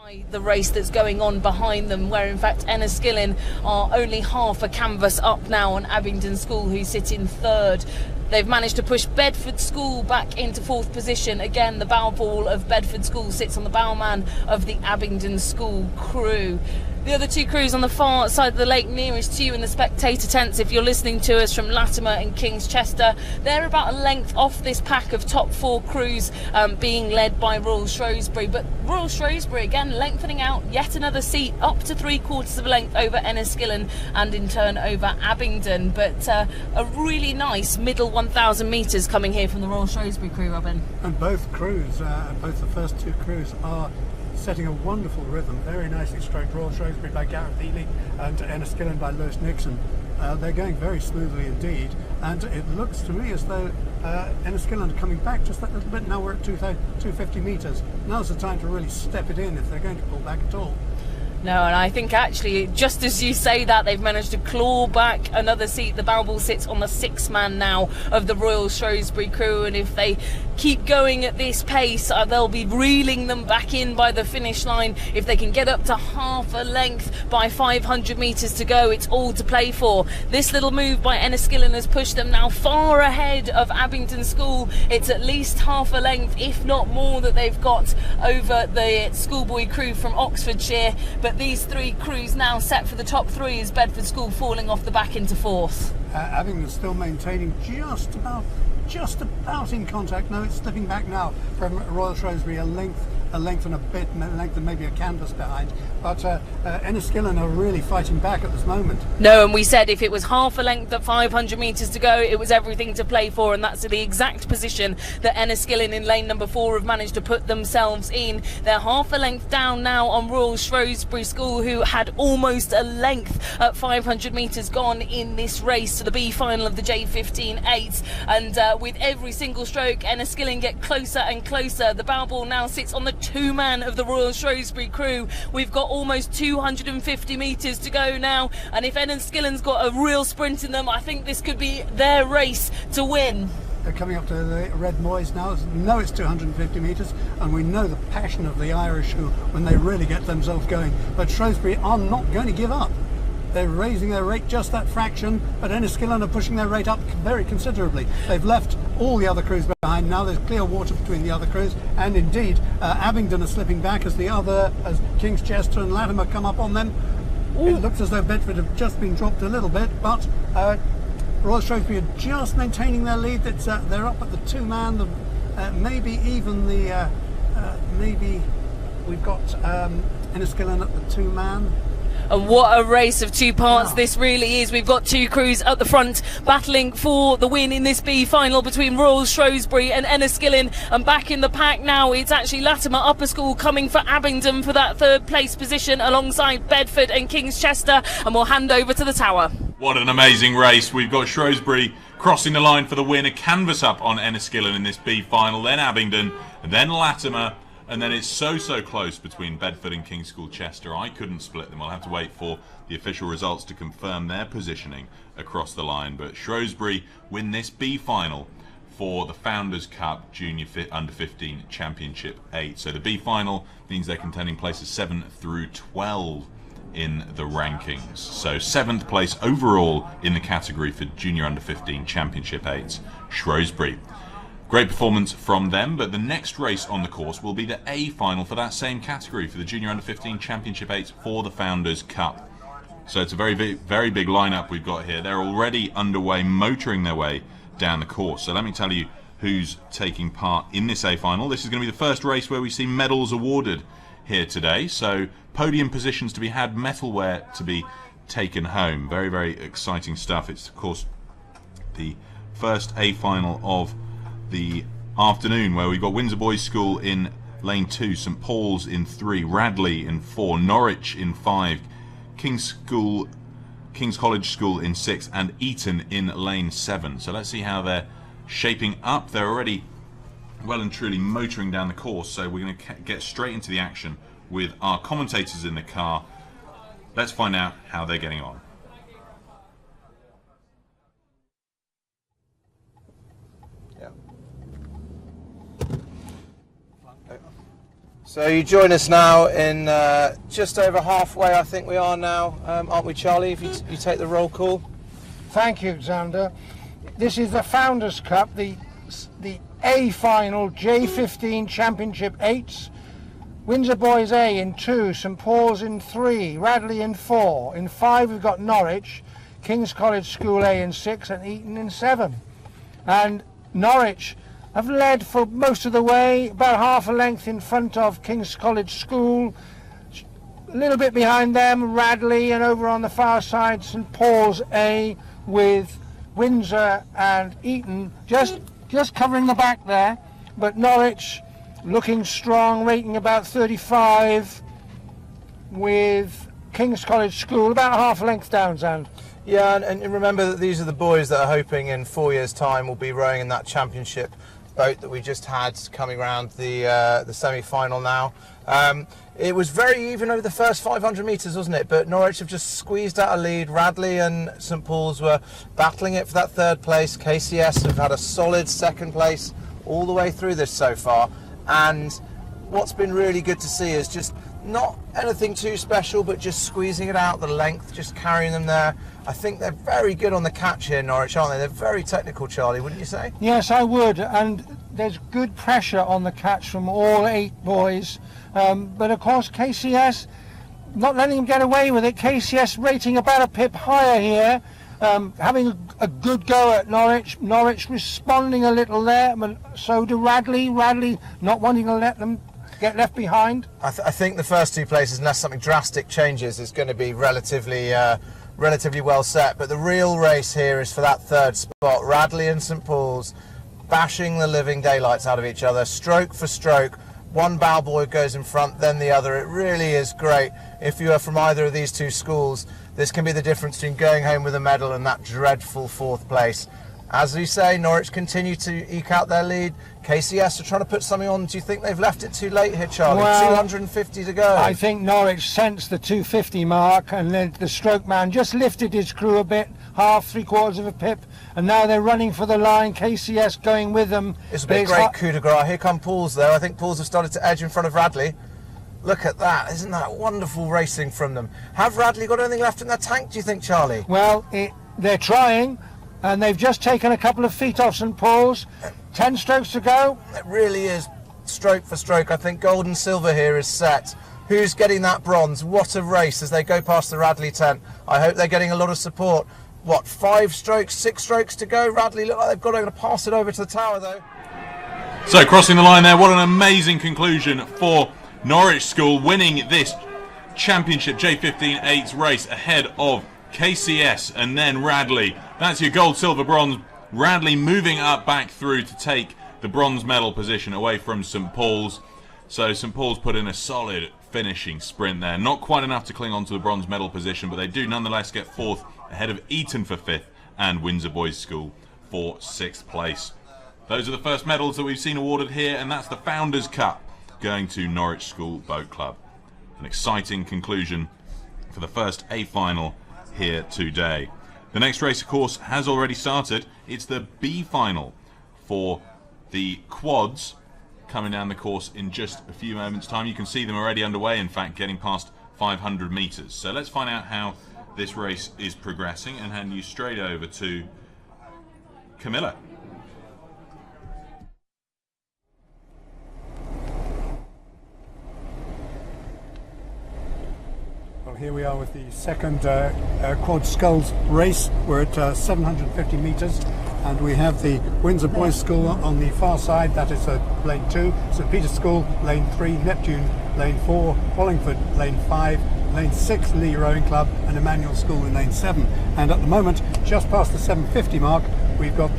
By the race that's going on behind them, where in fact Enniskillen are only half a canvas up now on Abingdon School, who sit in third. They've managed to push Bedford School back into fourth position. Again, the bow ball of Bedford School sits on the bowman of the Abingdon School crew. The other two crews on the far side of the lake nearest to you in the spectator tents, if you're listening to us from Latimer and King's Chester, they're about a length off this pack of top four crews being led by Royal Shrewsbury. But Royal Shrewsbury again lengthening out yet another seat up to 3/4 of a length over Enniskillen and in turn over Abingdon. But a really nice middle 1,000 metres coming here from the Royal Shrewsbury crew, Robin. And both crews, both the first two crews are setting a wonderful rhythm, very nicely stroked. Royal Shrewsbury by Gareth Ely and Enniskillen by Lewis Nixon. They're going very smoothly indeed, and it looks to me as though Enniskillen are coming back just that little bit. Now we're at 250 metres. Now's the time to really step it in if they're going to pull back at all. No, and I think actually, just as you say that, they've managed to claw back another seat. The bow ball sits on the sixth man now of the Royal Shrewsbury crew, and if they keep going at this pace, they'll be reeling them back in by the finish line. If they can get up to half a length by 500 metres to go, it's all to play for. This little move by Enniskillen has pushed them now far ahead of Abingdon School. It's at least half a length, if not more, that they've got over the schoolboy crew from Oxfordshire. But these three crews now set for the top three as Bedford School falling off the back into fourth. Abingdon still maintaining just about in contact. No, it's slipping back now from Royal Shrewsbury, a length and a bit, length and maybe a canvas behind. But Enniskillen are really fighting back at this moment. No, and we said if it was half a length at 500 metres to go, it was everything to play for, and that's the exact position that Enniskillen in lane number 4 have managed to put themselves in. They're half a length down now on Royal Shrewsbury School, who had almost a length at 500 metres gone in this race to the B final of the J15 8. And with every single stroke, Enniskillen get closer and closer. The bow ball now sits on the two-man of the Royal Shrewsbury crew. We've got almost 250 metres to go now, and if Enniskillen's got a real sprint in them, I think this could be their race to win. They're coming up to the Red Moys now. We know it's 250 metres, and we know the passion of the Irish who, when they really get themselves going. But Shrewsbury are not going to give up. They're raising their rate just that fraction, but Enniskillen are pushing their rate up very considerably. They've left all the other crews behind. Now there's clear water between the other crews, and indeed Abingdon are slipping back as King's Chester and Latimer come up on them. Ooh. It looks as though Bedford have just been dropped a little bit, but Royal Shrewsbury are just maintaining their lead. They're up at the two-man, maybe even the maybe we've got Enniskillen at the two-man. And what a race of two parts this really is. We've got two crews at the front battling for the win in this B final between Royal Shrewsbury and Enniskillen. And back in the pack now, it's actually Latimer Upper School coming for Abingdon for that third place position alongside Bedford and King's Chester. And we'll hand over to the tower. What an amazing race. We've got Shrewsbury crossing the line for the win, a canvas up on Enniskillen in this B final, then Abingdon, then Latimer. And then it's so close between Bedford and King's School Chester. I couldn't split them. I'll have to wait for the official results to confirm their positioning across the line. But Shrewsbury win this B final for the Founders Cup Junior Under 15 Championship 8. So the B final means they're contending places 7 through 12 in the rankings. So 7th place overall in the category for Junior Under 15 Championship 8, Shrewsbury. Great performance from them, but the next race on the course will be the A final for that same category for the Junior Under 15 Championship 8 for the Founders Cup. So it's a very big lineup we've got here. They're already underway, motoring their way down the course. So let me tell you who's taking part in this A final. This is going to be the first race where we see medals awarded here today. So podium positions to be had, metalware to be taken home. Very exciting stuff. It's of course the first A final of the afternoon, where we've got Windsor Boys School in lane 2, St Paul's in 3, Radley in 4, Norwich in 5, King's College School in 6, and Eton in lane 7. So let's see how they're shaping up. They're already well and truly motoring down the course, so we're going to get straight into the action with our commentators in the car. Let's find out how they're getting on. So you join us now in just over halfway, I think we are now, aren't we, Charlie? If you take the roll call. Thank you, Xander. This is the Founders Cup, the A final, J15 Championship 8s. Windsor Boys A in 2, St Paul's in 3, Radley in 4. In 5 we've got Norwich, King's College School A in 6 and Eton in 7. And Norwich have led for most of the way, about half a length in front of King's College School. A little bit behind them, Radley, and over on the far side, St Paul's A, with Windsor and Eton just covering the back there. But Norwich looking strong, rating about 35, with King's College School about half a length down, Zand. Yeah, and remember that these are the boys that are hoping in 4 years' time will be rowing in that championship boat that we just had coming around the semi-final now. It was very even over the first 500 metres, wasn't it? But Norwich have just squeezed out a lead. Radley and St Paul's were battling it for that third place. KCS have had a solid second place all the way through this so far. And what's been really good to see is just not anything too special, but just squeezing it out the length, just carrying them there. I think they're very good on the catch here, Norwich, aren't they? They're very technical, Charlie, wouldn't you say? Yes, I would, and there's good pressure on the catch from all 8 boys. But of course, KCS not letting them get away with it. KCS rating about a pip higher here, having a good go at Norwich. Norwich responding a little there, but so do Radley. Radley not wanting to let them get left behind. I think the first 2 places, unless something drastic changes, is going to be relatively well set. But the real race here is for that third spot. Radley and St Paul's bashing the living daylights out of each other, stroke for stroke. One bow boy goes in front, then the other. It really is great. If you are from either of these 2 schools, this can be the difference between going home with a medal and that dreadful 4th place. As we say, Norwich continue to eke out their lead. KCS are trying to put something on. Do you think they've left it too late here, Charlie? Well, 250 to go. I think Norwich sensed the 250 mark, and then the stroke man just lifted his crew a bit, half, 3/4 of a pip, and now they're running for the line. KCS going with them. It's a great coup de grace. Here come Paul's, though. I think Paul's have started to edge in front of Radley. Look at that. Isn't that wonderful racing from them? Have Radley got anything left in their tank, do you think, Charlie? Well, they're trying, and they've just taken a couple of feet off St Paul's. 10 strokes to go. It really is stroke for stroke. I think gold and silver here is set. Who's getting that bronze? What a race as they go past the Radley tent. I hope they're getting a lot of support. What, 5 strokes, 6 strokes to go? Radley look like they've got to pass it over to the tower, though. So crossing the line there, what an amazing conclusion for Norwich School, winning this championship J15 8s race ahead of KCS and then Radley. That's your gold, silver, bronze. Radley moving up back through to take the bronze medal position away from St Paul's. So St Paul's put in a solid finishing sprint there. Not quite enough to cling on to the bronze medal position, but they do nonetheless get 4th ahead of Eton for 5th and Windsor Boys School for 6th place. Those are the first medals that we've seen awarded here, and that's the Founders Cup going to Norwich School Boat Club. An exciting conclusion for the first A final here today. The next race, of course, has already started. It's the B final for the quads coming down the course in just a few moments' time. You can see them already underway, in fact, getting past 500 metres. So let's find out how this race is progressing and hand you straight over to Camilla. Here we are with the second quad sculls race. We're at 750 metres, and we have the Windsor Boys School on the far side. That is lane 2, St Peter's School lane 3, Neptune lane 4, Wallingford lane 5, lane 6 Lee Rowing Club, and Emmanuel School in lane 7. And at the moment, just past the 750 mark, we've got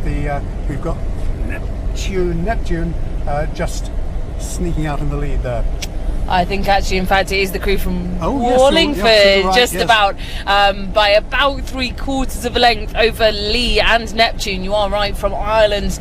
Neptune just sneaking out in the lead there. I think actually, in fact, it is the crew from yes, Wallingford, right, just yes. about by about 3/4 of a length over Lee and Neptune. You are right, from Ireland,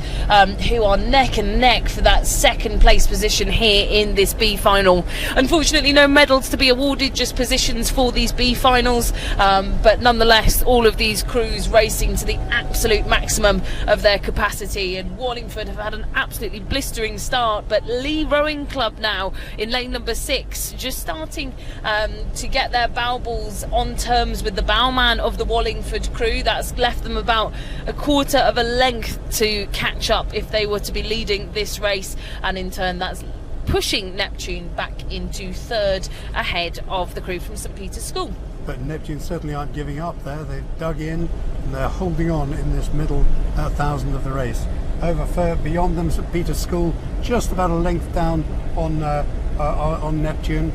who are neck and neck for that second place position here in this B final. Unfortunately, no medals to be awarded, just positions for these B finals. But nonetheless, all of these crews racing to the absolute maximum of their capacity. And Wallingford have had an absolutely blistering start, but Lee Rowing Club now in lane number 6 just starting to get their bow balls on terms with the bowman of the Wallingford crew. That's left them about a quarter of a length to catch up if they were to be leading this race, and in turn that's pushing Neptune back into 3rd ahead of the crew from St Peter's School. But Neptune certainly aren't giving up there. They've dug in and they're holding on in this middle 1,000 of the race. Beyond them, St Peter's School, just about a length down on Neptune.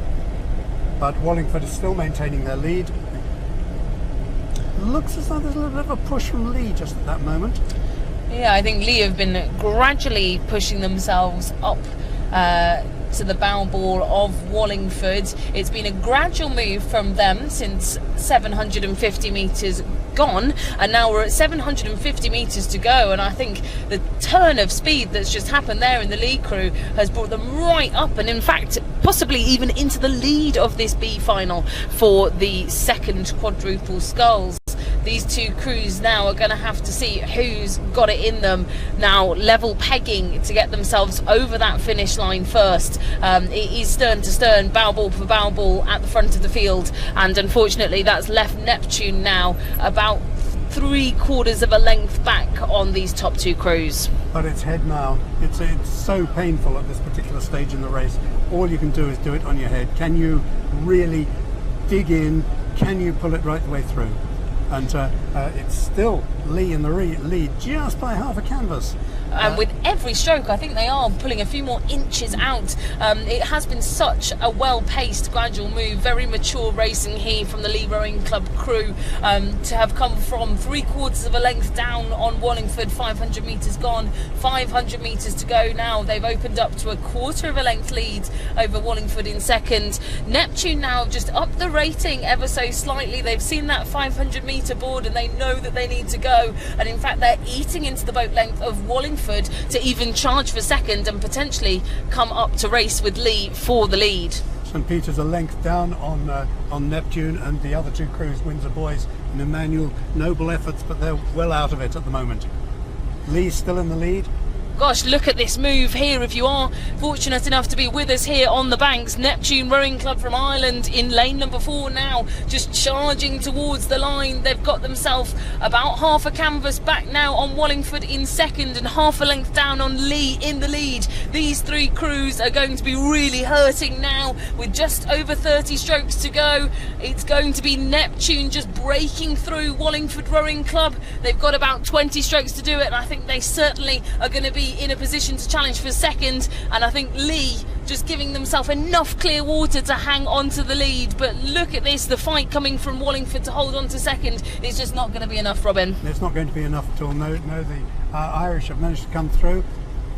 But Wallingford is still maintaining their lead. It looks as though there's a little bit of a push from Lee just at that moment. Yeah, I think Lee have been gradually pushing themselves up to the bow ball of Wallingford. It's been a gradual move from them since 750 metres gone, and now we're at 750 metres to go, and I think the turn of speed that's just happened there in the Lee crew has brought them right up, and in fact possibly even into the lead of this B final for the 2nd quadruple Sculls. These two crews now are going to have to see who's got it in them now, level pegging to get themselves over that finish line first. It is stern to stern, bow ball for bow ball at the front of the field, and unfortunately that's left Neptune now about 3/4 of a length back on these top 2 crews. But it's head now. It's so painful at this particular stage in the race. All you can do is do it on your head. Can you really dig in? Can you pull it right the way through? And it's still Lee in the lead just by half a canvas. And with every stroke, I think they are pulling a few more inches out. It has been such a well-paced, gradual move, very mature racing here from the Lee Rowing Club crew, to have come from 3/4 of a length down on Wallingford, 500 metres gone, 500 metres to go now. They've opened up to a quarter of a length lead over Wallingford in 2nd. Neptune now just up the rating ever so slightly. They've seen that 500 metre board and they know that they need to go. And in fact, they're eating into the boat length of Wallingford to even charge for 2nd and potentially come up to race with Lee for the lead. St Peter's a length down on Neptune, and the other 2 crews, Windsor Boys and Emmanuel, noble efforts, but they're well out of it at the moment. Lee's still in the lead. Gosh, look at this move here. If you are fortunate enough to be with us here on the banks, Neptune Rowing Club from Ireland in lane number 4 now, just charging towards the line. They've got themselves about half a canvas back now on Wallingford in 2nd and half a length down on Lee in the lead. These 3 crews are going to be really hurting now with just over 30 strokes to go. It's going to be Neptune just breaking through Wallingford Rowing Club. They've got about 20 strokes to do it, and I think they certainly are going to be in a position to challenge for 2nd, and I think Lee just giving themselves enough clear water to hang on to the lead. But look at this, the fight coming from Wallingford to hold on to 2nd is just not going to be enough, Robin. It's not going to be enough at all. No, the Irish have managed to come through,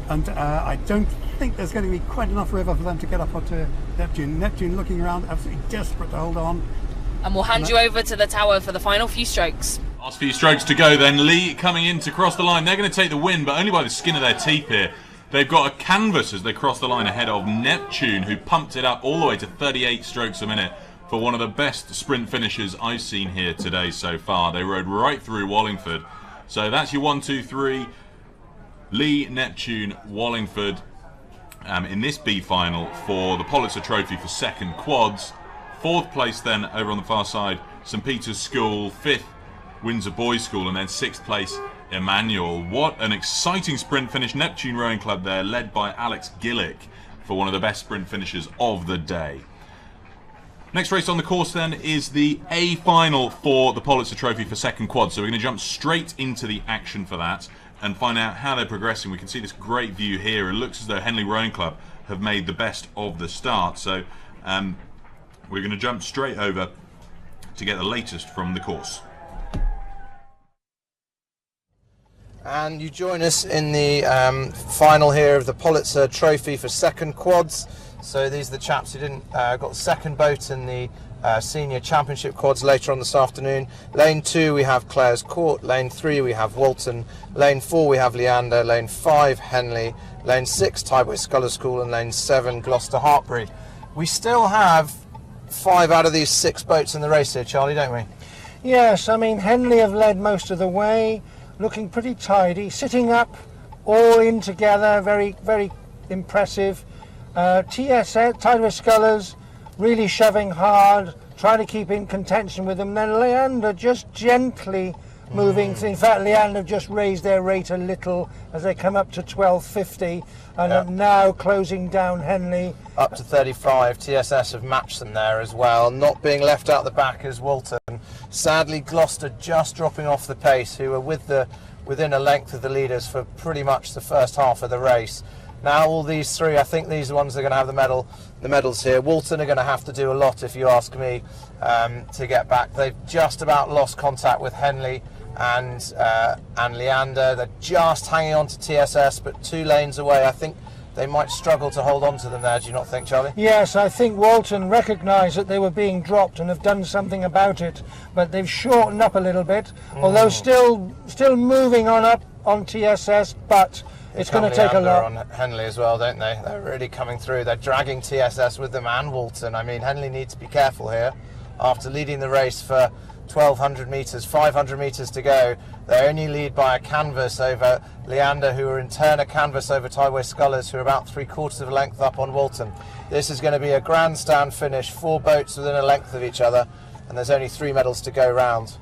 and I don't think there's going to be quite enough river for them to get up onto Neptune. Neptune looking around, absolutely desperate to hold on. And we'll hand you over to the tower for the final few strokes. Last few strokes to go then. Lee coming in to cross the line. They're going to take the win, but only by the skin of their teeth here. They've got a canvas as they cross the line ahead of Neptune, who pumped it up all the way to 38 strokes a minute for one of the best sprint finishes I've seen here today so far. They rode right through Wallingford. So that's your 1, 2, 3. Lee, Neptune, Wallingford in this B final for the Pulitzer Trophy for 2nd quads. 4th place then over on the far side, St Peter's School. 5th, Windsor Boys School, and then 6th place, Emmanuel. What an exciting sprint finish. Neptune Rowing Club there, led by Alex Gillick for one of the best sprint finishes of the day. Next race on the course then is the A final for the Pulitzer Trophy for 2nd quad. So we're going to jump straight into the action for that and find out how they're progressing. We can see this great view here. It looks as though Henley Rowing Club have made the best of the start. So we're going to jump straight over to get the latest from the course. And you join us in the final here of the Pulitzer Trophy for 2nd quads. So these are the chaps who didn't got the 2nd boat in the Senior Championship quads later on this afternoon. Lane 2 we have Clare's Court, Lane 3 we have Walton, Lane 4 we have Leander, Lane 5 Henley, Lane 6 Tideway Sculler School, and Lane 7 Gloucester Hartbury. We still have 5 out of these 6 boats in the race here, Charlie, don't we? Yes, I mean Henley have led most of the way, looking pretty tidy, sitting up all in together, very, very impressive. TSS, Tideway Scullers, really shoving hard, trying to keep in contention with them. Then Leander just gently moving. In fact, Leander have just raised their rate a little as they come up to 12.50 and are now closing down Henley. Up to 35. TSS have matched them there as well. Not being left out the back is Walton. Sadly, Gloucester just dropping off the pace, who are within a length of the leaders for pretty much the first half of the race. Now all these three, I think these are the ones that are going to have the medals here. Walton are going to have to do a lot, if you ask me, to get back. They've just about lost contact with Henley and Leander. They're just hanging on to TSS, but 2 lanes away. I think they might struggle to hold on to them there. Do you not think, Charlie? Yes, I think Walton recognised that they were being dropped and have done something about it, but they've shortened up a little bit, although still moving on up on TSS, but it's going to take a lot. On Henley as well, don't they? They're really coming through. They're dragging TSS with them and Walton. I mean, Henley needs to be careful here. After leading the race for 1,200 metres, 500 metres to go, they only lead by a canvas over Leander, who are in turn a canvas over Tideway Scullers, who are about 3/4 of a length up on Walton. This is going to be a grandstand finish, 4 boats within a length of each other, and there's only 3 medals to go round.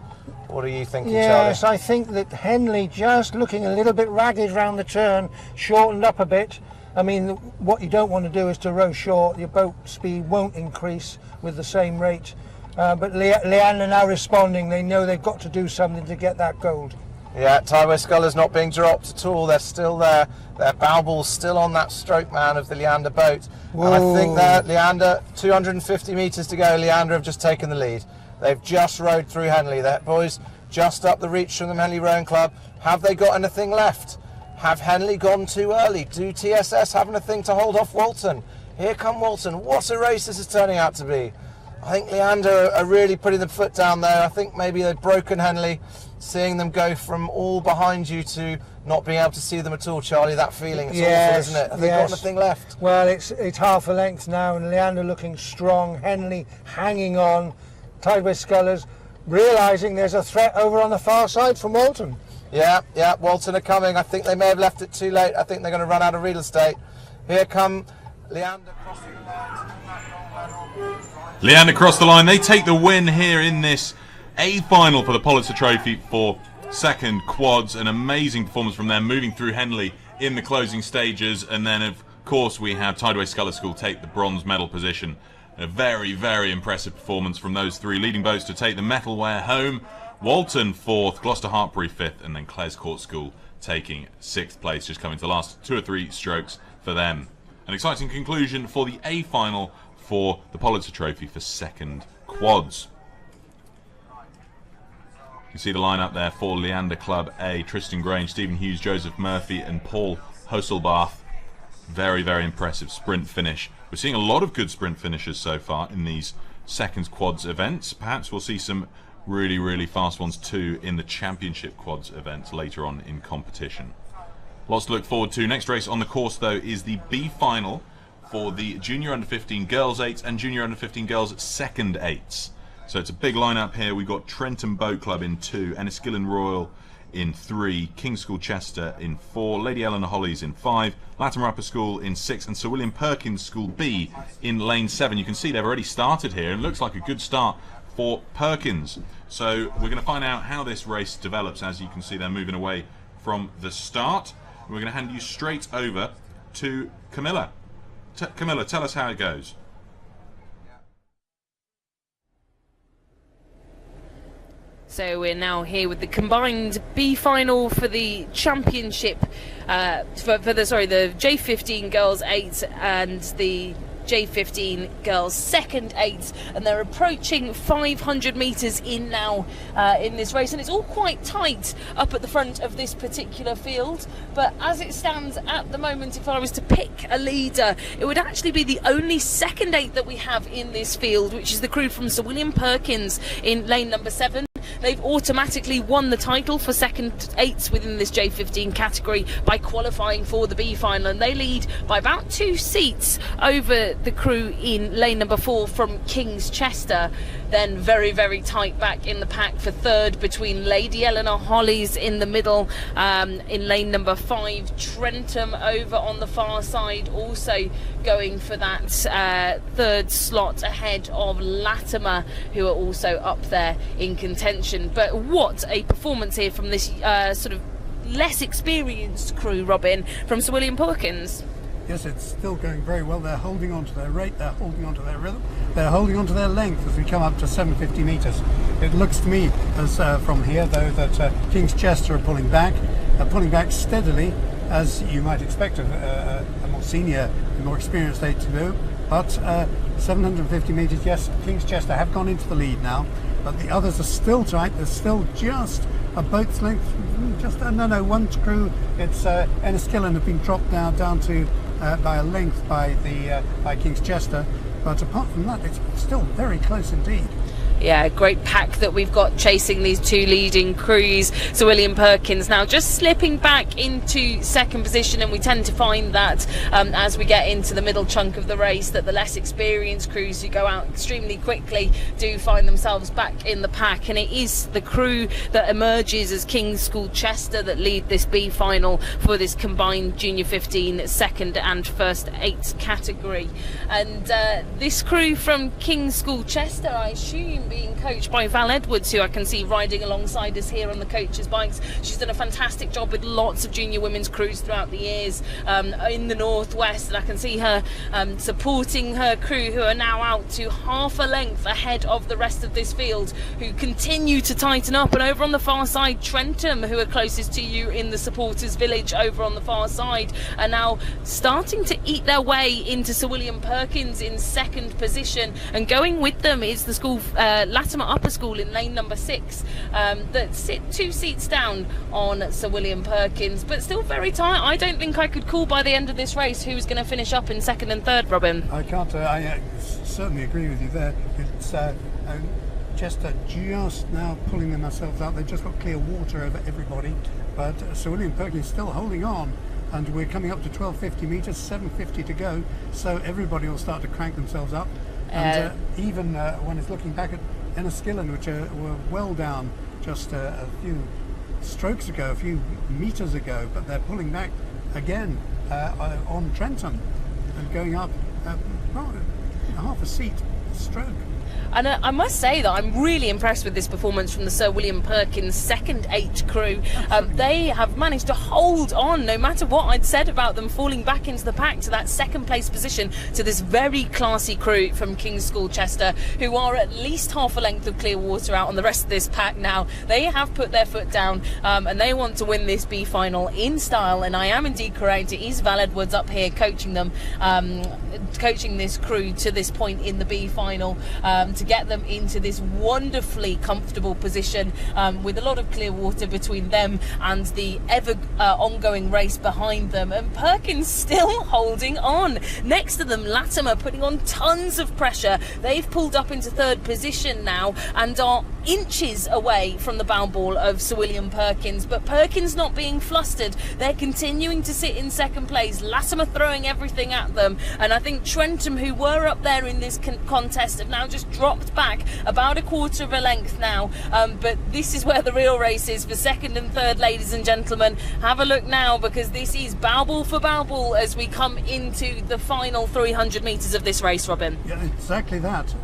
What are you thinking, Charlie? Yes, I think that Henley, just looking a little bit ragged round the turn, shortened up a bit. I mean, what you don't want to do is to row short. Your boat speed won't increase with the same rate. But Leander now responding. They know they've got to do something to get that gold. Yeah, Tideway Scullers not being dropped at all. They're still there. Their bow ball's still on that stroke man of the Leander boat. Whoa. And I think that Leander, 250 metres to go, Leander have just taken the lead. They've just rowed through Henley. That boys just up the reach from the Henley Rowing Club. Have they got anything left? Have Henley gone too early? Do TSS have anything to hold off Walton? Here come Walton. What a race this is turning out to be. I think Leander are really putting the foot down there. I think maybe they've broken Henley, seeing them go from all behind you to not being able to see them at all, Charlie. That feeling, it's awful, isn't it? Have they got anything left? Well, it's half a length now, and Leander looking strong, Henley hanging on, Tideway Scullers realising there's a threat over on the far side from Walton. Yeah, Walton are coming. I think they may have left it too late. I think they're going to run out of real estate. Here come Leander crossing the line. Leander crossed the line. They take the win here in this A final for the Pulitzer Trophy for second quads. An amazing performance from them, moving through Henley in the closing stages. And then, of course, we have Tideway Sculler School take the bronze medal position. A very, very impressive performance from those 3 leading boats to take the metalware home. Walton 4th, Gloucester Hartpury 5th, and then Clares Court School taking 6th place, just coming to the last 2 or 3 strokes for them. An exciting conclusion for the A final for the Pulitzer Trophy for second quads. You can see the lineup there for Leander Club A: Tristan Grange, Stephen Hughes, Joseph Murphy, and Paul Hosselbath. Very, very impressive sprint finish. We're seeing a lot of good sprint finishes so far in these seconds quads events. Perhaps we'll see some really, really fast ones too in the championship quads events later on in competition. Lots to look forward to. Next race on the course though is the B final for the Junior Under 15 Girls 8s and Junior Under 15 Girls second 8s. So it's a big lineup here. We've got Trenton Boat Club in 2, Enniskillen Royal in 3, King's School Chester in 4, Lady Eleanor Hollies in 5, Latimer Upper School in 6, and Sir William Perkins School B in lane 7. You can see they've already started here, and it looks like a good start for Perkins. So we're going to find out how this race develops. As you can see, they're moving away from the start. We're going to hand you straight over to Camilla. Camilla, tell us how it goes. So we're now here with the combined B final for the championship, for the J15 Girls 8 and the J15 Girls second 8, and they're approaching 500 metres in now in this race, and it's all quite tight up at the front of this particular field. But as it stands at the moment, if I was to pick a leader, it would actually be the only second 8 that we have in this field, which is the crew from Sir William Perkins in lane number 7. they've automatically won the title for second 8s within this J15 category by qualifying for the B final, and they lead by about 2 seats over the crew in lane number 4 from ChG1x. Then very, very tight back in the pack for third between Lady Eleanor Hollies in the middle. In lane number 5, Trentham over on the far side, also going for that third slot ahead of Latimer, who are also up there in contention. But what a performance here from this sort of less experienced crew, Robin, from Sir William Perkins. Yes, it's still going very well. They're holding on to their rate, they're holding on to their rhythm, they're holding on to their length as we come up to 750 metres. It looks to me as from here, though, that ChG1x are pulling back steadily, as you might expect a more senior, more experienced aide to do. But 750 metres, yes, ChG1x have gone into the lead now, but the others are still tight. There's still just a boat's length, one crew, it's Enniskillen have been dropped now down to by a length by ChG1x, but apart from that, it's still very close indeed. Yeah, great pack that we've got chasing these 2 leading crews. So William Perkins now just slipping back into second position, and we tend to find that as we get into the middle chunk of the race, that the less experienced crews who go out extremely quickly do find themselves back in the pack, and it is the crew that emerges as ChG1x that lead this B final for this combined Junior 15 second and first 8 category. And this crew from ChG1x, I assume, being coached by Val Edwards, who I can see riding alongside us here on the coaches' bikes. She's done a fantastic job with lots of junior women's crews throughout the years in the northwest, and I can see her supporting her crew, who are now out to half a length ahead of the rest of this field, who continue to tighten up. And over on the far side, Trentham, who are closest to you in the supporters village over on the far side, are now starting to eat their way into Sir William Perkins in second position, and going with them is the school Latimer Upper School in lane number 6 that sit 2 seats down on Sir William Perkins, but still very tight. I don't think I could call by the end of this race who's going to finish up in second and third, Robin. I can't, I certainly agree with you there. It's Chester just now pulling themselves out. They've just got clear water over everybody, but Sir William Perkins still holding on. And we're coming up to 1250 metres, 750 to go, so everybody will start to crank themselves up. And even when it's looking back at Enniskillen, which were well down just a few strokes ago, a few metres ago, but they're pulling back again on Trentham and going up half a seat stroke. And I must say that I'm really impressed with this performance from the Sir William Perkins second 8 crew. They have managed to hold on, no matter what I'd said about them falling back into the pack, to that second place position, to this very classy crew from ChG1x, who are at least half a length of clear water out on the rest of this pack now. They have put their foot down and they want to win this B final in style, and I am indeed correct. It is Val Edwards up here coaching them, coaching this crew to this point in the B final, to get them into this wonderfully comfortable position with a lot of clear water between them and the ever ongoing race behind them. And Perkins still holding on. Next to them, Latimer putting on tons of pressure. They've pulled up into third position now and are inches away from the bow ball of Sir William Perkins, but Perkins not being flustered. They're continuing to sit in second place. Latimer throwing everything at them, and I think Trentham, who were up there in this contest, have now just dropped back about a quarter of a length now. But this is where the real race is for second and third, ladies and gentlemen. Have a look now, because this is bow ball for bow ball as we come into the final 300 metres of this race, Robin. Yeah, exactly that.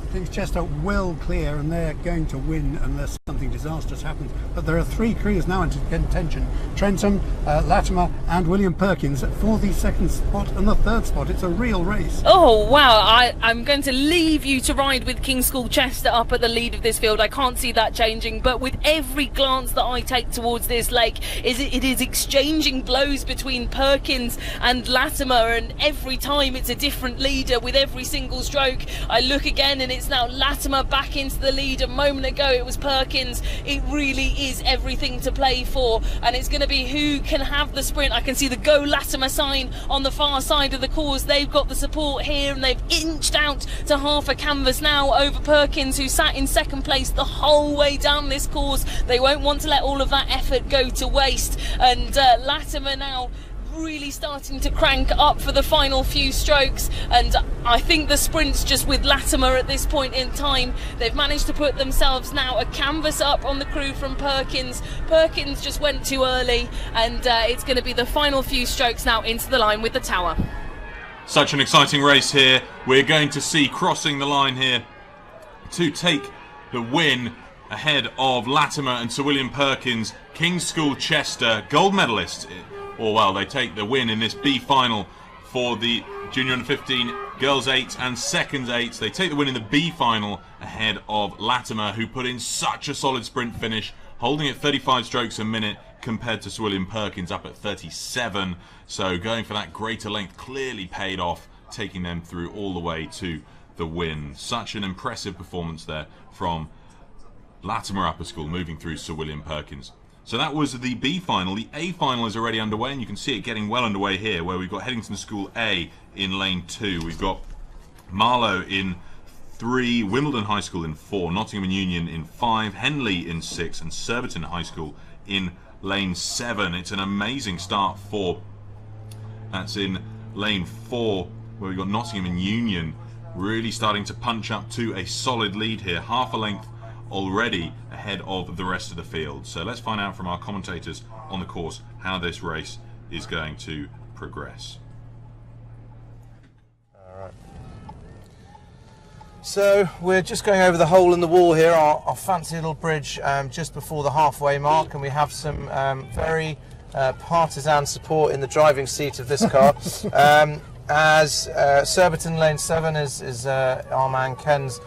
ChG1x well clear, and they're going to win unless something disastrous happens. But there are 3 crews now in contention: Trentham, Latimer and William Perkins for the second spot and the third spot. It's a real race. Oh wow, I'm going to leave you to ride with ChG1x up at the lead of this field. I can't see that changing, but with every glance that I take towards this lake, it is exchanging blows between Perkins and Latimer, and every time it's a different leader with every single stroke. I look again and it's now Latimer back into the lead. A moment ago it was Perkins. Perkins. It really is everything to play for, and it's going to be who can have the sprint. I can see the Go Latimer sign on the far side of the course. They've got the support here, and they've inched out to half a canvas now over Perkins, who sat in second place the whole way down this course. They won't want to let all of that effort go to waste, and Latimer now really starting to crank up for the final few strokes, and I think the sprint's just with Latimer at this point in time. They've managed to put themselves now a canvas up on the crew from Perkins. Perkins just went too early, and it's going to be the final few strokes now into the line with the tower. Such an exciting race here. We're going to see crossing the line here to take the win ahead of Latimer and Sir William Perkins, King's School Chester gold medalists. Or well, they take the win in this B final for the Junior Under 15 Girls 8 and Seconds 8. They take the win in the B final ahead of Latimer, who put in such a solid sprint finish, holding at 35 strokes a minute compared to Sir William Perkins up at 37. So going for that greater length clearly paid off, taking them through all the way to the win. Such an impressive performance there from Latimer Upper School, moving through Sir William Perkins. So that was the B final. The A final is already underway, and you can see it getting well underway here, where we've got Headington School A in lane 2. We've got Marlow in 3, Wimbledon High School in 4, Nottingham and Union in 5, Henley in 6, and Surbiton High School in lane 7. It's an amazing start for, that's in lane 4, where we've got Nottingham and Union really starting to punch up to a solid lead here, half a length already ahead of the rest of the field. So let's find out from our commentators on the course how this race is going to progress. Alright. So we're just going over the hole in the wall here, our fancy little bridge just before the halfway mark, and we have some very partisan support in the driving seat of this car. As Surbiton lane 7 is our man Ken's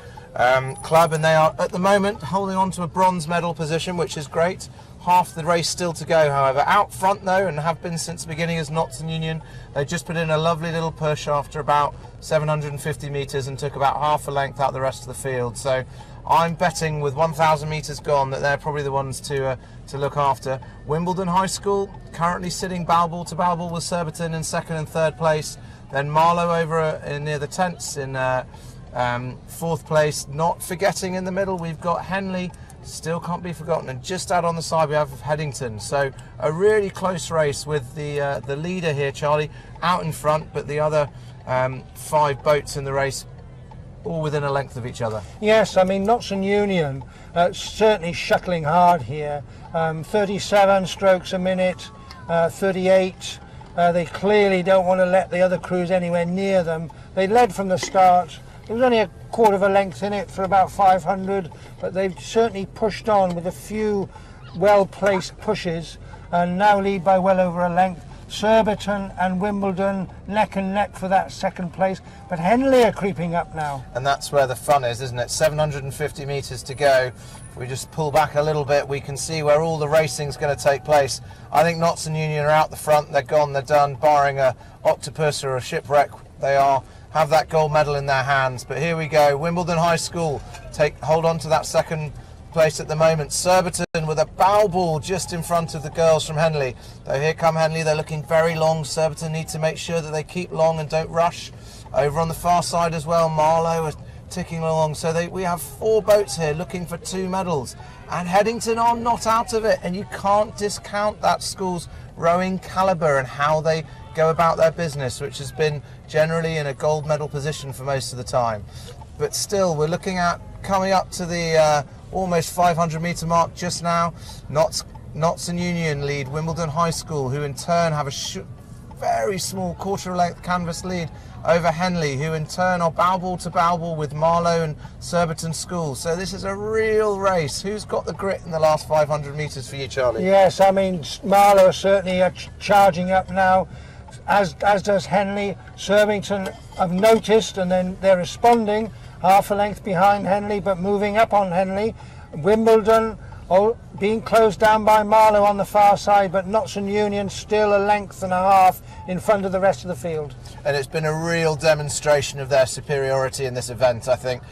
club, and they are at the moment holding on to a bronze medal position, which is great. Half the race still to go, however. Out front though, and have been since the beginning, is Notts and Union. They just put in a lovely little push after about 750 metres and took about half a length out the rest of the field. So I'm betting with 1,000 metres gone that they're probably the ones to look after. Wimbledon High School currently sitting bow ball to bow ball with Surbiton in second and third place. Then Marlow over near the tents in fourth place. Not forgetting in the middle, we've got Henley, still can't be forgotten, and just out on the side we have Headington. So a really close race with the leader here, Charlie, out in front, but the other 5 boats in the race all within a length of each other. Yes, I mean, Notts and Union certainly shuttling hard here. 37 strokes a minute, 38. They clearly don't want to let the other crews anywhere near them. They led from the start. There was only a quarter of a length in it for about 500, but they've certainly pushed on with a few well-placed pushes and now lead by well over a length. Surbiton and Wimbledon neck and neck for that second place, but Henley are creeping up now. And that's where the fun is, isn't it? 750 metres to go. If we just pull back a little bit, we can see where all the racing's going to take place. I think Notts and Union are out the front. They're gone, they're done, barring a octopus or a shipwreck. They have that gold medal in their hands. But here we go, Wimbledon High School hold on to that second place at the moment. Surbiton with a bow ball just in front of the girls from Henley. So here come Henley, they're looking very long. Surbiton need to make sure that they keep long and don't rush. Over on the far side as well, Marlow are ticking along. So we have 4 boats here looking for 2 medals, and Headington are not out of it, and you can't discount that school's rowing calibre and how they go about their business, which has been generally in a gold medal position for most of the time. But still, we're looking at coming up to the almost 500 metre mark just now. Notts and Union lead Wimbledon High School, who in turn have a very small quarter length canvas lead over Henley, who in turn are bow ball to bow ball with Marlow and Surbiton School. So this is a real race. Who's got the grit in the last 500 metres for you, Charlie? Yes, I mean, Marlow certainly are charging up now, as does Henley. Surbiton have noticed, and then they're responding, half a length behind Henley, but moving up on Henley. Wimbledon being closed down by Marlow on the far side, but Notts and Union still a length and a half in front of the rest of the field. And it's been a real demonstration of their superiority in this event, I think.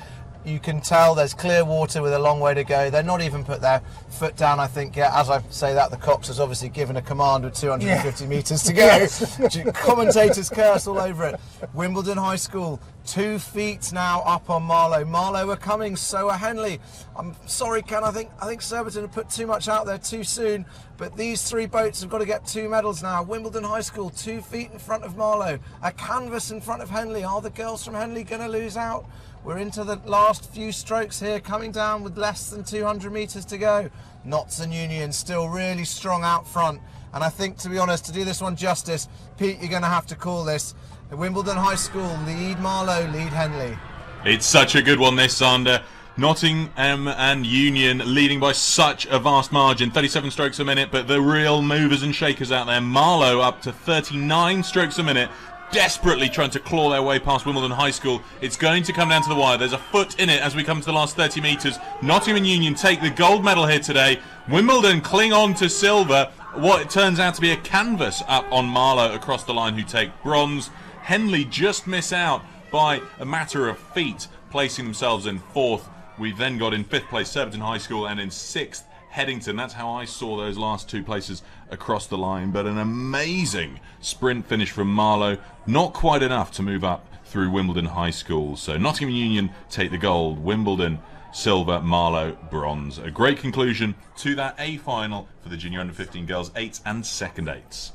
You can tell there's clear water with a long way to go. They're not even put their foot down, I think, yet. As I say that, the Cox has obviously given a command with 250 metres to go. Yes. Commentators curse all over it. Wimbledon High School, 2 feet now up on Marlow. Marlow are coming, so are Henley. I'm sorry, Ken, I think Surbiton have put too much out there too soon, but these 3 boats have got to get 2 medals now. Wimbledon High School, 2 feet in front of Marlow. A canvas in front of Henley. Are the girls from Henley going to lose out? We're into the last few strokes here, coming down with less than 200 metres to go. Notts and Union still really strong out front. And I think, to be honest, to do this one justice, Pete, you're going to have to call this. The Wimbledon High School lead Marlow, lead Henley. It's such a good one, this, Sander. Nottingham and Union leading by such a vast margin, 37 strokes a minute, but the real movers and shakers out there, Marlow up to 39 strokes a minute, desperately trying to claw their way past Wimbledon High School. It's going to come down to the wire. There's a foot in it as we come to the last 30 metres. Nottingham and Union take the gold medal here today. Wimbledon cling on to silver. What it turns out to be a canvas up on Marlow across the line, who take bronze. Henley just miss out by a matter of feet, placing themselves in 4th. We've then got in 5th place Surbiton High School, and in 6th Headington. That's how I saw those last 2 places across the line. But an amazing sprint finish from Marlow. Not quite enough to move up through Wimbledon High School. So Nottingham Union take the gold, Wimbledon silver, Marlow bronze. A great conclusion to that A final for the junior under 15 girls 8s and second 8s.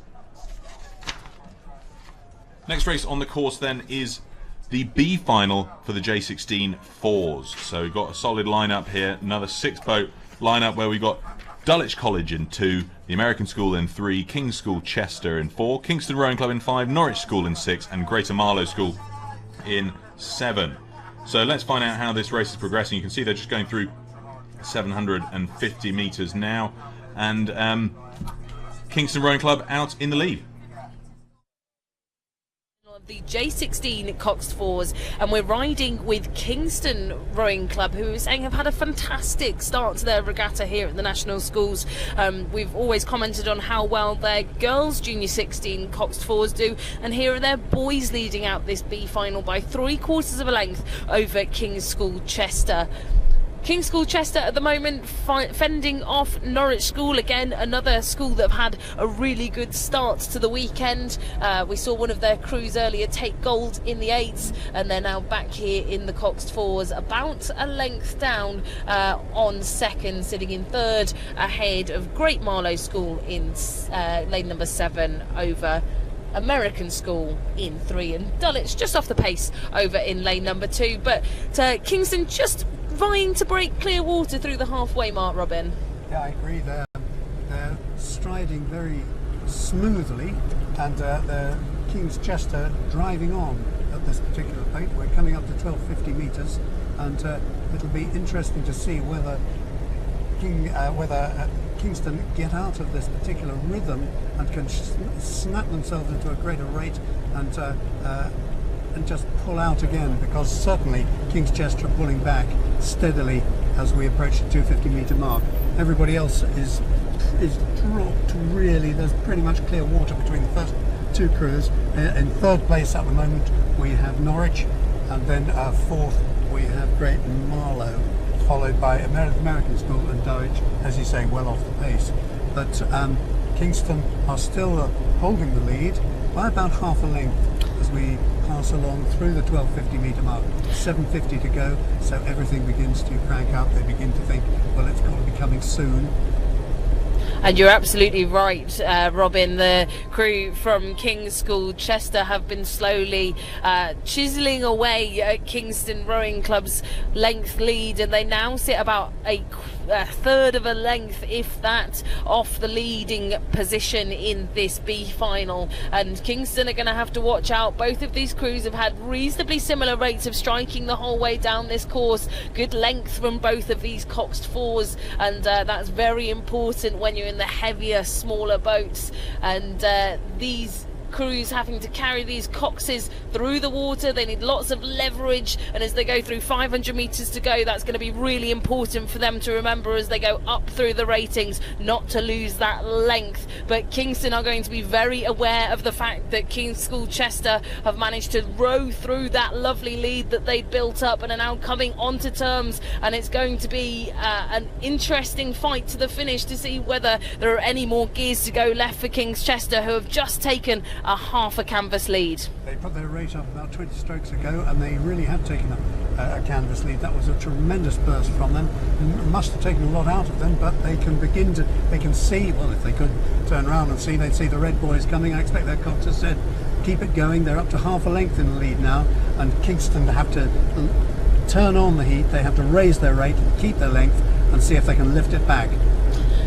Next race on the course then is the B final for the J16 4s. So we've got a solid lineup here. Another 6-boat lineup where we've got Dulwich College in 2, the American School in 3, King's School Chester in 4, Kingston Rowing Club in 5, Norwich School in 6, and Greater Marlow School in 7. So let's find out how this race is progressing. You can see they're just going through 750 metres now, and Kingston Rowing Club out in the lead. The J16 Coxed 4s, and we're riding with Kingston Rowing Club, who we're saying have had a fantastic start to their regatta here at the National Schools. We've always commented on how well their girls Junior 16 Coxed 4s do, and here are their boys leading out this B final by 3/4 of a length over King's School Chester. King's School Chester at the moment fending off Norwich School, again another school that have had a really good start to the weekend. We saw one of their crews earlier take gold in the 8s, and they're now back here in the Coxed 4s, about a length down on second, sitting in 3rd ahead of Great Marlow School in lane number 7 over American School in 3, and Dulwich just off the pace over in lane number 2. But Kingston just vying to break clear water through the halfway mark, Robin. Yeah, I agree. They're striding very smoothly, and they're King's Chester driving on at this particular point. We're coming up to 1250 metres, and it'll be interesting to see whether Kingston get out of this particular rhythm and can snap themselves into a greater rate and just pull out again, because certainly King's Chester are pulling back steadily as we approach the 250 metre mark. Everybody else is dropped really. There's pretty much clear water between the first 2 crews. In 3rd place at the moment we have Norwich, and then 4th we have Great Marlow, followed by American School and Dulwich, as you say, well off the pace. But Kingston are still holding the lead by about half a length as we pass along through the 1250 metre mark. 750 to go, so everything begins to crank up. They begin to think, well, it's got to be coming soon. And you're absolutely right, Robin. The crew from King's School Chester have been slowly chiselling away at Kingston Rowing Club's length lead, and they now sit about a 1/3 of a length, if that, off the leading position in this B final. And Kingston are going to have to watch out. Both of these crews have had reasonably similar rates of striking the whole way down this course. Good length from both of these Coxed 4s, and that's very important when you're in the heavier, smaller boats. And these crews having to carry these coxes through the water. They need lots of leverage, and as they go through 500 metres to go, that's going to be really important for them to remember as they go up through the ratings, not to lose that length. But Kingston are going to be very aware of the fact that King's School Chester have managed to row through that lovely lead that they'd built up and are now coming onto terms, and it's going to be an interesting fight to the finish to see whether there are any more gears to go left for King's Chester, who have just taken a half a canvas lead. They put their rate up about 20 strokes ago, and they really have taken a canvas lead. That was a tremendous burst from them. It must have taken a lot out of them, but they can see, well, if they could turn around and see, they'd see the red boys coming. I expect their cox has said, keep it going. They're up to half a length in the lead now, and Kingston have to turn on the heat. They have to raise their rate, keep their length, and see if they can lift it back.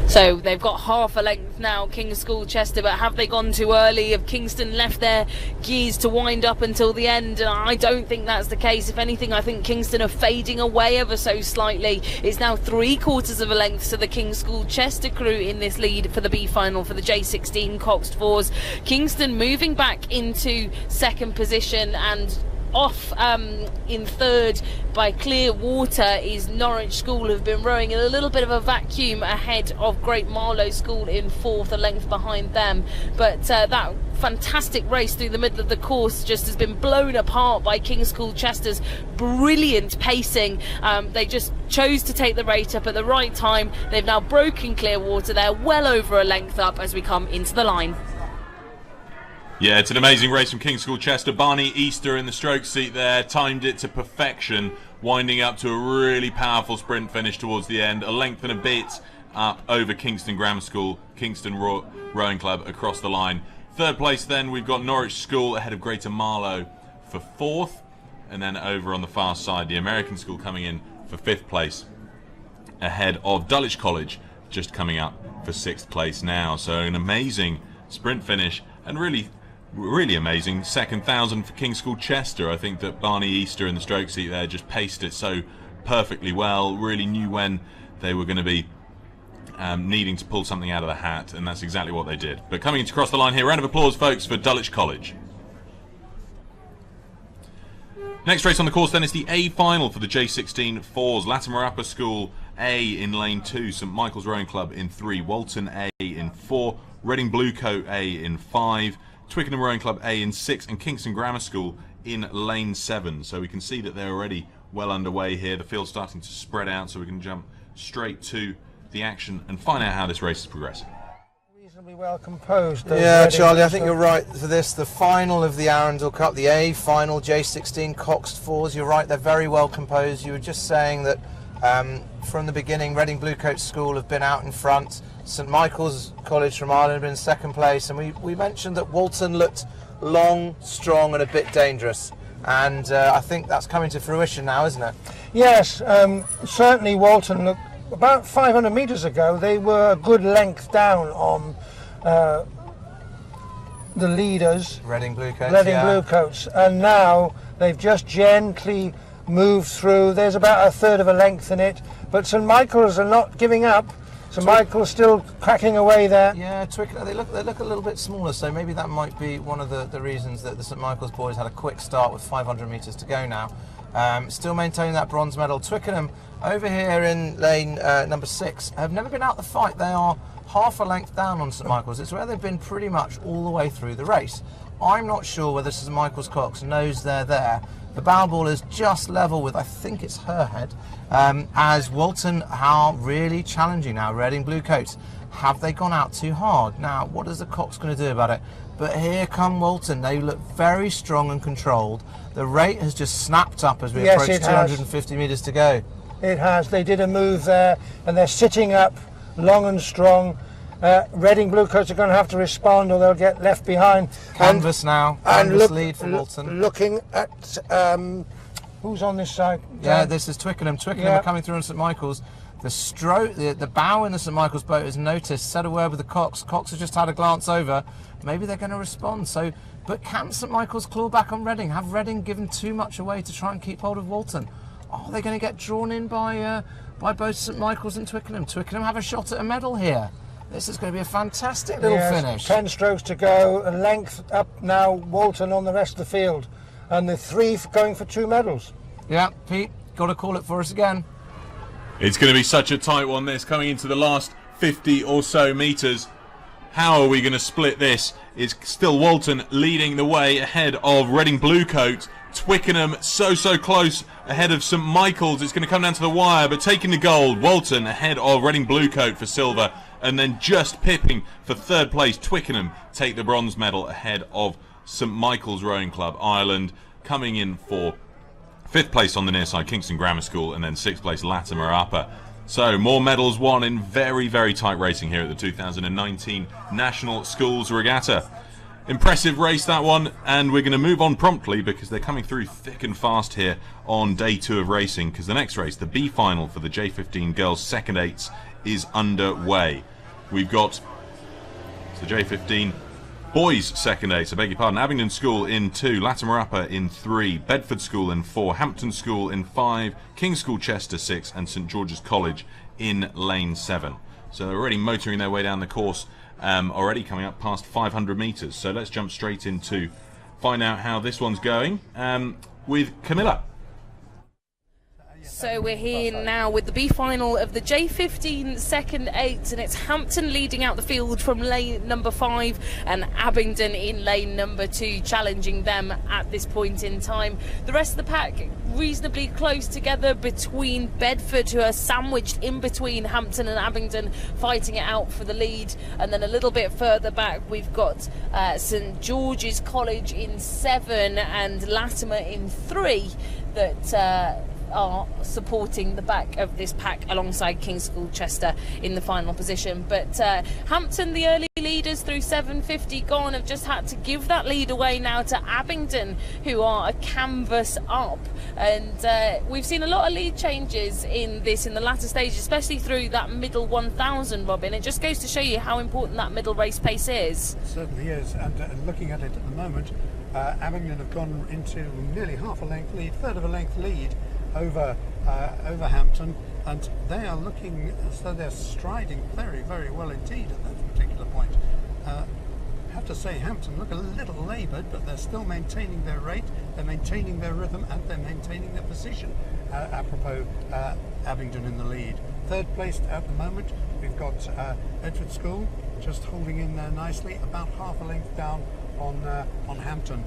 So they've got half a length now, King's School Chester, but have they gone too early? Have Kingston left their gears to wind up until the end? And I don't think that's the case. If anything, I think Kingston are fading away ever so slightly. It's now 3/4 of a length to the King's School Chester crew in this lead for the B final for the J16 Coxed Fours. Kingston moving back into second position, and off in third by clear water is Norwich School, who've been rowing in a little bit of a vacuum ahead of Great Marlow School in fourth, a length behind them. But that fantastic race through the middle of the course just has been blown apart by King's School Chester's brilliant pacing. They just chose to take the rate up at the right time. They've now broken clear water. They're well over a length up as we come into the line. Yeah, it's an amazing race from King's School Chester. Barney Easter in the stroke seat there, timed it to perfection, winding up to a really powerful sprint finish towards the end. A length and a bit up over Kingston Grammar School, Kingston Rowing Club across the line. Third place then, we've got Norwich School ahead of Greater Marlow for fourth. And then over on the far side, the American School coming in for fifth place ahead of Dulwich College, just coming up for sixth place now. So an amazing sprint finish, and really amazing second 1,000 for King's School Chester. I think that Barney Easter in the stroke seat there just paced it so perfectly well, really knew when they were going to be needing to pull something out of the hat, and that's exactly what they did. But coming to cross the line here, round of applause folks for Dulwich College. Next race on the course then is the A final for the J16 Fours. Latimer Upper School A in lane 2, St Michael's Rowing Club in 3, Walton A in 4, Reading Bluecoat A in 5, Twickenham Rowing Club A in 6, and Kingston Grammar School in lane 7. So we can see that they're already well underway here. The field's starting to spread out, so we can jump straight to the action and find out how this race is progressing. Reasonably well composed. Yeah, Charlie, I think you're right for this. The final of the Arundel Cup, the A final, J16 Coxed Fours. You're right, they're very well composed. You were just saying that from the beginning, Reading Bluecoat School have been out in front. St Michael's College from Ireland have been in second place, and we mentioned that Walton looked long, strong, and a bit dangerous. And I think that's coming to fruition now, isn't it? Yes, certainly Walton looked. About 500 metres ago, they were a good length down on the leaders, Reading Bluecoats, Bluecoats, and now they've just gently moved through. There's about a third of a length in it, but St Michael's are not giving up. St Michael's still cracking away there. Yeah, they look a little bit smaller, so maybe that might be one of the reasons that the St Michael's boys had a quick start with 500 metres to go now. Still maintaining that bronze medal. Twickenham over here in lane number 6 have never been out the fight. They are half a length down on St Michael's. It's where they've been pretty much all the way through the race. I'm not sure whether St Michael's Cox knows they're there. The bow ball is just level with, I think it's her head, as Walton are really challenging now. Reading Bluecoats, have they gone out too hard? Now, what is the Cox going to do about it? But here come Walton. They look very strong and controlled. The rate has just snapped up as we approach 250 metres to go. It has. They did a move there, and they're sitting up long and strong. Reading Bluecoats are going to have to respond, or they'll get left behind. Canvas now. Canvas lead for Walton. Looking at who's on this side. Yeah, this is Twickenham. Twickenham are coming through on St Michael's. The stroke, the bow in the St Michael's boat is noticed. Said a word with the Cox. Cox has just had a glance over. Maybe they're going to respond. So, but can St Michael's claw back on Reading? Have Reading given too much away to try and keep hold of Walton? Are they going to get drawn in by both St Michael's and Twickenham? Twickenham have a shot at a medal here. This is going to be a fantastic little finish. 10 strokes to go, a length up now, Walton on the rest of the field, and the 3 going for 2 medals. Yeah, Pete, got to call it for us again. It's going to be such a tight one, this, coming into the last 50 or so metres. How are we going to split this? It's still Walton leading the way ahead of Reading Bluecoat. Twickenham so close ahead of St Michael's. It's going to come down to the wire, but taking the gold, Walton ahead of Reading Bluecoat for silver, and then just pipping for 3rd place. Twickenham take the bronze medal ahead of St Michael's Rowing Club Ireland, coming in for 5th place on the near side, Kingston Grammar School, and then 6th place Latimer Upper. So more medals won in very tight racing here at the 2019 National Schools Regatta. Impressive race, that one, and we're going to move on promptly because they're coming through thick and fast here on day 2 of racing, because the next race, the B final for the J15 Girls Second 8s, is underway. We've got the J15 Boys Second 8s, I beg your pardon, Abingdon School in 2, Latimer Upper in 3, Bedford School in 4, Hampton School in 5, King's School Chester 6, and St George's College in lane 7. So they're already motoring their way down the course, already coming up past 500 metres. So let's jump straight into find out how this one's going with Camilla. So we're here now with the B final of the J15 Second 8, and it's Hampton leading out the field from lane number 5 and Abingdon in lane number 2 challenging them at this point in time. The rest of the pack reasonably close together between Bedford, who are sandwiched in between Hampton and Abingdon, fighting it out for the lead, and then a little bit further back we've got St George's College in 7 and Latimer in 3 that are supporting the back of this pack alongside King's School Chester in the final position. But Hampton, the early leaders through 7:50 gone, have just had to give that lead away now to Abingdon, who are a canvas up. And we've seen a lot of lead changes in the latter stage, especially through that middle 1,000, Robin. It just goes to show you how important that middle race pace is. It certainly is, and looking at it at the moment, Abingdon have gone into nearly half a length lead, 1/3 of a length lead over Hampton, and they are looking as though they're striding very well indeed at that particular point. I have to say Hampton look a little laboured, but they're still maintaining their rate, they're maintaining their rhythm, and they're maintaining their position. Apropos Abingdon in the lead. 3rd placed at the moment, we've got Bedford School just holding in there nicely, about half a length down on Hampton.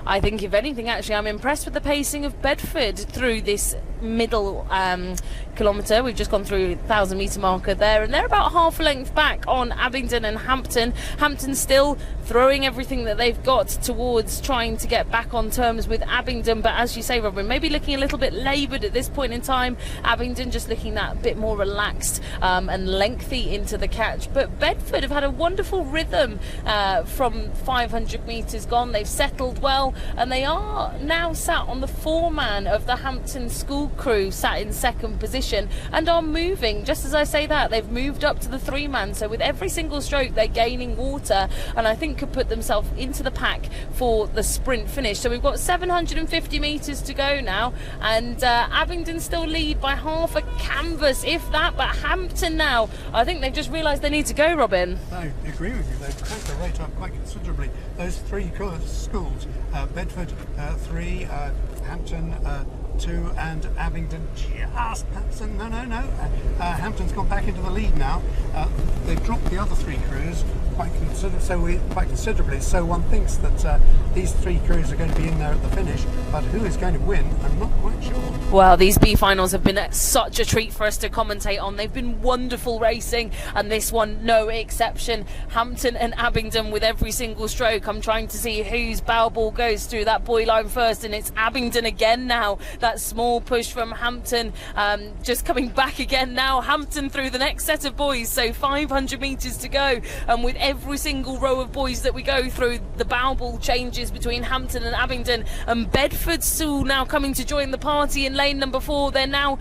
I think, if anything, actually, I'm impressed with the pacing of Bedford through this middle kilometre. We've just gone through 1,000 metre marker there, and they're about half a length back on Abingdon and Hampton. Hampton still throwing everything that they've got towards trying to get back on terms with Abingdon, but as you say, Robin, maybe looking a little bit laboured at this point in time. Abingdon just looking that bit more relaxed and lengthy into the catch. But Bedford have had a wonderful rhythm from 500 metres gone. They've settled well, and they are now sat on the 4-man of the Hampton School crew, sat in 2nd position, and are moving. Just as I say that, they've moved up to the 3-man, so with every single stroke they're gaining water, and I think could put themselves into the pack for the sprint finish. So we've got 750 metres to go now, and Abingdon still lead by half a canvas, if that, but Hampton now, I think they've just realised they need to go, Robin. I agree with you, they've cranked the rate up quite considerably. Those 3 schools, Bedford 3, Hampton 2, and Abingdon just Hampton's gone back into the lead now. They've dropped the other 3 crews quite considerably, so one thinks that these 3 crews are going to be in there at the finish, but who is going to win, I'm not quite sure. Well, these B finals have been such a treat for us to commentate on. They've been wonderful racing, and this one no exception. Hampton and Abingdon with every single stroke. I'm trying to see whose bow ball goes through that buoy line first, and it's Abingdon again now. That small push from Hampton, just coming back again now. Hampton through the next set of buoys, so 500 metres to go, and with every single row of buoys that we go through, the bow ball changes between Hampton and Abingdon, and Bedford School now coming to join the party in lane number 4. They're now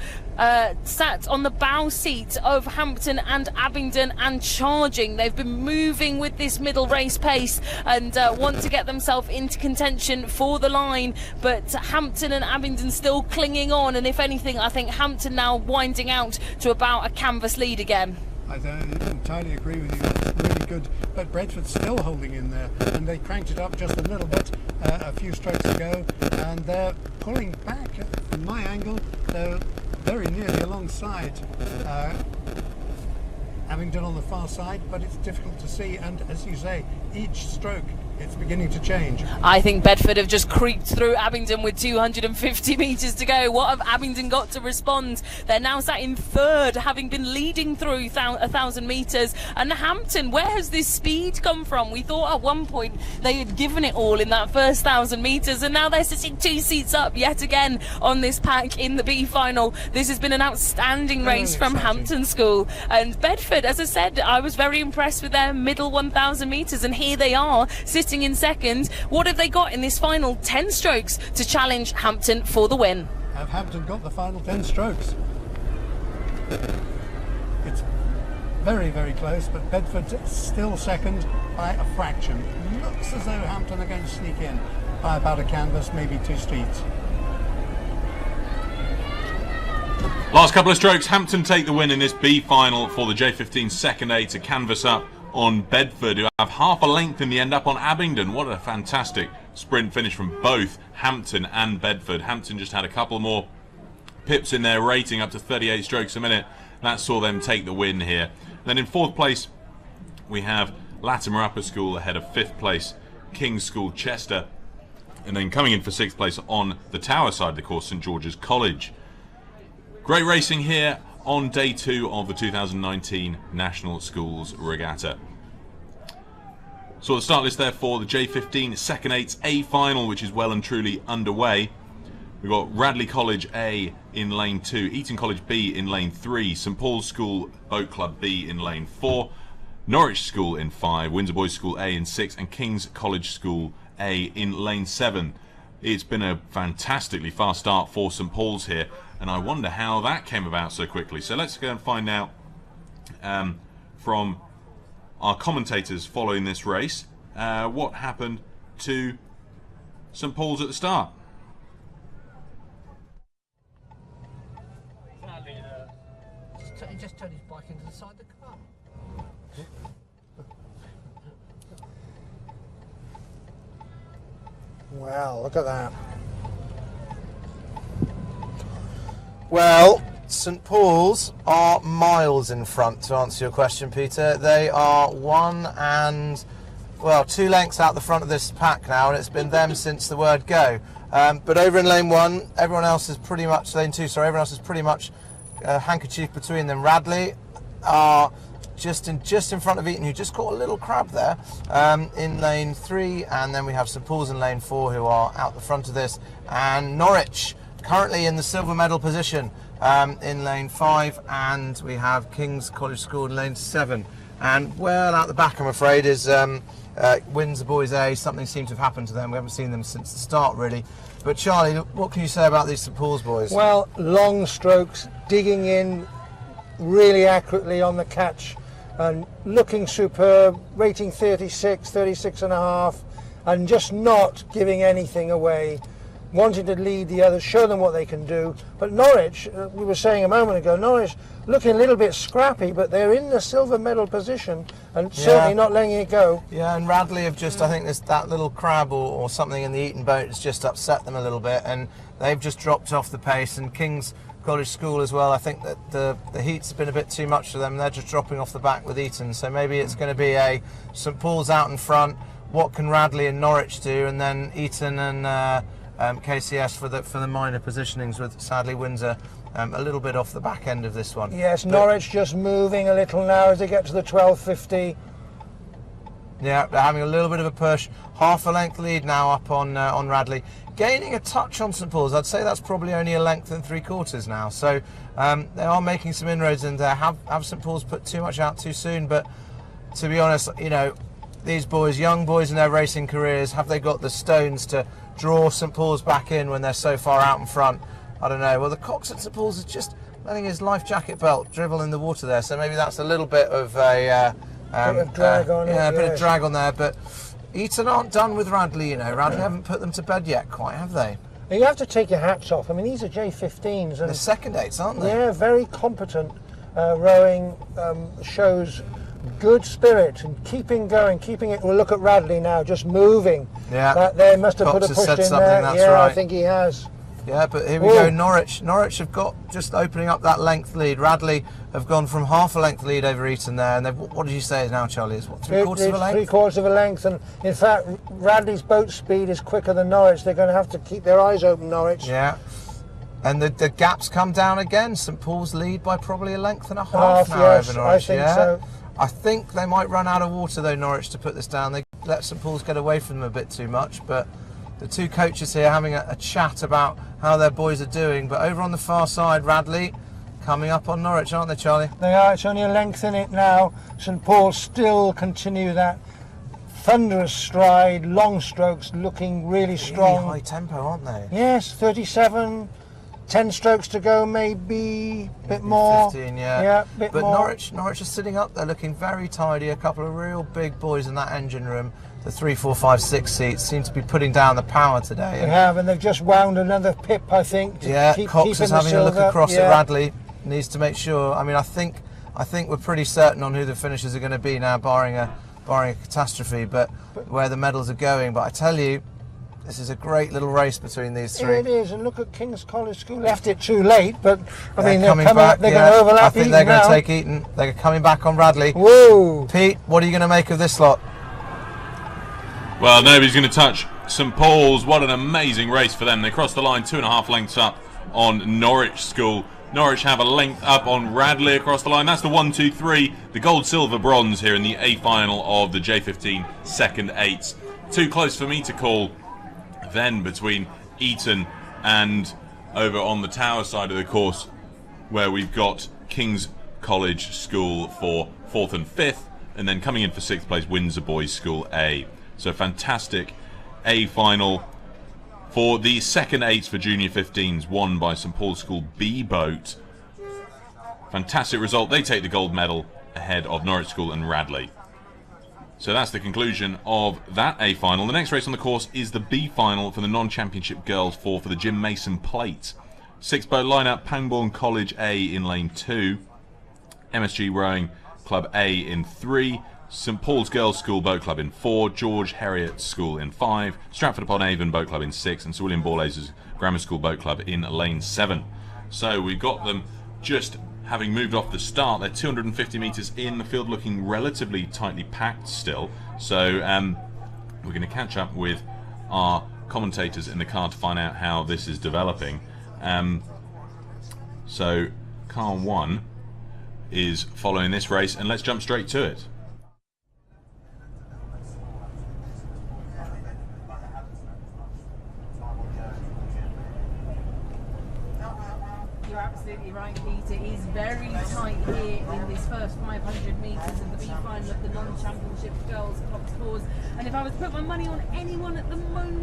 sat on the bow seat of Hampton and Abingdon and charging. They've been moving with this middle race pace and want to get themselves into contention for the line, but Hampton and Abingdon still clinging on, and if anything, I think Hampton now winding out to about a canvas lead again. I don't entirely agree with you. It's really good, but Bedford's still holding in there, and they cranked it up just a little bit a few strokes ago, and they're pulling back. From my angle, they're very nearly alongside Abingdon on the far side, but it's difficult to see, and as you say, each stroke it's beginning to change. I think Bedford have just creeped through Abingdon with 250 metres to go. What have Abingdon got to respond? They're now sat in third, having been leading through 1,000 metres. And Hampton, where has this speed come from? We thought at one point they had given it all in that first 1,000 metres, and now they're sitting 2 seats up yet again on this pack in the B final. This has been an outstanding race from Hampton School. And Bedford, as I said, I was very impressed with their middle 1,000 metres, and here they are sitting in second. What have they got in this final 10 strokes to challenge Hampton for the win? Have Hampton got the final 10 strokes? It's very, very close, but Bedford still second by a fraction. Looks as though Hampton are going to sneak in by about a canvas, maybe 2 streets. Last couple of strokes, Hampton take the win in this B final for the J15 second A to canvas up on Bedford, who have half a length in the end up on Abingdon. What a fantastic sprint finish from both Hampton and Bedford. Hampton just had a couple more pips in their rating, up to 38 strokes a minute. That saw them take the win here. Then in 4th place we have Latimer Upper School ahead of 5th place King's School Chester, and then coming in for 6th place on the Tower side of the course, St George's College. Great racing here on day 2 of the 2019 National Schools Regatta. So the start list there for the J15 Second 8 A final, which is well and truly underway. We've got Radley College A in lane 2, Eton College B in lane 3, St Paul's School Boat Club B in lane 4, Norwich School in 5, Windsor Boys School A in 6, and King's College School A in lane 7. It's been a fantastically fast start for St Paul's here, and I wonder how that came about so quickly. So let's go and find out from our commentators following this race what happened to St Paul's at the start. Just turn his bike into the side of the car. Wow, look at that. Well, St Paul's are miles in front, to answer your question, Peter. They are 2 lengths out the front of this pack now, and it's been them since the word go. But over in lane 1, everyone else is pretty much, lane 2, sorry, everyone else is pretty much handkerchief between them. Radley are just in front of Eton, who just caught a little crab there in lane 3, and then we have St Paul's in lane 4, who are out the front of this, and Norwich currently in the silver medal position in lane 5, and we have King's College School in lane 7, and well out the back, I'm afraid, is Windsor Boys A. Something seemed to have happened to them. We haven't seen them since the start, really. But Charlie, what can you say about these St Paul's boys? Well, long strokes, digging in really accurately on the catch, and looking superb, rating 36, 36 and a half, and just not giving anything away, wanting to lead the others, show them what they can do. But Norwich, we were saying a moment ago, Norwich looking a little bit scrappy, but they're in the silver medal position and certainly not letting it go. Yeah, and Radley have just, I think that little crab or something in the Eton boat has just upset them a little bit, and they've just dropped off the pace. And King's College School as well, I think that the heat's been a bit too much for them. They're just dropping off the back with Eton, so maybe it's going to be a St Paul's out in front. What can Radley and Norwich do, and then Eton and KCS for the minor positionings, with sadly Windsor a little bit off the back end of this one. Yes, but Norwich just moving a little now as they get to the 12.50. Yeah, they're having a little bit of a push. Half a length lead now up on Radley. Gaining a touch on St Paul's. I'd say that's probably only a length and 3/4 now. So they are making some inroads in there. Have St Paul's put too much out too soon? But to be honest, you know, these boys, young boys in their racing careers, have they got the stones to draw St Paul's back in when they're so far out in front? I don't know. Well, the Cox at St Paul's is just letting his life jacket belt dribble in the water there, so maybe that's a little bit of a bit of drag on it. Yeah, a bit of drag on there. But Eton aren't done with Radley, you know. Radley haven't put them to bed yet, quite, have they? You have to take your hats off. I mean, these are J15s, and the second 8s, aren't they? Yeah, very competent. rowing shows good spirit and keeping going, keeping it. We'll look at Radley now, just moving. Yeah. That they must have Cox put a has push said in something, there. that's Yeah, right. I think he has. Yeah, but here we go, Norwich. Norwich have got just opening up that length lead. Radley have gone from half a length lead over Eton there, and they've, what did you say now, Charlie? It's what, three-quarters of a length? Three-quarters of a length, and in fact, Radley's boat speed is quicker than Norwich. They're going to have to keep their eyes open, Norwich. Yeah. And the gaps come down again. St Paul's lead by probably a length and a half now yes, over Norwich. I think so. I think they might run out of water though, Norwich, to put this down. They let St Paul's get away from them a bit too much, but the two coaches here having a chat about how their boys are doing. But over on the far side, Radley coming up on Norwich, aren't they, Charlie? They are. It's only a length in it now. St Paul still continue that thunderous stride, long strokes, looking really strong. Really high tempo, aren't they? Yes, 37, 10 strokes to go, maybe a bit more. 15, yeah. Yeah, a bit but more. Norwich are sitting up there looking very tidy. A couple of real big boys in that engine room. The 3, 4, 5, 6 seats seem to be putting down the power today. They have, and they've just wound another pip, I think. Yeah, Cox is having a look across yeah. at Radley. Needs to make sure. I mean, I think we're pretty certain on who the finishers are going to be now, barring a catastrophe. But where the medals are going. But I tell you, this is a great little race between these three. It is, and look at King's College School. Left it too late, but I mean, they're they're coming back. They're going to overlap. I think Eton they're going to now. take Eton. They're coming back on Radley. Whoa! Pete, what are you going to make of this lot? Well, nobody's going to touch St Paul's. What an amazing race for them. They crossed the line 2.5 lengths up on Norwich School. Norwich have a length up on Radley across the line. That's the 1, 2, 3. The gold, silver, bronze here in the A final of the J15 second 8s. Too close for me to call then between Eton and over on the Tower side of the course, where we've got King's College School for 4th and 5th, and then coming in for 6th place, Windsor Boys School A. So fantastic A final for the second 8s for junior 15s, won by St Paul's School B boat. Fantastic result. They take the gold medal ahead of Norwich School and Radley. So that's the conclusion of that A final. The next race on the course is the B final for the non-championship girls for the Jim Mason Plate. 6-boat lineup: Pangbourne College A in lane 2, MSG Rowing Club A in 3, St Paul's Girls School Boat Club in 4, George Heriot School in 5, Stratford upon Avon Boat Club in 6, and Sir William Borlase Grammar School Boat Club in lane 7. So we've got them just having moved off the start. They're 250 metres in, the field looking relatively tightly packed still. So we're going to catch up with our commentators in the car to find out how this is developing. So car 1 is following this race, and let's jump straight to it. You're absolutely right, Pete. It is very tight here in this first 500 metres of the B final of the non-championship girls Cox Fours. And if I was to put my money on anyone at the moment,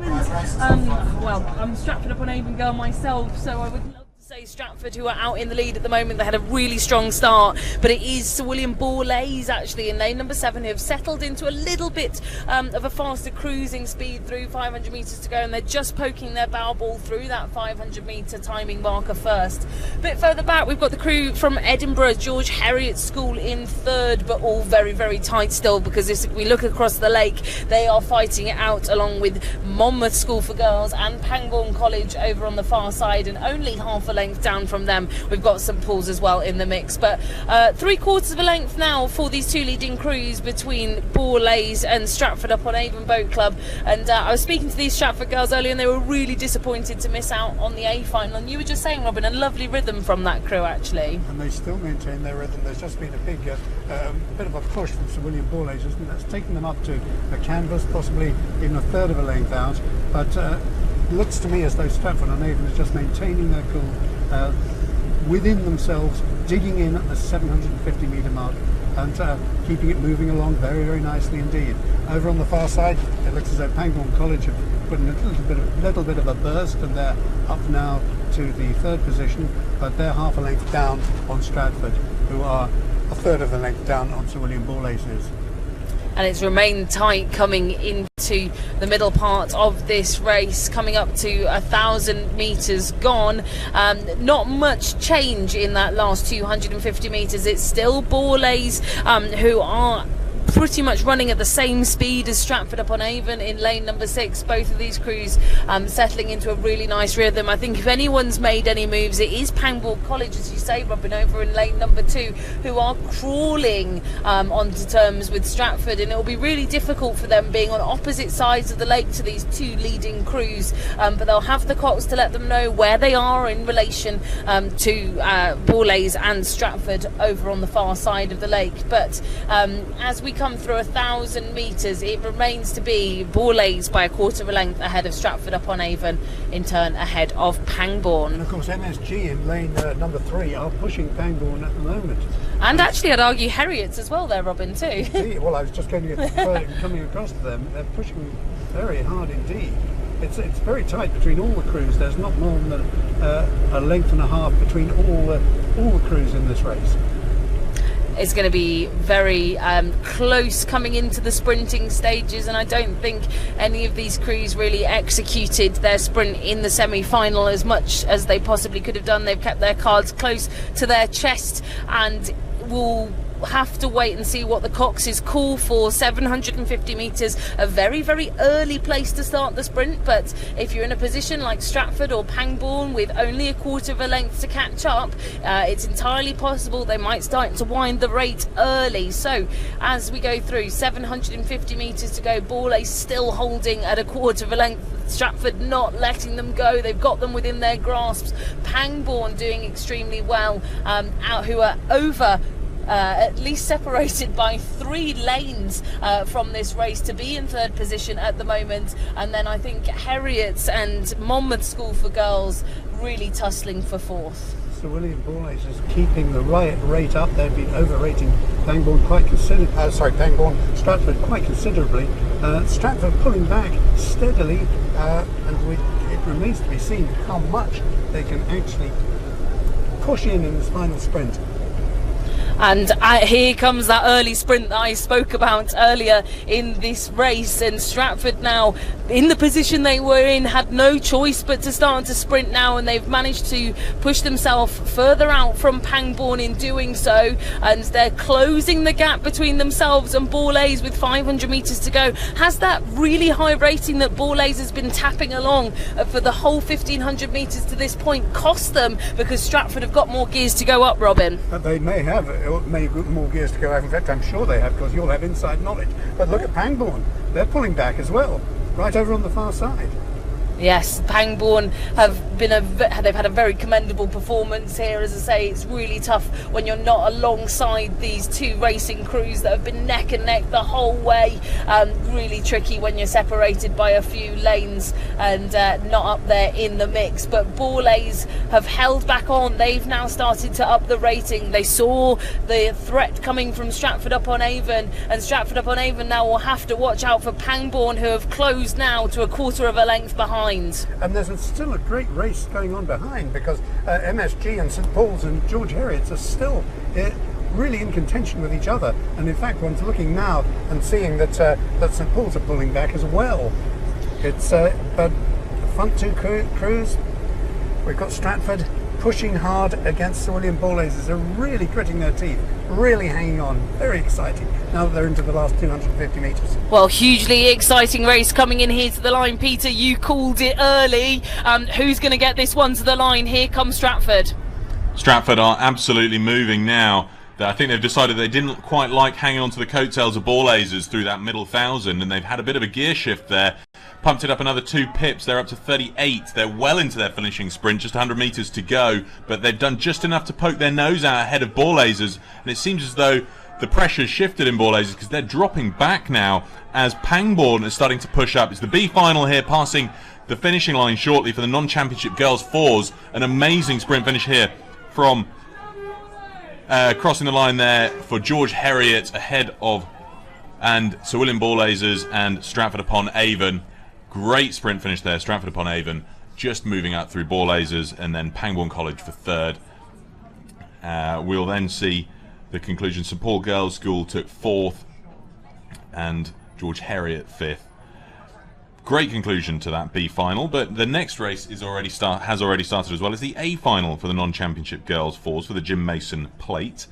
well, I'm Stratford upon Avon girl myself, so I would love to say Stratford, who are out in the lead at the moment. They had a really strong start, but it is Sir William Borlase actually in lane number 7 who have settled into a little bit of a faster cruising speed through 500 metres to go, and they're just poking their bow ball through that 500 metre timing marker first. A bit further back we've got the crew from Edinburgh, George Heriot School in 3rd, but all very, very tight still, because if we look across the lake, they are fighting it out along with Monmouth School for Girls and Pangbourne College over on the far side, and only half a length down from them we've got St Paul's as well in the mix. But 3/4 of a length now for these two leading crews between Borlase and Stratford upon Avon Boat Club. And I was speaking to these Stratford girls earlier, and they were really disappointed to miss out on the A final. And you were just saying, Robin, a lovely rhythm from that crew actually. And they still maintain their rhythm. There's just been a big bit of a push from Sir William Borlase, and that's taken them up to a canvas, possibly even a third of a length out. But it looks to me as though Stratford on Avon is just maintaining their cool within themselves, digging in at the 750 metre mark and keeping it moving along very, very nicely indeed. Over on the far side, it looks as though Pangbourne College have put in a little bit of a burst, and they're up now to the 3rd position, but they're half a length down on Stratford, who are a third of the length down on Sir William Borlase's. And it's remained tight coming into into the middle part of this race, coming up to 1,000 metres gone. Not much change in that last 250 metres. It's still Borlase who are pretty much running at the same speed as Stratford-upon-Avon in lane number 6. Both of these crews settling into a really nice rhythm. I think if anyone's made any moves, it is Pangbourne College, as you say, Robin, over in lane number 2, who are crawling onto terms with Stratford, and it will be really difficult for them being on opposite sides of the lake to these two leading crews, but they'll have the clocks to let them know where they are in relation to Borlase and Stratford over on the far side of the lake. But as we come through 1,000 metres, it remains to be Borlase by a quarter of a length ahead of Stratford-upon-Avon, in turn ahead of Pangbourne. And of course MSG in lane number 3 are pushing Pangbourne at the moment. And actually I'd argue Heriots as well there, Robin, too. Well, I was just going to get coming across to them. They're pushing very hard indeed. It's very tight between all the crews. There's not more than a length and a half between all the crews in this race. It's going to be very close coming into the sprinting stages, and I don't think any of these crews really executed their sprint in the semi-final as much as they possibly could have done. They've kept their cards close to their chest, and will have to wait and see what the Coxes call for. 750 metres, a very, very early place to start the sprint, but if you're in a position like Stratford or Pangbourne with only a quarter of a length to catch up, it's entirely possible they might start to wind the rate early. So as we go through, 750 metres to go, Borlase still holding at a quarter of a length, Stratford not letting them go. They've got them within their grasps. Pangbourne doing extremely well, who are over at least separated by 3 lanes from this race to be in third position at the moment. And then I think Heriots and Monmouth School for Girls really tussling for 4th. Sir William Borlase is keeping the rate up. They've been overrating Pangbourne Stratford quite considerably. Stratford pulling back steadily, and it remains to be seen how much they can actually push in this final sprint. And here comes that early sprint that I spoke about earlier in this race, and Stratford now in the position they were in had no choice but to start to sprint now, and they've managed to push themselves further out from Pangbourne in doing so, and they're closing the gap between themselves and Borlase with 500 metres to go. Has that really high rating that Borlase has been tapping along for the whole 1,500 metres to this point cost them, because Stratford have got more gears to go up, Robin? They may have more gears to go up. In fact, I'm sure they have, because you'll have inside knowledge. But look at Pangbourne. They're pulling back as well, right over on the far side. Yes, Pangbourne have been they've had a very commendable performance here. As I say, it's really tough when you're not alongside these two racing crews that have been neck and neck the whole way. Really tricky when you're separated by a few lanes and not up there in the mix. But Borlase have held back on. They've now started to up the rating. They saw the threat coming from Stratford-upon-Avon, and Stratford-upon-Avon now will have to watch out for Pangbourne, who have closed now to a quarter of a length behind. And there's still a great race going on behind, because MSG and St Paul's and George Heriots are still really in contention with each other. And in fact, one's looking now and seeing that St Paul's are pulling back as well. It's but the front two crews, we've got Stratford pushing hard against Sir William Borlase. They're really gritting their teeth, really hanging on. Very exciting now that they're into the last 250 metres. Well, hugely exciting race coming in here to the line. Peter, you called it early. Who's going to get this one to the line? Here comes Stratford. Stratford are absolutely moving now. I think they've decided they didn't quite like hanging on to the coattails of Borlases through that middle 1,000, and they've had a bit of a gear shift there. Pumped it up another 2 pips. They're up to 38. They're well into their finishing sprint, just 100 metres to go, but they've done just enough to poke their nose out ahead of Borlases, and it seems as though the pressure's shifted in Borlases, because they're dropping back now as Pangbourne is starting to push up. It's the B final here, passing the finishing line shortly for the non-championship girls 4s. An amazing sprint finish here from crossing the line there for George Heriots ahead of and Sir William Borlases and Stratford-upon-Avon. Great sprint finish there. Stratford-upon-Avon just moving up through Borlases, and then Pangbourne College for 3rd. We'll then see the conclusion. St Paul Girls' School took 4th and George Heriot 5th. Great conclusion to that B final, but the next race has already started as well. It's the A final for the non-championship girls fours for the Jim Mason plate.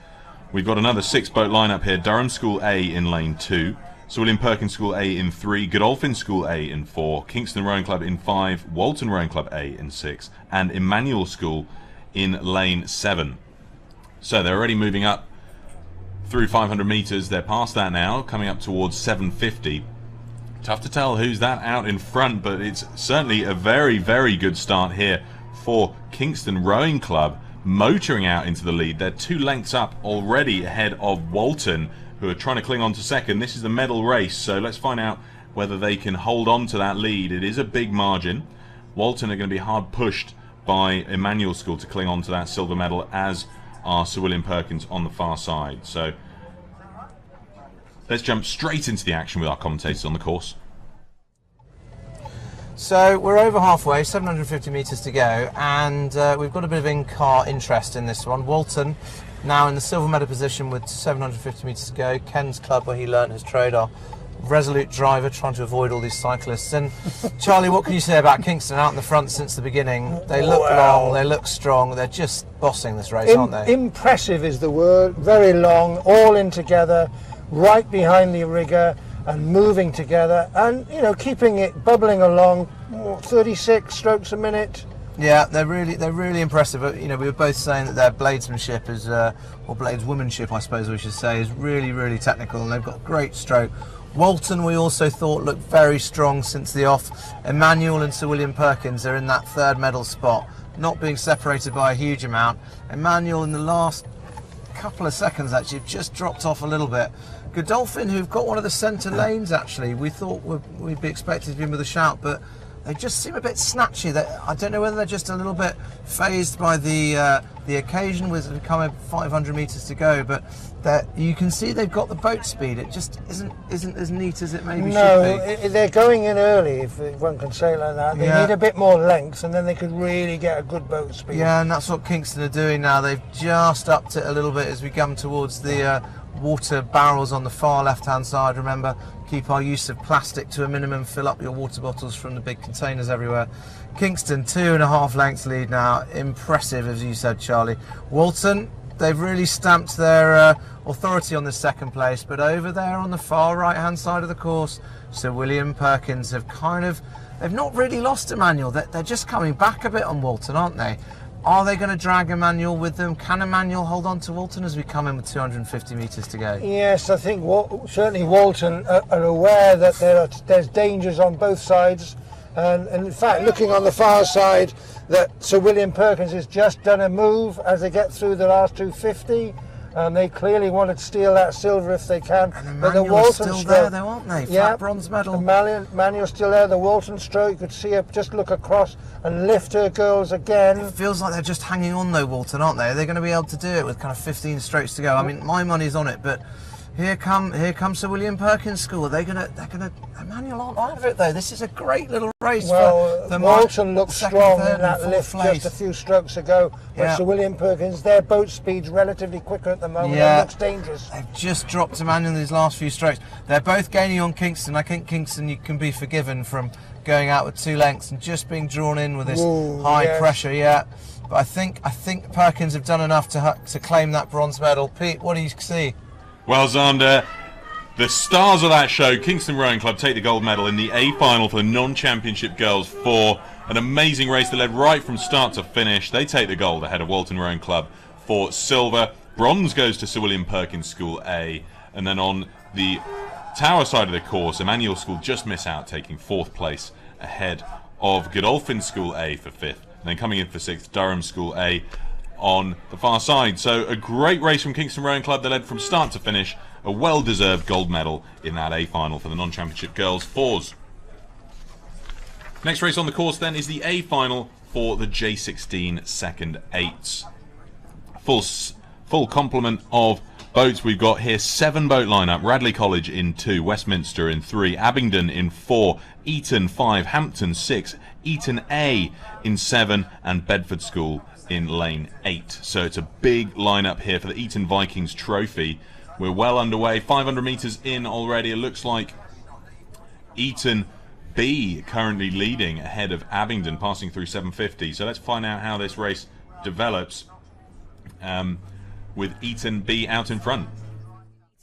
We've got another 6-boat lineup here. Durham School A in lane 2, Sir William Perkins School A in 3, Godolphin School A in 4, Kingston Rowing Club in 5, Walton Rowing Club A in 6, and Emmanuel School in lane 7. So they're already moving up through 500 metres. They're past that now, coming up towards 750. Tough to tell who's that out in front, but it's certainly a very, very good start here for Kingston Rowing Club, motoring out into the lead. They're 2 lengths up already ahead of Walton, who are trying to cling on to second. This is the medal race, so let's find out whether they can hold on to that lead. It is a big margin. Walton are going to be hard pushed by Emmanuel School to cling on to that silver medal, as are Sir William Perkins on the far side. So let's jump straight into the action with our commentators on the course. So we're over halfway, 750 metres to go, and we've got a bit of in-car interest in this one. Walton now in the silver medal position with 750 metres to go. Ken's club, where he learnt his trade, our resolute driver trying to avoid all these cyclists. And Charlie, what can you say about Kingston out in the front since the beginning? They look long, they look strong, they're just bossing this race, aren't they? Impressive is the word, very long, all in together, right behind the rigger and moving together and, you know, keeping it bubbling along, 36 strokes a minute. Yeah, they're really impressive. You know, we were both saying that their bladesmanship is, or bladeswomanship, I suppose we should say, is really, really technical, and they've got great stroke. Walton, we also thought, looked very strong since the off. Emmanuel and Sir William Perkins are in that 3rd medal spot, not being separated by a huge amount. Emmanuel in the last couple of seconds actually just dropped off a little bit. Godolphin, who've got one of the centre lanes actually, we thought we'd be expected to be in with a shout, but they just seem a bit snatchy. I don't know whether they're just a little bit phased by the occasion with coming 500 metres to go, but you can see they've got the boat speed. It just isn't as neat as it maybe should be. They're going in early, if one can say it like that. They need a bit more length, and then they could really get a good boat speed. Yeah, and that's what Kingston are doing now. They've just upped it a little bit as we come towards the water barrels on the far left-hand side. Remember, keep our use of plastic to a minimum. Fill up your water bottles from the big containers everywhere. Kingston 2.5 lengths lead now. Impressive, as you said, Charlie. Walton, they've really stamped their authority on the 2nd place, but over there on the far right-hand side of the course, Sir William Perkins they've not really lost Emmanuel. They're just coming back a bit on Walton, aren't they? Are they going to drag Emmanuel with them? Can Emmanuel hold on to Walton as we come in with 250 metres to go? Yes, I think certainly Walton are aware that there's dangers on both sides. And in fact, looking on the far side, that Sir William Perkins has just done a move as they get through the last 250. They clearly want to steal that silver if they can. And but the Emmanuel's still there, though, aren't they? Flat bronze medal. Emmanuel's still there. The Walton stroke, you could see her just look across and lift her girls again. It feels like they're just hanging on, though, Walton, aren't they? Are they going to be able to do it with kind of 15 strokes to go? I mean, my money's on it, but here comes Sir William Perkins School. They're gonna. Emmanuel aren't out of it though. This is a great little race. Well, for Walton looked strong in that lift place. just a few strokes ago. But Sir William Perkins, their boat speed's relatively quicker at the moment. It looks dangerous. They've just dropped Emmanuel in these last few strokes. They're both gaining on Kingston. I think Kingston, you can be forgiven from going out with 2 lengths and just being drawn in with this high pressure. Yeah, but I think Perkins have done enough to claim that bronze medal. Pete, what do you see? Well, Xander, the stars of that show, Kingston Rowing Club, take the gold medal in the A final for the non-championship girls for an amazing race that led right from start to finish. They take the gold ahead of Walton Rowing Club for silver. Bronze goes to Sir William Perkins School A. And then on the tower side of the course, Emmanuel School just miss out, taking 4th place ahead of Godolphin School A for 5th. And then coming in for 6th, Durham School A on the far side. So a great race from Kingston Rowing Club that led from start to finish. A well-deserved gold medal in that A final for the non-championship girls fours. Next race on the course then is the A final for the J16 second 8s. Full complement of boats we've got here. 7-boat lineup. Radley College in 2, Westminster in 3, Abingdon in 4, Eton 5, Hampton 6, Eton A in 7, and Bedford School in lane 8. So it's a big lineup here for the Eton Vikings trophy. We're well underway, 500 metres in already. It looks like Eton B currently leading ahead of Abingdon, passing through 750. So let's find out how this race develops with Eton B out in front.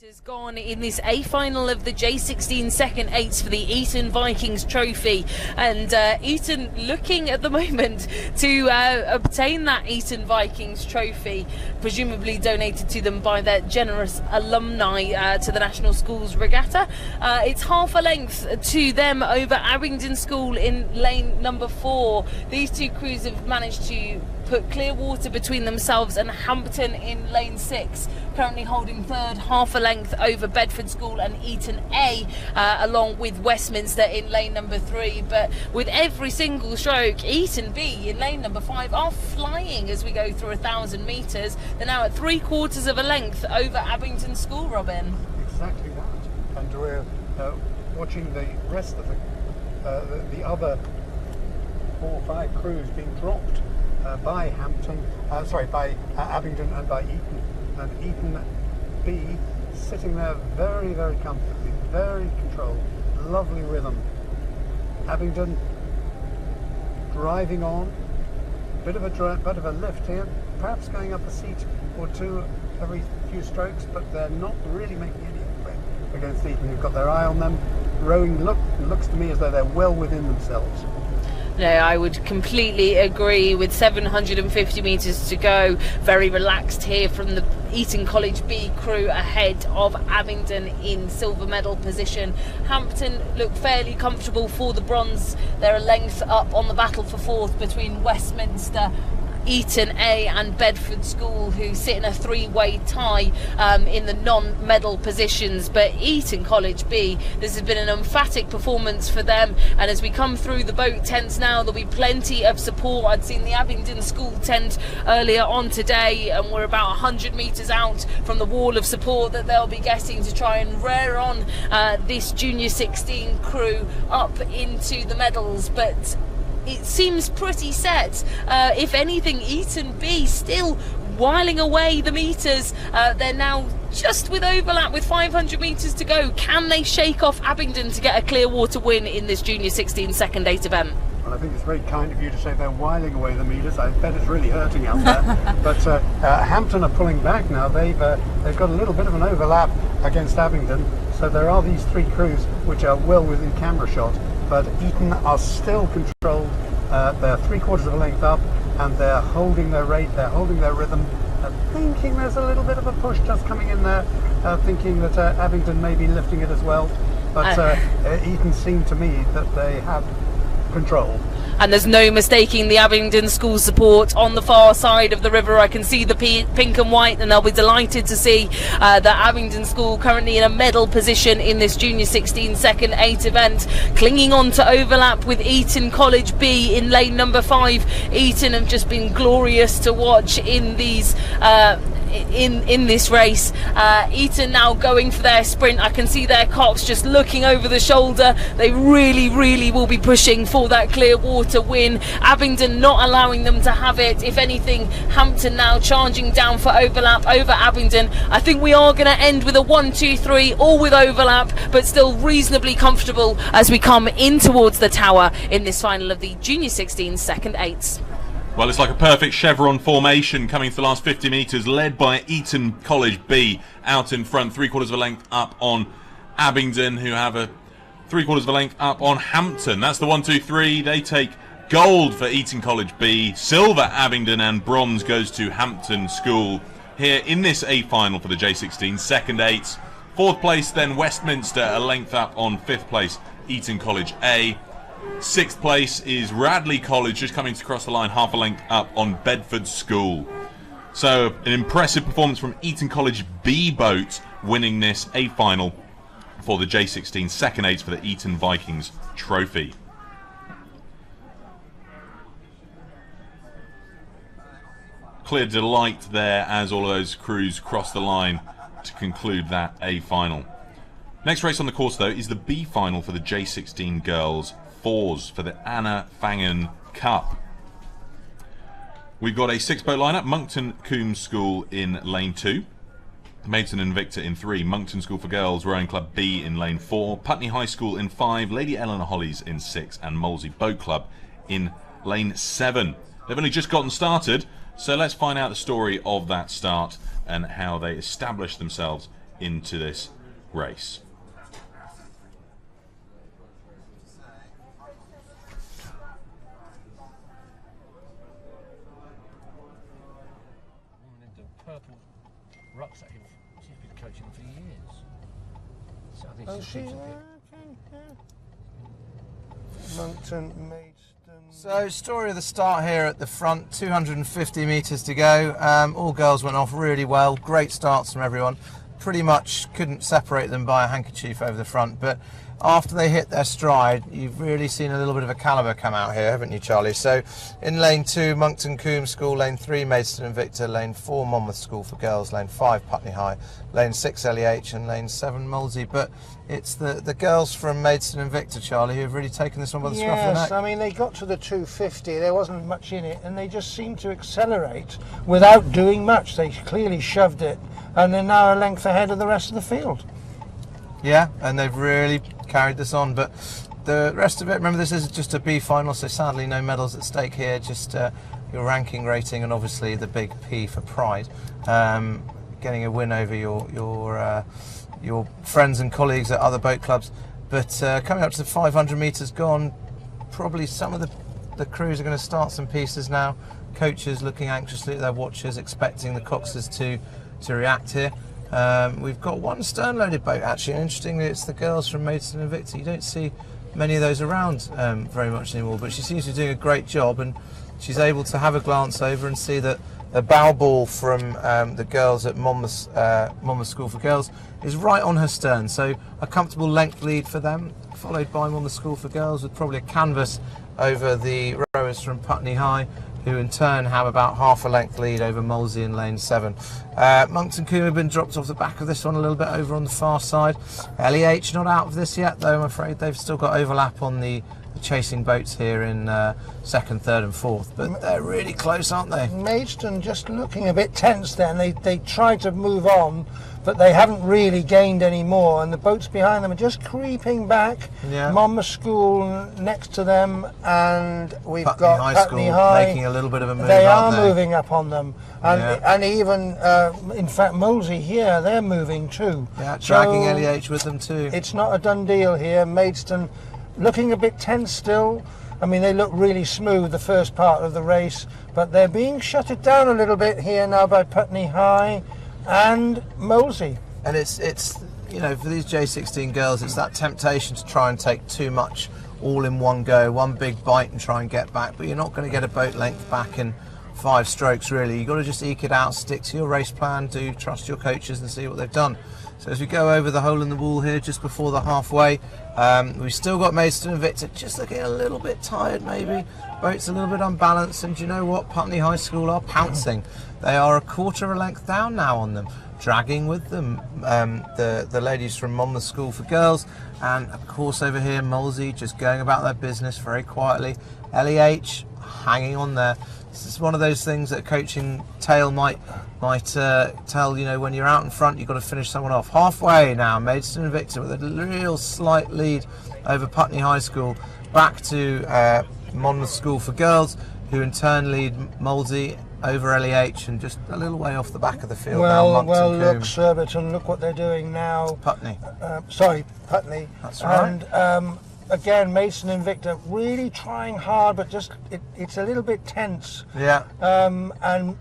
Has gone in this A final of the J16 second eights for the Eton Vikings trophy, and Eton looking at the moment to obtain that Eton Vikings trophy, presumably donated to them by their generous alumni to the National Schools Regatta. It's half a length to them over Abingdon School in lane number 4. These two crews have managed to put Clearwater between themselves and Hampton in lane 6, currently holding third, half a length over Bedford School and Eton A, along with Westminster in lane number 3. But with every single stroke, Eton B in lane number 5 are flying as we go through 1,000 metres. They're now at 3/4 of a length over Abingdon School, Robin. Exactly that. And we're watching the rest of the other 4 or 5 crews being dropped by by Abingdon and by Eton. And Eton B sitting there very, very comfortably, very controlled, lovely rhythm. Abingdon driving on, bit of a lift here, perhaps going up a seat or 2 every few strokes, but they're not really making any headway against Eton, who've got their eye on them. Rowing looks to me as though they're well within themselves. No, I would completely agree. With 750 metres to go, very relaxed here from the Eton College B crew ahead of Abingdon in silver medal position. Hampton look fairly comfortable for the bronze. They're a length up on the battle for 4th between Westminster, Eton A and Bedford School, who sit in a 3-way tie in the non-medal positions. But Eton College B, this has been an emphatic performance for them, and as we come through the boat tents now, there'll be plenty of support. I'd seen the Abingdon School tent earlier on today, and we're about 100 metres out from the wall of support that they'll be getting to try and rear on this Junior 16 crew up into the medals. But it seems pretty set. If anything, Eton B still whiling away the metres. They're now just with overlap with 500 metres to go. Can they shake off Abingdon to get a Clearwater win in this Junior 16 second 8 event? Well, I think it's very kind of you to say they're whiling away the metres. I bet it's really hurting out there. But Hampton are pulling back now. They've got a little bit of an overlap against Abingdon. So there are these 3 crews which are well within camera shot. But Eton are still controlled. They're 3/4 of a length up, and they're holding their rate, they're holding their rhythm, thinking there's a little bit of a push just coming in there, thinking that Abingdon may be lifting it as well. But Eton seem to me that they have control. And there's no mistaking the Abingdon School support on the far side of the river. I can see the pink and white, and they'll be delighted to see that Abingdon School currently in a medal position in this Junior 16 second 8 event, clinging on to overlap with Eton College B in lane number 5. Eton have just been glorious to watch in these in this race. Eton now going for their sprint. I can see their cops just looking over the shoulder. They really will be pushing for that Clearwater win. Abingdon not allowing them to have it. If anything, Hampton now charging down for overlap over Abingdon. I think we are going to end with a 1-2-3, all with overlap, but still reasonably comfortable as we come in towards the tower in this final of the Junior 16 second 8s. Well, it's like a perfect chevron formation coming to the last 50 metres, led by Eton College B out in front, 3/4 of a length up on Abingdon, who have a 3/4 of a length up on Hampton. That's the 1-2-3. They take gold for Eton College B, silver Abingdon, and bronze goes to Hampton School here in this A final for the J16 second 8. 4th place then Westminster, a length up on 5th place Eton College A. 6th place is Radley College, just coming to cross the line, half a length up on Bedford School. So an impressive performance from Eton College B boat, winning this A final for the J16 second 8 for the Eton Vikings trophy. Clear delight there as all of those crews cross the line to conclude that A final. Next race on the course though is the B final for the J16 girls 4s for the Anna Fangen Cup. We've got a 6-boat lineup. Monkton Coombs School in lane 2. Maidstone Invicta in 3, Moncton School for Girls Rowing Club B in lane 4, Putney High School in 5, Lady Eleanor Hollies in 6, and Molesey Boat Club in lane 7. They've only just gotten started, so let's find out the story of that start and how they established themselves into this race. Purple rucksack. She's been coaching for years. So I think Oh, she's she, a bit. Moncton, Maidstone. So, story of the start here at the front, 250 metres to go. All girls went off really well, great starts from everyone. Pretty much couldn't separate them by a handkerchief over the front, but after they hit their stride, you've really seen a little bit of a calibre come out here, haven't you, Charlie? So, in lane 2, Moncton Coombe School, lane 3, Maidstone Invicta, lane 4, Monmouth School for Girls, lane 5, Putney High, lane 6, LEH, and lane 7, Molesey. But it's the girls from Maidstone Invicta, Charlie, who have really taken this one by the scruff of the Yes, neck. I mean, they got to the 250, there wasn't much in it, and they just seemed to accelerate without doing much. They clearly shoved it, and they're now a length ahead of the rest of the field. Yeah, and they've really carried this on, but the rest of it, remember, this is just a B final, so sadly no medals at stake here, just your ranking rating and obviously the big P for pride. Getting a win over your friends and colleagues at other boat clubs. But coming up to the 500 metres gone, probably some of the crews are going to start some pieces now. Coaches looking anxiously at their watches, expecting the coxers to react here. We've got one stern-loaded boat actually, and interestingly it's the girls from Maidstone Invicta. You don't see many of those around very much anymore, but she seems to be doing a great job, and she's able to have a glance over and see that the bow ball from the girls at Monmouth School for Girls is right on her stern, so a comfortable length lead for them, followed by Monmouth School for Girls with probably a canvas over the rowers from Putney High, who in turn have about half a length lead over Molesey in lane 7. Moncton Coombe have been dropped off the back of this one a little bit over on the far side. LEH not out of this yet, though. I'm afraid they've still got overlap on the chasing boats here in 2nd, 3rd and 4th, but they're really close, aren't they? Maidstone just looking a bit tense then. They tried to move on, but they haven't really gained any more, and the boats behind them are just creeping back. Yeah. Monmouth School next to them, and we've Putney got High Putney School High. making a little bit of a move, They are aren't they? moving up on them, and Yeah. and even in fact Molesey here, they're moving too. Yeah, dragging So LEH with them too. it's not a done deal here. Maidstone looking a bit tense still. I mean, they look really smooth the first part of the race, but they're being shutted down a little bit here now by Putney High and Molesey. And it's you know, for these J16 girls, it's that temptation to try and take too much all in one go, one big bite and try and get back, but you're not going to get a boat length back in 5 strokes really. You've got to just eke it out, stick to your race plan, do trust your coaches and see what they've done. So as we go over the hole in the wall here just before the halfway, we've still got Maidstone Invicta just looking a little bit tired maybe, boat's a little bit unbalanced, and do you know what, Putney High School are pouncing. They are a quarter of a length down now on them, dragging with them the ladies from Monmouth School for Girls, and of course over here Molesey just going about their business very quietly. LEH hanging on there. This is one of those things that a coaching tale might tell, you know, when you're out in front you've got to finish someone off. Halfway now, Maidstone Invicta with a real slight lead over Putney High School, back to Monmouth School for Girls, who in turn lead Molesey over LEH, and just a little way off the back of the field now, Well, Moncton look, Coombe. Surbiton, look what they're doing now. Putney. Sorry, Putney. That's right. And again, Maidstone Invicta really trying hard, but just it's a little bit tense. Yeah. And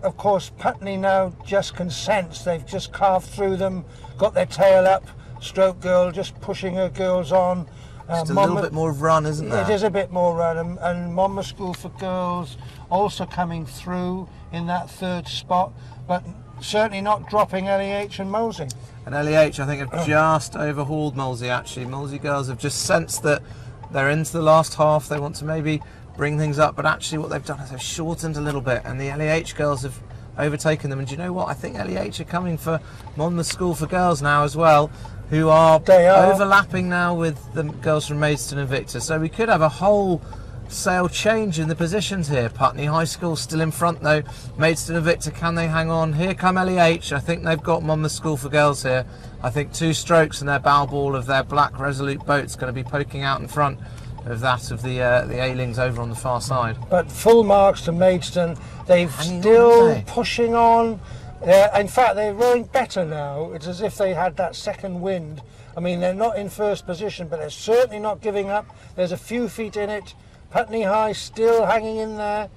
of course, Putney now just can sense they've just carved through them, got their tail up. Stroke girl just pushing her girls on. Just a little bit more run, isn't there? It is a bit more run, and Monmouth School for Girls also coming through in that 3rd spot, but certainly not dropping LEH and Molesey. And LEH, I think, have just overhauled Molesey actually. Molesey girls have just sensed that they're into the last half, they want to maybe bring things up, but actually what they've done is they've shortened a little bit, and the LEH girls have overtaken them. And do you know what? I think LEH are coming for Monmouth School for Girls now as well, who are They are. overlapping now with the girls from Maidstone Invicta. So we could have a whole sail change in the positions here. Putney High School still in front though. Maidstone and Victor, can they hang on? Here come LEH. I think they've got Monmouth School for Girls here. I think 2 strokes and their bow ball of their black Resolute boat's going to be poking out in front of that of the A-Lings over on the far side. But full marks to Maidstone. They've still pushing on. In fact, they're rowing better now. It's as if they had that second wind. I mean, they're not in first position, but they're certainly not giving up. There's a few feet in it. Putney High still hanging in there.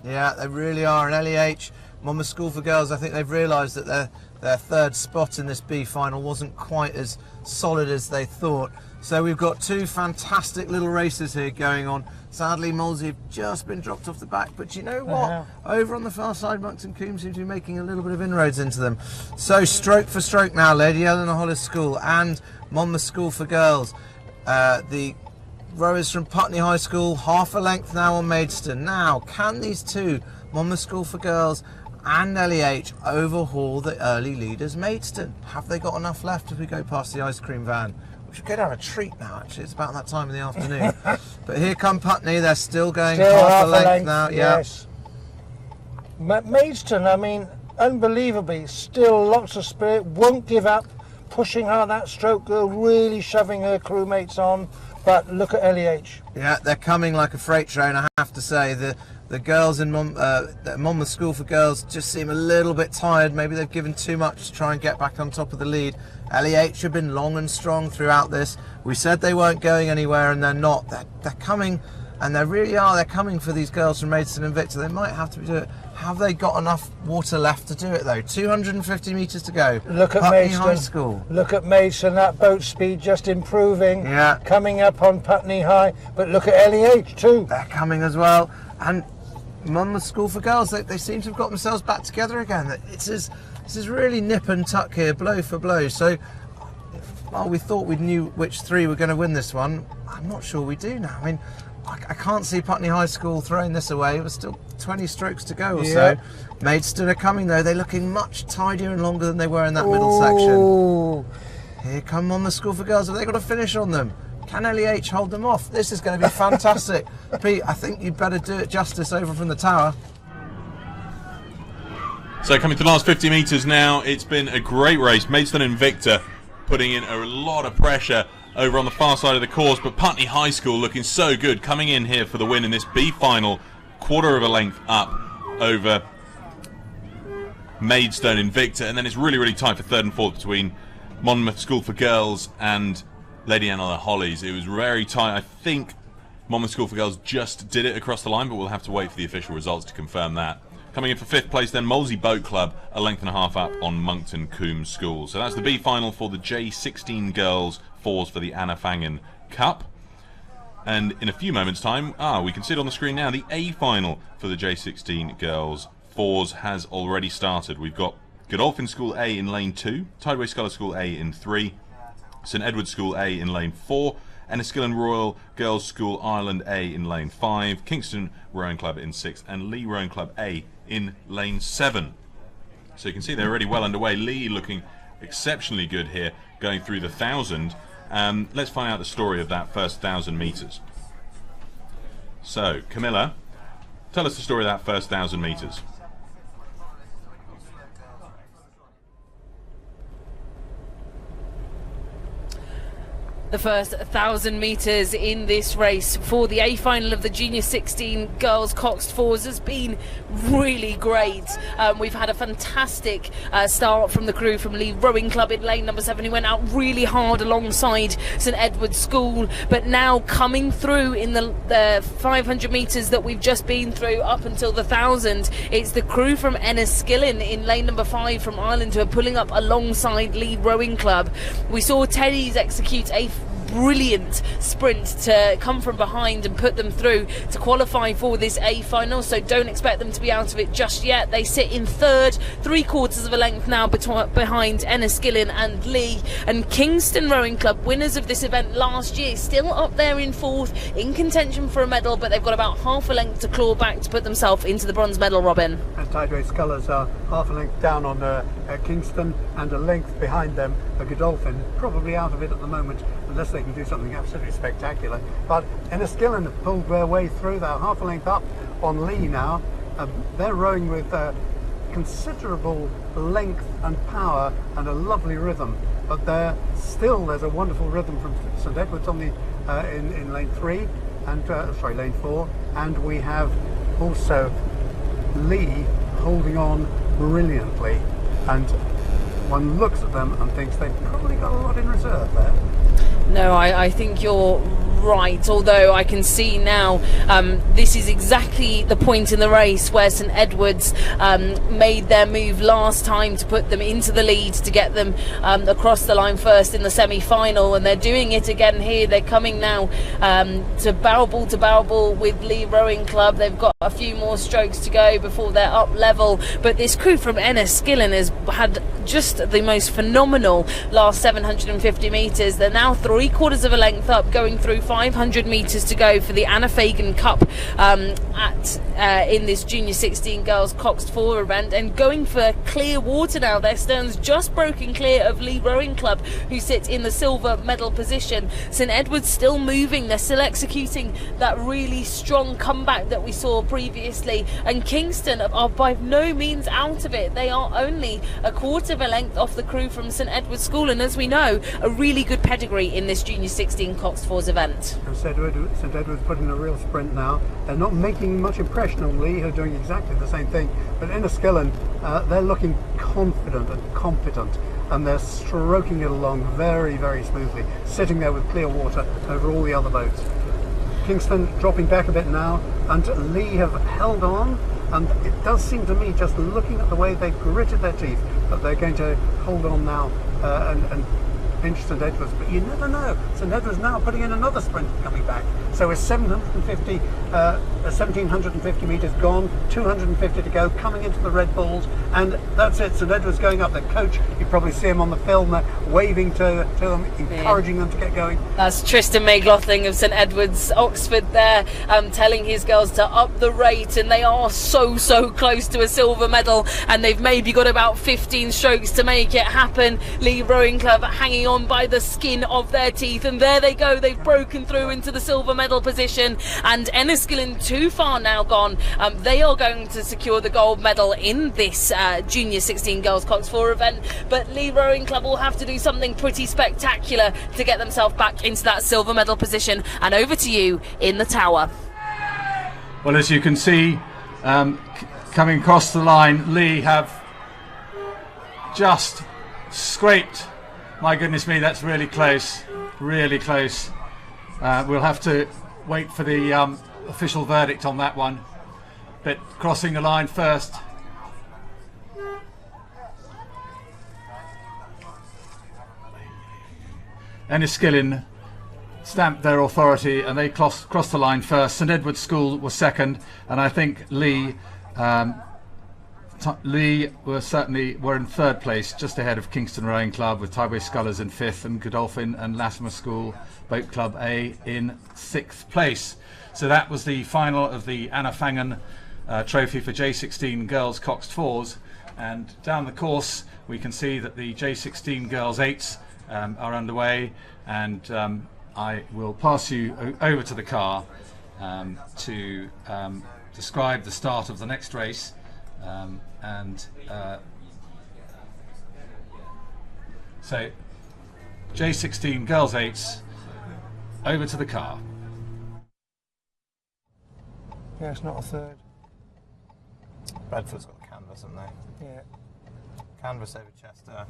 Yeah, they really are. And LEH, Monmouth School for Girls, I think they've realised that their third spot in this B final wasn't quite as solid as they thought. So we've got 2 fantastic little races here going on. Sadly, Molesey have just been dropped off the back, but you know what? Over on the far side, Monkton Combe seem to be making a little bit of inroads into them. So stroke for stroke now, Lady Eleanor Hollis School and Monmouth School for Girls. The rowers from Putney High School, half a length now on Maidstone. Now, can these 2, Monmouth School for Girls and LEH, overhaul the early leaders Maidstone? Have they got enough left as we go past the ice cream van? We should go down a treat now, actually. It's about that time in the afternoon. But here come Putney. They're still going half a length now. Yes. Maidstone, I mean, unbelievably, still lots of spirit, won't give up, pushing hard. That stroke girl really shoving her crewmates on. But look at LEH. Yeah, they're coming like a freight train, I have to say. The girls in Monmouth School for Girls just seem a little bit tired. Maybe they've given too much to try and get back on top of the lead. LEH have been long and strong throughout this. We said they weren't going anywhere, and they're not. They're coming, and they really are. They're coming for these girls from Maidstone and Victor. They might have to do it. Have they got enough water left to do it, though? 250 metres to go. Look at Putney Maidstone. High School. Look at Maidstone. That boat speed just improving. Yeah. Coming up on Putney High. But look at LEH too. They're coming as well. And Monmouth School for Girls, they seem to have got themselves back together again. This is really nip and tuck here, blow for blow. So, well, we thought we knew which 3 were going to win this one. I'm not sure we do now. I mean, I can't see Putney High School throwing this away. It was still 20 strokes to go or so. Maidstone are coming though. They're looking much tidier and longer than they were in that middle section. Here come Monmouth School for Girls. Have they got a finish on them? Can LEH hold them off? This is going to be fantastic. Pete, I think you'd better do it justice over from the tower. So coming to the last 50 metres now, it's been a great race. Maidstone and Victor putting in a lot of pressure over on the far side of the course, but Putney High School looking so good, coming in here for the win in this B final, quarter of a length up over Maidstone and Victor, and then it's really, really tight for third and fourth between Monmouth School for Girls and Lady Eleanor Hollies. It was very tight. I think Monmouth School for Girls just did it across the line, but we'll have to wait for the official results to confirm that. Coming in for 5th place then, Molesey Boat Club, a length and a half up on Monkton Combe School. So that's the B final for the J16 Girls 4s for the Anna Fangen Cup. And in a few moments time, we can see it on the screen now, the A final for the J16 Girls 4s has already started. We've got Godolphin School A in lane 2, Tideway Scholar School A in 3, St Edward's School A in lane 4, Enniskillen Royal Girls School Ireland A in lane 5, Kingston Rowing Club in 6, and Lee Rowing Club A in lane 7. So you can see they're already well underway. Lee looking exceptionally good here, going through the 1,000. Let's find out the story of that first 1,000 metres. So, Camilla, tell us the story of that first 1,000 metres. The first 1,000 metres in this race for the A final of the Junior 16 Girls Coxed 4s has been really great. We've had a fantastic start from the crew from Lee Rowing Club in lane number 7, who went out really hard alongside St Edward's School, but now coming through in the 500 metres that we've just been through up until the 1,000, it's the crew from Enniskillen in lane number 5 from Ireland who are pulling up alongside Lee Rowing Club. We saw Teddy's execute a brilliant sprint to come from behind and put them through to qualify for this A final, so don't expect them to be out of it just yet. They sit in 3rd, 3/4 of a length now behind Enniskillen and Lee. And Kingston Rowing Club, winners of this event last year, still up there in 4th, in contention for a medal, but they've got about half a length to claw back to put themselves into the bronze medal, Robin. And Tideway Scullers are half a length down on Kingston, and a length behind them Godolphin, probably out of it at the moment unless they they can do something absolutely spectacular. But Enniskillen have pulled their way through. They're half a length up on Lee now. They're rowing with considerable length and power and a lovely rhythm. But there's a wonderful rhythm from St Edwards on the in lane 3 and lane 4, and we have also Lee holding on brilliantly, and one looks at them and thinks they've probably got a lot in reserve there. No, I think you're right, although I can see now this is exactly the point in the race where St Edwards made their move last time to put them into the lead, to get them across the line first in the semi-final, and they're doing it again here. They're coming now to barrel ball with Lee Rowing Club. They've got a few more strokes to go before they're up level, but this crew from Enniskillen has had just the most phenomenal last 750 metres. They're now 3/4 of a length up, going through 500 metres to go for the Anna Fagan Cup in this Junior 16 Girls Coxed 4 event, and going for clear water now. Their stern's just broken clear of Lee Rowing Club, who sit in the silver medal position. St Edwards still moving, they're still executing that really strong comeback that we saw previously, and Kingston are by no means out of it. They are only 1/4 of a length off the crew from St Edwards School, and as we know, a really good pedigree in this Junior 16 Coxed 4s event. St Edwards put in a real sprint now. They're not making much impression on Lee, who are doing exactly the same thing, but Enniskillen, they're looking confident and competent, and they're stroking it along very, very smoothly, sitting there with clear water over all the other boats. Kingston dropping back a bit now, and Lee have held on, and it does seem to me, just looking at the way they've gritted their teeth, that they're going to hold on now and pinch St Edwards, but you never know. St Edwards now putting in another sprint coming back. So with 1750 metres gone, 250 to go, coming into the Red Bulls, and that's it. St Edwards going up. The coach, you probably see him on the film there, waving to them, encouraging them to get going. That's Tristan Mayglothin of St Edwards Oxford there, telling his girls to up the rate, and they are so close to a silver medal, and they've maybe got about 15 strokes to make it happen. Lee Rowing Club hanging on by the skin of their teeth, and there they go. They've broken through into the silver medal position, and Enniskillen too far now gone. They are going to secure the gold medal in this Junior 16 Girls Coxed 4 event, but Lee Rowing Club will have to do something pretty spectacular to get themselves back into that silver medal position. And over to you in the tower. Well, as you can see, coming across the line, Lee have just scraped. My goodness me, that's really close, really close. We'll have to wait for the official verdict on that one. But crossing the line first. Enniskillen stamped their authority and they crossed the line first. St Edward's School was second, and I think Lee were in third place, just ahead of Kingston Rowing Club, with Tideway Scullers in fifth, and Godolphin and Latimer School Boat Club A in sixth place. So that was the final of the Anna Fagan trophy for J16 Girls Coxed 4s, and down the course we can see that the J16 Girls 8s are underway, and I will pass you over to the car to describe the start of the next race. So J16 Girls 8s, over to the car. Yeah, it's not a third. Bedford's got the canvas, haven't they? Yeah. Canvas over Chester,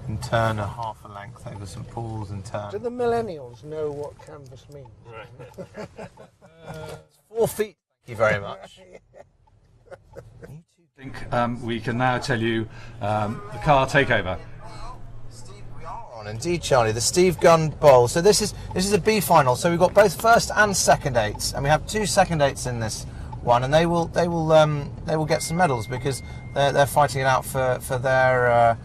and turn a half a length over St Paul's, and turn. Do the millennials know what canvas means? It's 4 feet. Thank you very much. I think we can now tell you the car takeover. Steve, we are on indeed, Charlie. The Steve Gunn Bowl. So this is a B final. So we've got both first and second 8s, and we have 2 second 8s in this one, and they will get some medals because they're fighting it out for their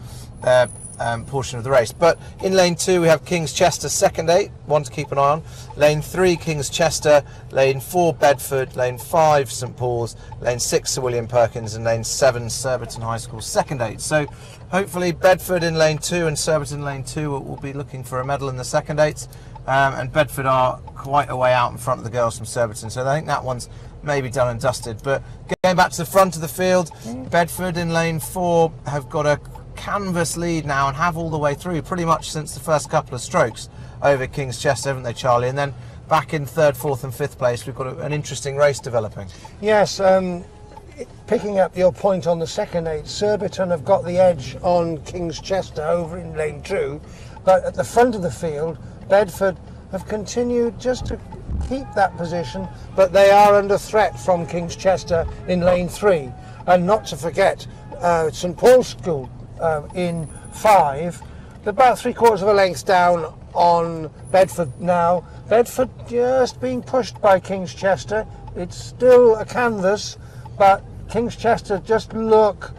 portion of the race. But in lane 2 we have King's Chester second 8, one to keep an eye on. Lane 3 King's Chester, lane 4 Bedford, lane 5 St Paul's, lane 6 Sir William Perkins, and lane 7 Surbiton High School second 8. So hopefully Bedford in lane 2 and Surbiton lane 2 will be looking for a medal in the second 8s, and Bedford are quite a way out in front of the girls from Surbiton, so I think that one's maybe done and dusted. But going back to the front of the field, Bedford in lane 4 have got a canvas lead now and have all the way through pretty much since the first couple of strokes over King's Chester, haven't they, Charlie? And then back in 3rd, 4th and 5th place we've got an interesting race developing. Yes, picking up your point on the second 8, Surbiton have got the edge on King's Chester over in lane 2, but at the front of the field Bedford have continued just to keep that position, but they are under threat from King's Chester in lane 3. And not to forget St Paul's School in 5, they're about 3/4 of a length down on Bedford now. Bedford just being pushed by King's Chester. It's still a canvas, but King's Chester just look,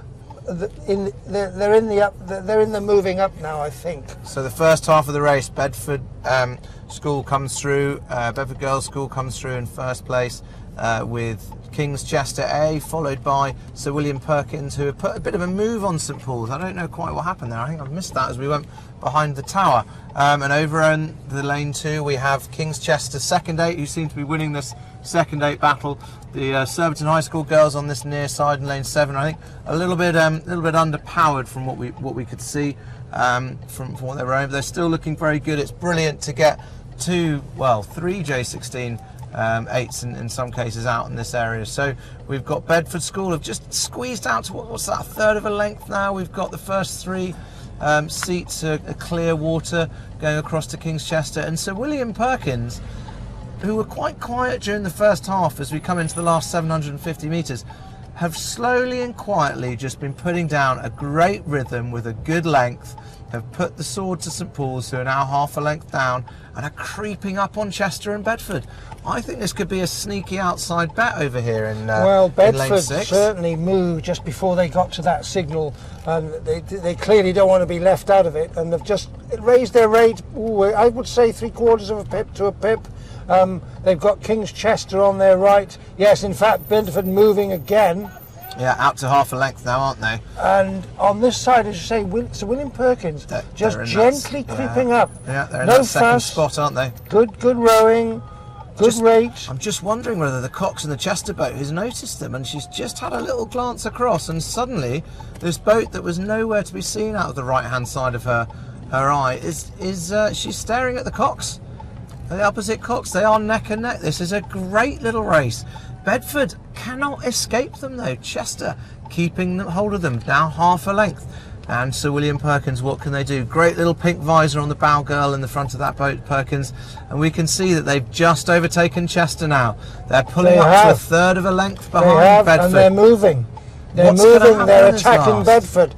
they're in the moving up now, I think. So the first half of the race, Bedford School comes through, Bedford Girls School comes through in first place with King's Chester A, followed by Sir William Perkins, who have put a bit of a move on St Paul's. I don't know quite what happened there. I think I've missed that as we went behind the tower. And over in the lane 2 we have King's Chester second 8, who seem to be winning this second 8 battle. The Surbiton High School girls on this near side in lane 7, I think a little bit underpowered from what we could see from what they were over. They're still looking very good. It's brilliant to get 3 J16 8s in some cases out in this area. So we've got Bedford School have just squeezed out to what's that, 1/3 of a length now. We've got the first 3 seats, a clear water going across to King's Chester, and Sir William Perkins, who were quite quiet during the first half as we come into the last 750 metres, have slowly and quietly just been putting down a great rhythm with a good length, have put the sword to St Paul's, who are now half a length down, and are creeping up on Chester and Bedford. I think this could be a sneaky outside bet over here in Bedford in lane 6. Certainly moved just before they got to that signal, and they clearly don't want to be left out of it, and they've just raised their rate. I would say 3/4 of a pip to a pip. They've got King's Chester on their right. Yes, in fact, Bedford moving again. Yeah, out to half a length now, aren't they? And on this side, as you say, Sir William Perkins just they're gently creeping up. Yeah, they're in no that second fuss. spot, aren't they? Good rowing, good rate. I'm just wondering whether the Cox and the Chester boat has noticed them, and she's just had a little glance across, and suddenly this boat that was nowhere to be seen out of the right-hand side of her eye she's staring at the Cox. The opposite Cox, they are neck and neck. This is a great little race. Bedford cannot escape them though. Chester keeping hold of them, now half a length. And Sir William Perkins, what can they do? Great little pink visor on the bow girl in the front of that boat, Perkins. And we can see that they've just overtaken Chester now. They're pulling up to 1/3 of a length behind Bedford. And they're moving. They're attacking Bedford.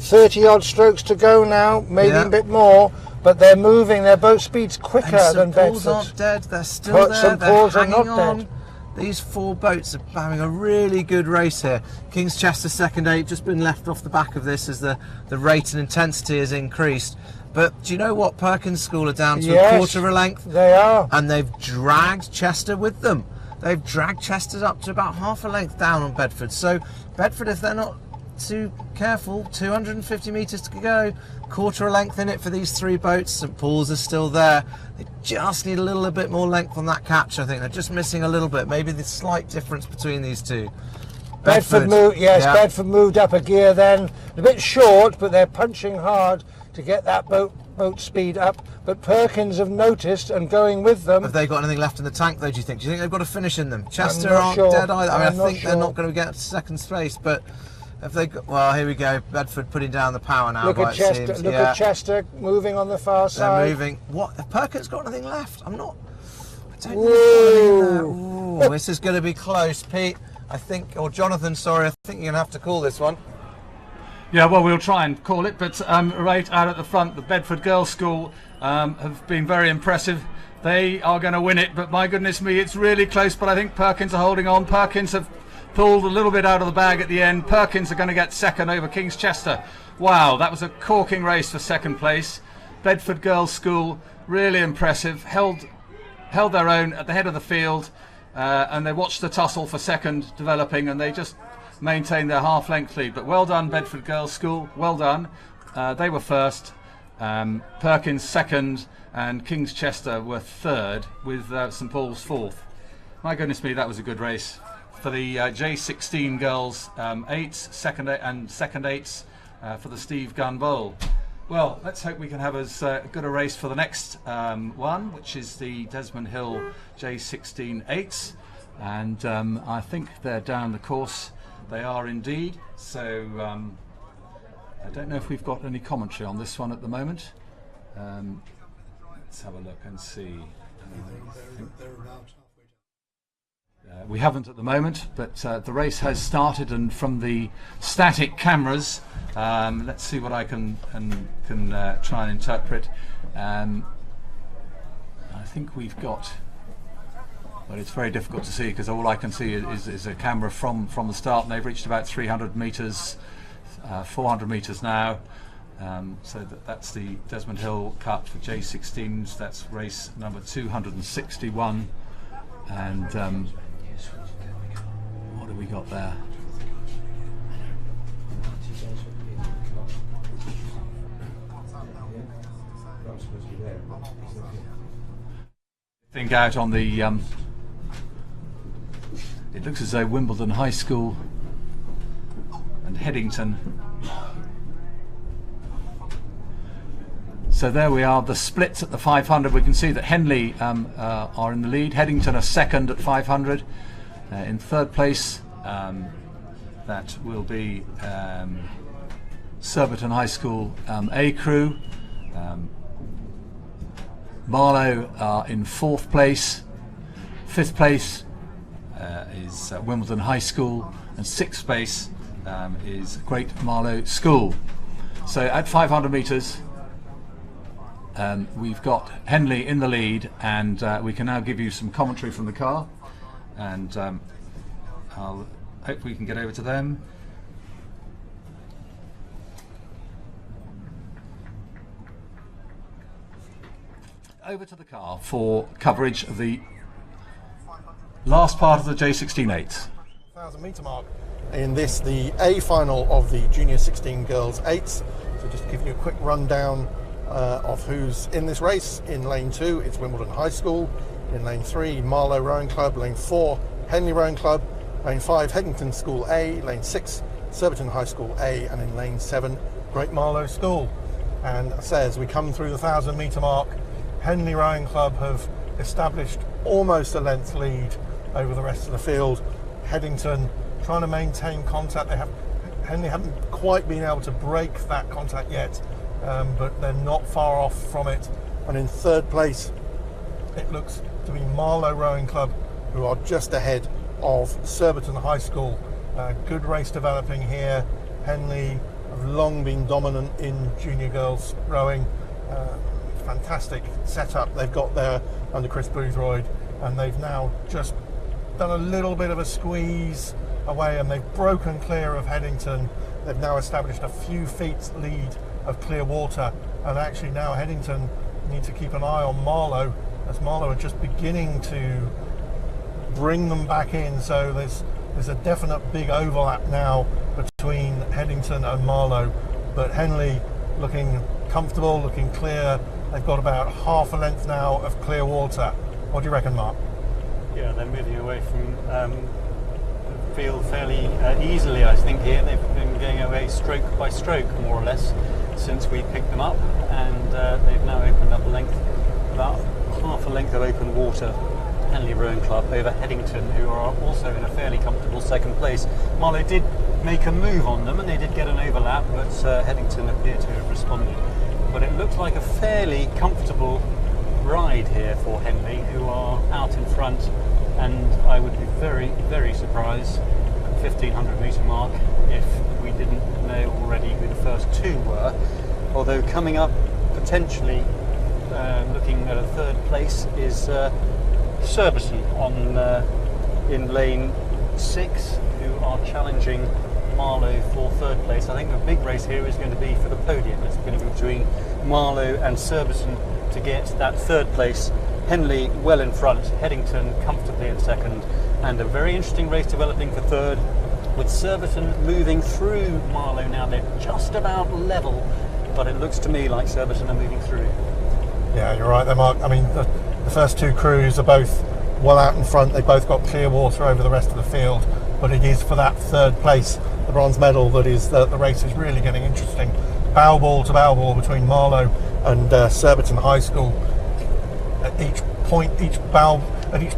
30 odd strokes to go now, maybe a bit more. But they're moving, their boat speed's quicker than Bedford. St Paul's aren't dead, they're still there, St Paul's are not dead. These 4 boats are having a really good race here. King's Chester second 8 just been left off the back of this as the rate and intensity has increased. But do you know what? Perkins School are down to 1/4 of a length. They are. And they've dragged Chester with them. They've dragged Chester up to about half a length down on Bedford. So Bedford, if they're not too careful, 250 metres to go, 1/4 a length in it for these 3 boats. St Paul's is still there. They just need a little bit more length on that catch. I think they're just missing a little bit, maybe the slight difference between these 2. Bedford moved, Bedford moved up a gear then, a bit short, but they're punching hard to get that boat speed up. But Perkins have noticed and going with them. Have they got anything left in the tank though, do you think? Do you think they've got a finish in them? Chester not aren't sure. dead either. I mean, I think sure. they're not going to get to second place, but if they got, well, here we go. Bedford putting down the power now. Look at Chester. Look at Chester moving on the far side. They're moving. What? Have Perkins got anything left? I don't know. Ooh, this is going to be close, Pete. I think, or Jonathan, sorry, I think you're going to have to call this one. Yeah, well, we'll try and call it, but right out at the front, the Bedford Girls' School have been very impressive. They are going to win it, but my goodness me, it's really close, but I think Perkins are holding on. Perkins have pulled a little bit out of the bag at the end. Perkins are going to get second over King's Chester. Wow, that was a corking race for second place. Bedford Girls' School, really impressive, held their own at the head of the field, and they watched the tussle for second developing, and they just maintained their half-length lead. But well done, Bedford Girls' School, well done. They were first, Perkins second, and King's Chester were third, with St Paul's fourth. My goodness me, that was a good race. For the J16 girls, eights, second eights for the Steve Gunn Bowl. Well, let's hope we can have as good a race for the next one, which is the Desmond Hill J16 eights. And I think they're down the course. They are indeed. So I don't know if we've got any commentary on this one at the moment. Let's have a look and see. We haven't at the moment, but the race has started, and from the static cameras, let's see what I can try and interpret. I think we've got, well, it's very difficult to see because all I can see is a camera from the start, and they've reached about 300 metres, 400 metres now. So that's the Desmond Hill Cup for J16s. That's race number 261, and what have we got there? Think out on the it looks as though Wimbledon High School and Headington. So there we are, the splits at the 500. We can see that Henley are in the lead. Headington are second at 500. In third place, that will be Surbiton High School A crew. Marlow are in fourth place. Fifth place is Wimbledon High School, and sixth place is Great Marlow School. So at 500 metres, we've got Henley in the lead, and we can now give you some commentary from the car, and I'll hope we can get over to them. Over to the car for coverage of the last part of the J16 8s. 1,000 metre mark in this, the A final of the Junior 16 Girls 8s. So just to give you a quick rundown of who's in this race. In lane 2, it's Wimbledon High School. In lane 3, Marlow Rowing Club. Lane 4, Henley Rowing Club. Lane 5, Headington School A. Lane 6, Surbiton High School A. And in lane 7, Great Marlow School. And as we come through the 1,000 metre mark, Henley Rowing Club have established almost a length lead over the rest of the field. Headington trying to maintain contact. Henley haven't quite been able to break that contact yet, but they're not far off from it. And in third place, it looks to be Marlow Rowing Club, who are just ahead of Surbiton High School. Good race developing here. Henley have long been dominant in junior girls rowing. Fantastic setup they've got there under Chris Boothroyd, and they've now just done a little bit of a squeeze away, and they've broken clear of Headington. They've now established a few feet lead of Clearwater, and actually now Headington need to keep an eye on Marlow, as Marlow are just beginning to bring them back in. So there's a definite big overlap now between Headington and Marlow, but Henley looking comfortable, looking clear. They've got about half a length now of Clearwater. What do you reckon, Mark? Yeah, they're moving away from the field fairly easily, I think, here. They've been going away stroke by stroke, more or less, since we picked them up, and they've now opened up a length, about half a length of open water, Henley Rowing Club, over Headington, who are also in a fairly comfortable second place. Marlow did make a move on them, and they did get an overlap, but Headington appear to have responded. But it looks like a fairly comfortable ride here for Henley, who are out in front, and I would be very, very surprised at the 1,500 metre mark if we didn't know already who the first two were. Although coming up potentially, looking at a third place, is Surbiton in lane 6, who are challenging Marlow for third place. I think the big race here is going to be for the podium. It's going to be between Marlow and Surbiton to get that third place. Henley well in front, Headington comfortably in second, and a very interesting race developing for third, with Surbiton moving through Marlow now. They're just about level, but it looks to me like Surbiton are moving through. Yeah, you're right there, Mark. I mean, the first two crews are both well out in front. They both got clear water over the rest of the field, but it is for that third place, the bronze medal, that is the race is really getting interesting. Bow ball to bow ball between Marlow and Surbiton High School. At each point, at each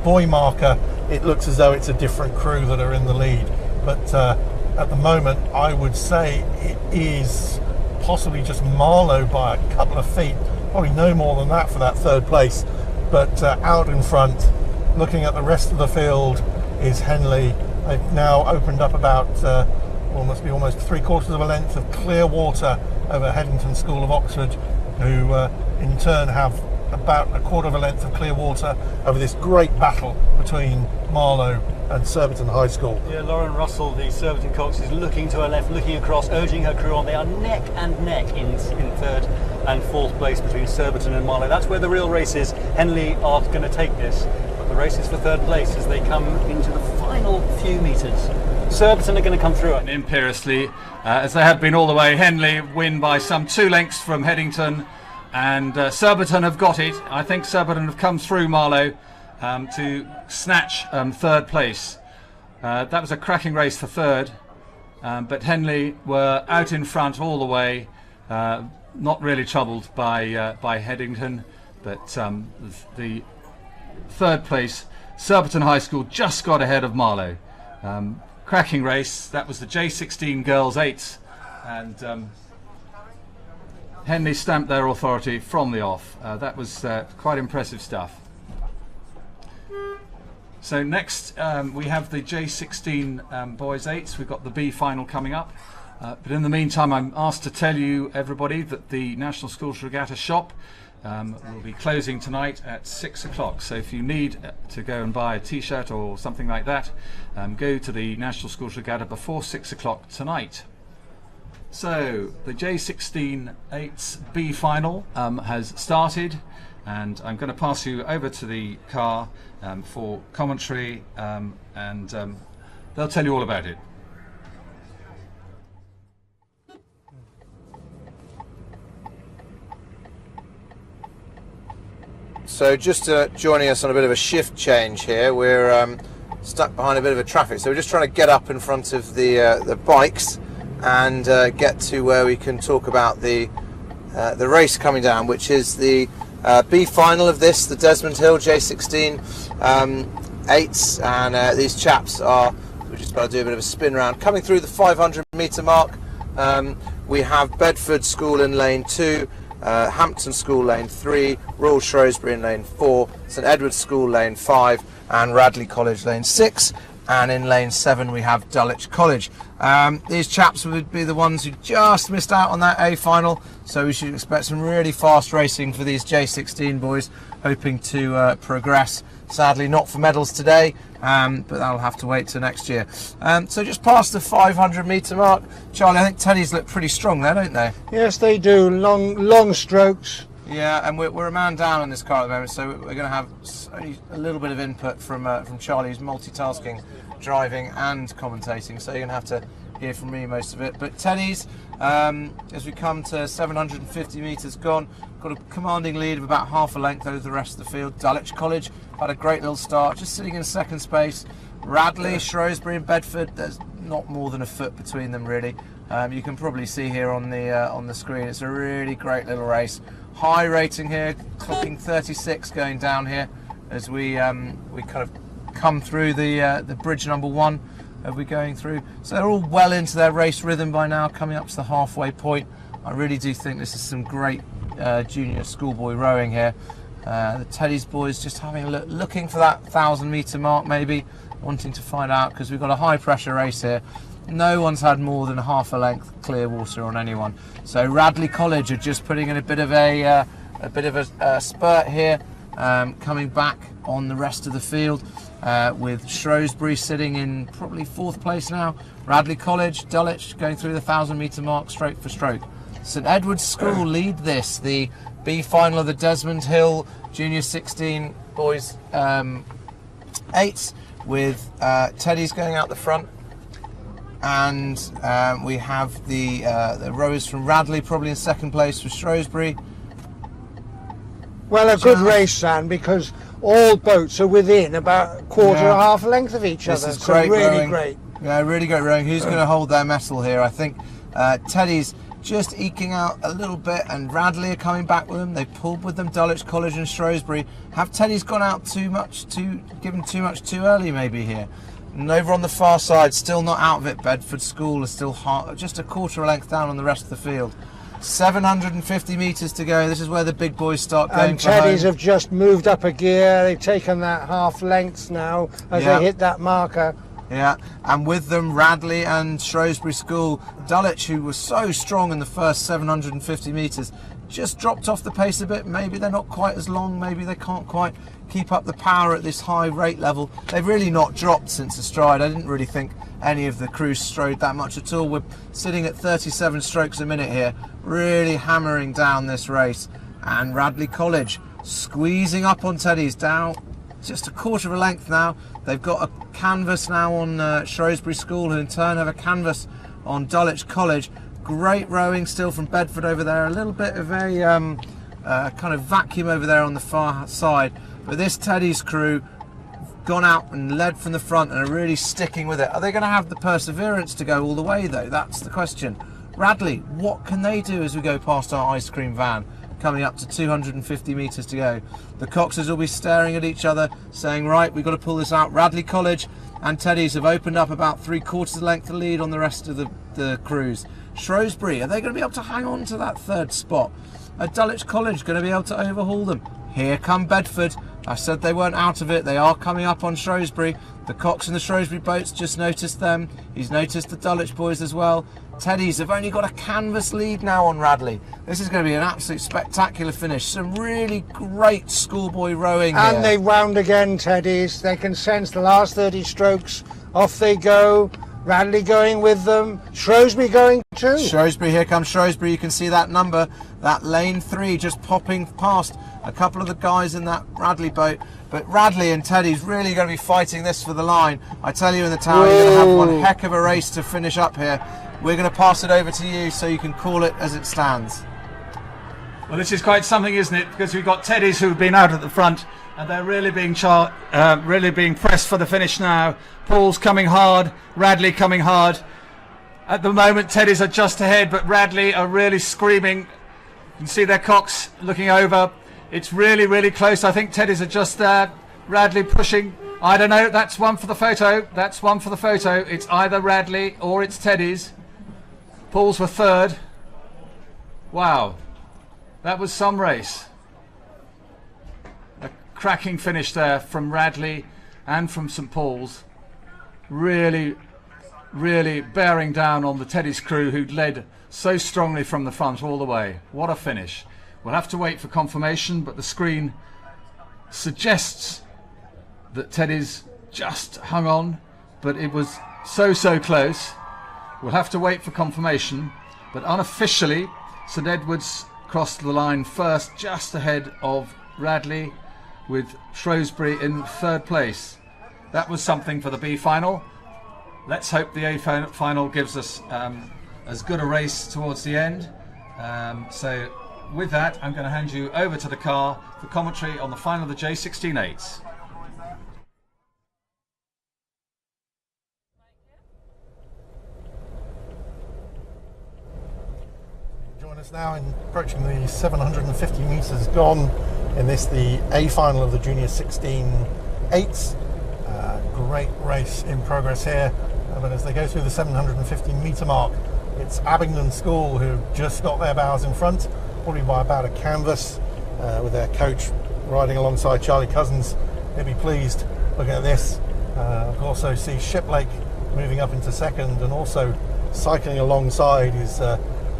buoy marker, it looks as though it's a different crew that are in the lead. But at the moment, I would say it is possibly just Marlow by a couple of feet, probably no more than that for that third place. But out in front, looking at the rest of the field, is Henley. They've now opened up about must be almost 3/4 of a length of clear water over Headington School of Oxford, who in turn have about 1/4 of a length of clear water over this great battle between Marlow and Surbiton High School. Yeah, Lauren Russell, the Surbiton Cox, is looking to her left, looking across, urging her crew on. They are neck and neck in third and fourth place between Surbiton and Marlow. That's where the real race is. Henley are going to take this, but the race is for third place as they come into the final few metres. Surbiton are going to come through. And imperiously, as they have been all the way, Henley win by some 2 lengths from Headington, and Surbiton have got it. I think Surbiton have come through Marlow to snatch third place. That was a cracking race for third, but Henley were out in front all the way, not really troubled by Headington, but the third place, Surbiton High School, just got ahead of Marlow. Cracking race. That was the J16 Girls 8s, and Henley stamped their authority from the off. That was quite impressive stuff. So next we have the J16 Boys 8s. We've got the B final coming up. But in the meantime, I'm asked to tell you, everybody, that the National Schools Regatta shop will be closing tonight at 6 o'clock. So if you need to go and buy a t-shirt or something like that, go to the National Schools Regatta before 6 o'clock tonight. So the J16 8s B final has started, and I'm going to pass you over to the car for commentary, and they'll tell you all about it. So just joining us on a bit of a shift change here, we're stuck behind a bit of a traffic, so we're just trying to get up in front of the bikes and get to where we can talk about the race coming down, which is the B final of this, the Desmond Hill J16 8s, and these chaps are, we're just about to do a bit of a spin round. Coming through the 500 metre mark, we have Bedford School in lane 2, Hampton School lane 3, Royal Shrewsbury in lane 4, St Edward's School lane 5, and Radley College lane 6, and in lane 7 we have Dulwich College. These chaps would be the ones who just missed out on that A final, so we should expect some really fast racing for these J16 boys, hoping to progress. Sadly not for medals today, but that'll have to wait till next year. So just past the 500 metre mark, Charlie, I think Teddy's look pretty strong there, don't they? Yes, they do. Long strokes. Yeah, and we're a man down in this car at the moment, so we're going to have only a little bit of input from Charlie, who's multitasking, driving and commentating, so you're going to have to hear from me most of it. But Teddy's, as we come to 750 metres gone, got a commanding lead of about half a length over the rest of the field. Dulwich College had a great little start, just sitting in second space. Radley, Shrewsbury and Bedford, there's not more than a foot between them really. You can probably see here on the screen, it's a really great little race. High rating here, clocking 36 going down here as we kind of come through the bridge number 1 as we're going through. So they're all well into their race rhythm by now, coming up to the halfway point. I really do think this is some great junior schoolboy rowing here. The Teddy's boys just having a look, looking for that 1,000 metre mark maybe, wanting to find out, because we've got a high pressure race here. No one's had more than half a length clear water on anyone. So Radley College are just putting in a bit of a spurt here, coming back on the rest of the field, with Shrewsbury sitting in probably 4th place now. Radley College, Dulwich going through the 1,000 metre mark stroke for stroke. St Edward's School lead this, the B final of the Desmond Hill Junior 16 boys 8s, with Teddy's going out the front. And we have the rowers from Radley probably in 2nd place with Shrewsbury. Well, a good race, Sam, because all boats are within about a quarter or half length of each other. This is great really rowing. great. Yeah, really great rowing. Who's going to hold their mettle here? I think Teddy's just eking out a little bit, and Radley are coming back with them. They pulled with them Dulwich College and Shrewsbury. Have Teddy's gone out too much, given too much too early maybe here? And over on the far side, still not out of it, Bedford School is still just a quarter of a length down on the rest of the field. 750 metres to go. This is where the big boys start going. And Teddy's have just moved up a gear. They've taken that half length now as they hit that marker. Yeah, and with them Radley and Shrewsbury School. Dulwich, who was so strong in the first 750 metres, just dropped off the pace a bit. Maybe they're not quite as long, maybe they can't quite keep up the power at this high rate level. They've really not dropped since the stride. I didn't really think any of the crews strode that much at all. We're sitting at 37 strokes a minute here, really hammering down this race. And Radley College squeezing up on Teddy's, down just a quarter of a length now. They've got a canvas now on Shrewsbury School, who in turn have a canvas on Dulwich College. Great rowing still from Bedford over there. A little bit of a kind of vacuum over there on the far side. But this Teddy's crew gone out and led from the front and are really sticking with it. Are they going to have the perseverance to go all the way though? That's the question. Radley, what can they do as we go past our ice cream van? Coming up to 250 metres to go. The Coxers will be staring at each other, saying, right, we've got to pull this out. Radley College and Teddy's have opened up about 3/4 length of lead on the rest of the crews. Shrewsbury, are they going to be able to hang on to that 3rd spot? Are Dulwich College going to be able to overhaul them? Here come Bedford. I said they weren't out of it. They are coming up on Shrewsbury. The Cox and the Shrewsbury boats just noticed them. He's noticed the Dulwich boys as well. Teddy's have only got a canvas lead now on Radley. This is going to be an absolute spectacular finish. Some really great schoolboy rowing here. And they wound again, Teddy's. They can sense the last 30 strokes. Off they go. Radley going with them. Shrewsbury going too. Shrewsbury, here comes Shrewsbury. You can see that number, that lane 3 just popping past a couple of the guys in that Radley boat. But Radley and Teddy's really going to be fighting this for the line. I tell you, in the tower, you're going to have one heck of a race to finish up here. We're going to pass it over to you so you can call it as it stands. Well, this is quite something, isn't it? Because we've got Teddy's who've been out at the front, and they're really being pressed for the finish now. Paul's coming hard, Radley coming hard. At the moment, Teddy's are just ahead, but Radley are really screaming. You can see their cocks looking over. It's really, really close. I think Teddy's are just there. Radley pushing. I don't know. That's one for the photo. That's one for the photo. It's either Radley or it's Teddy's. Paul's were 3rd. Wow. That was some race. A cracking finish there from Radley and from St Paul's. Really, really bearing down on the Teddy's crew, who'd led so strongly from the front all the way. What a finish. We'll have to wait for confirmation, but the screen suggests that Teddy's just hung on, but it was so close. We'll have to wait for confirmation, but unofficially St Edward's crossed the line first, just ahead of Radley, with Shrewsbury in 3rd place. That was something for the B final. Let's hope the A final gives us as good a race towards the end. So with that, I'm going to hand you over to the car for commentary on the final of the J15 G8s. Join us now in approaching the 750 metres gone in this, the A final of the Junior 16 8s. Great race in progress here, but as they go through the 750 metre mark, it's Abingdon School who just got their bows in front, probably by about a canvas, with their coach riding alongside Charlie Cousins. They'll be pleased looking at this. Also see Shiplake moving up into 2nd, and also cycling alongside is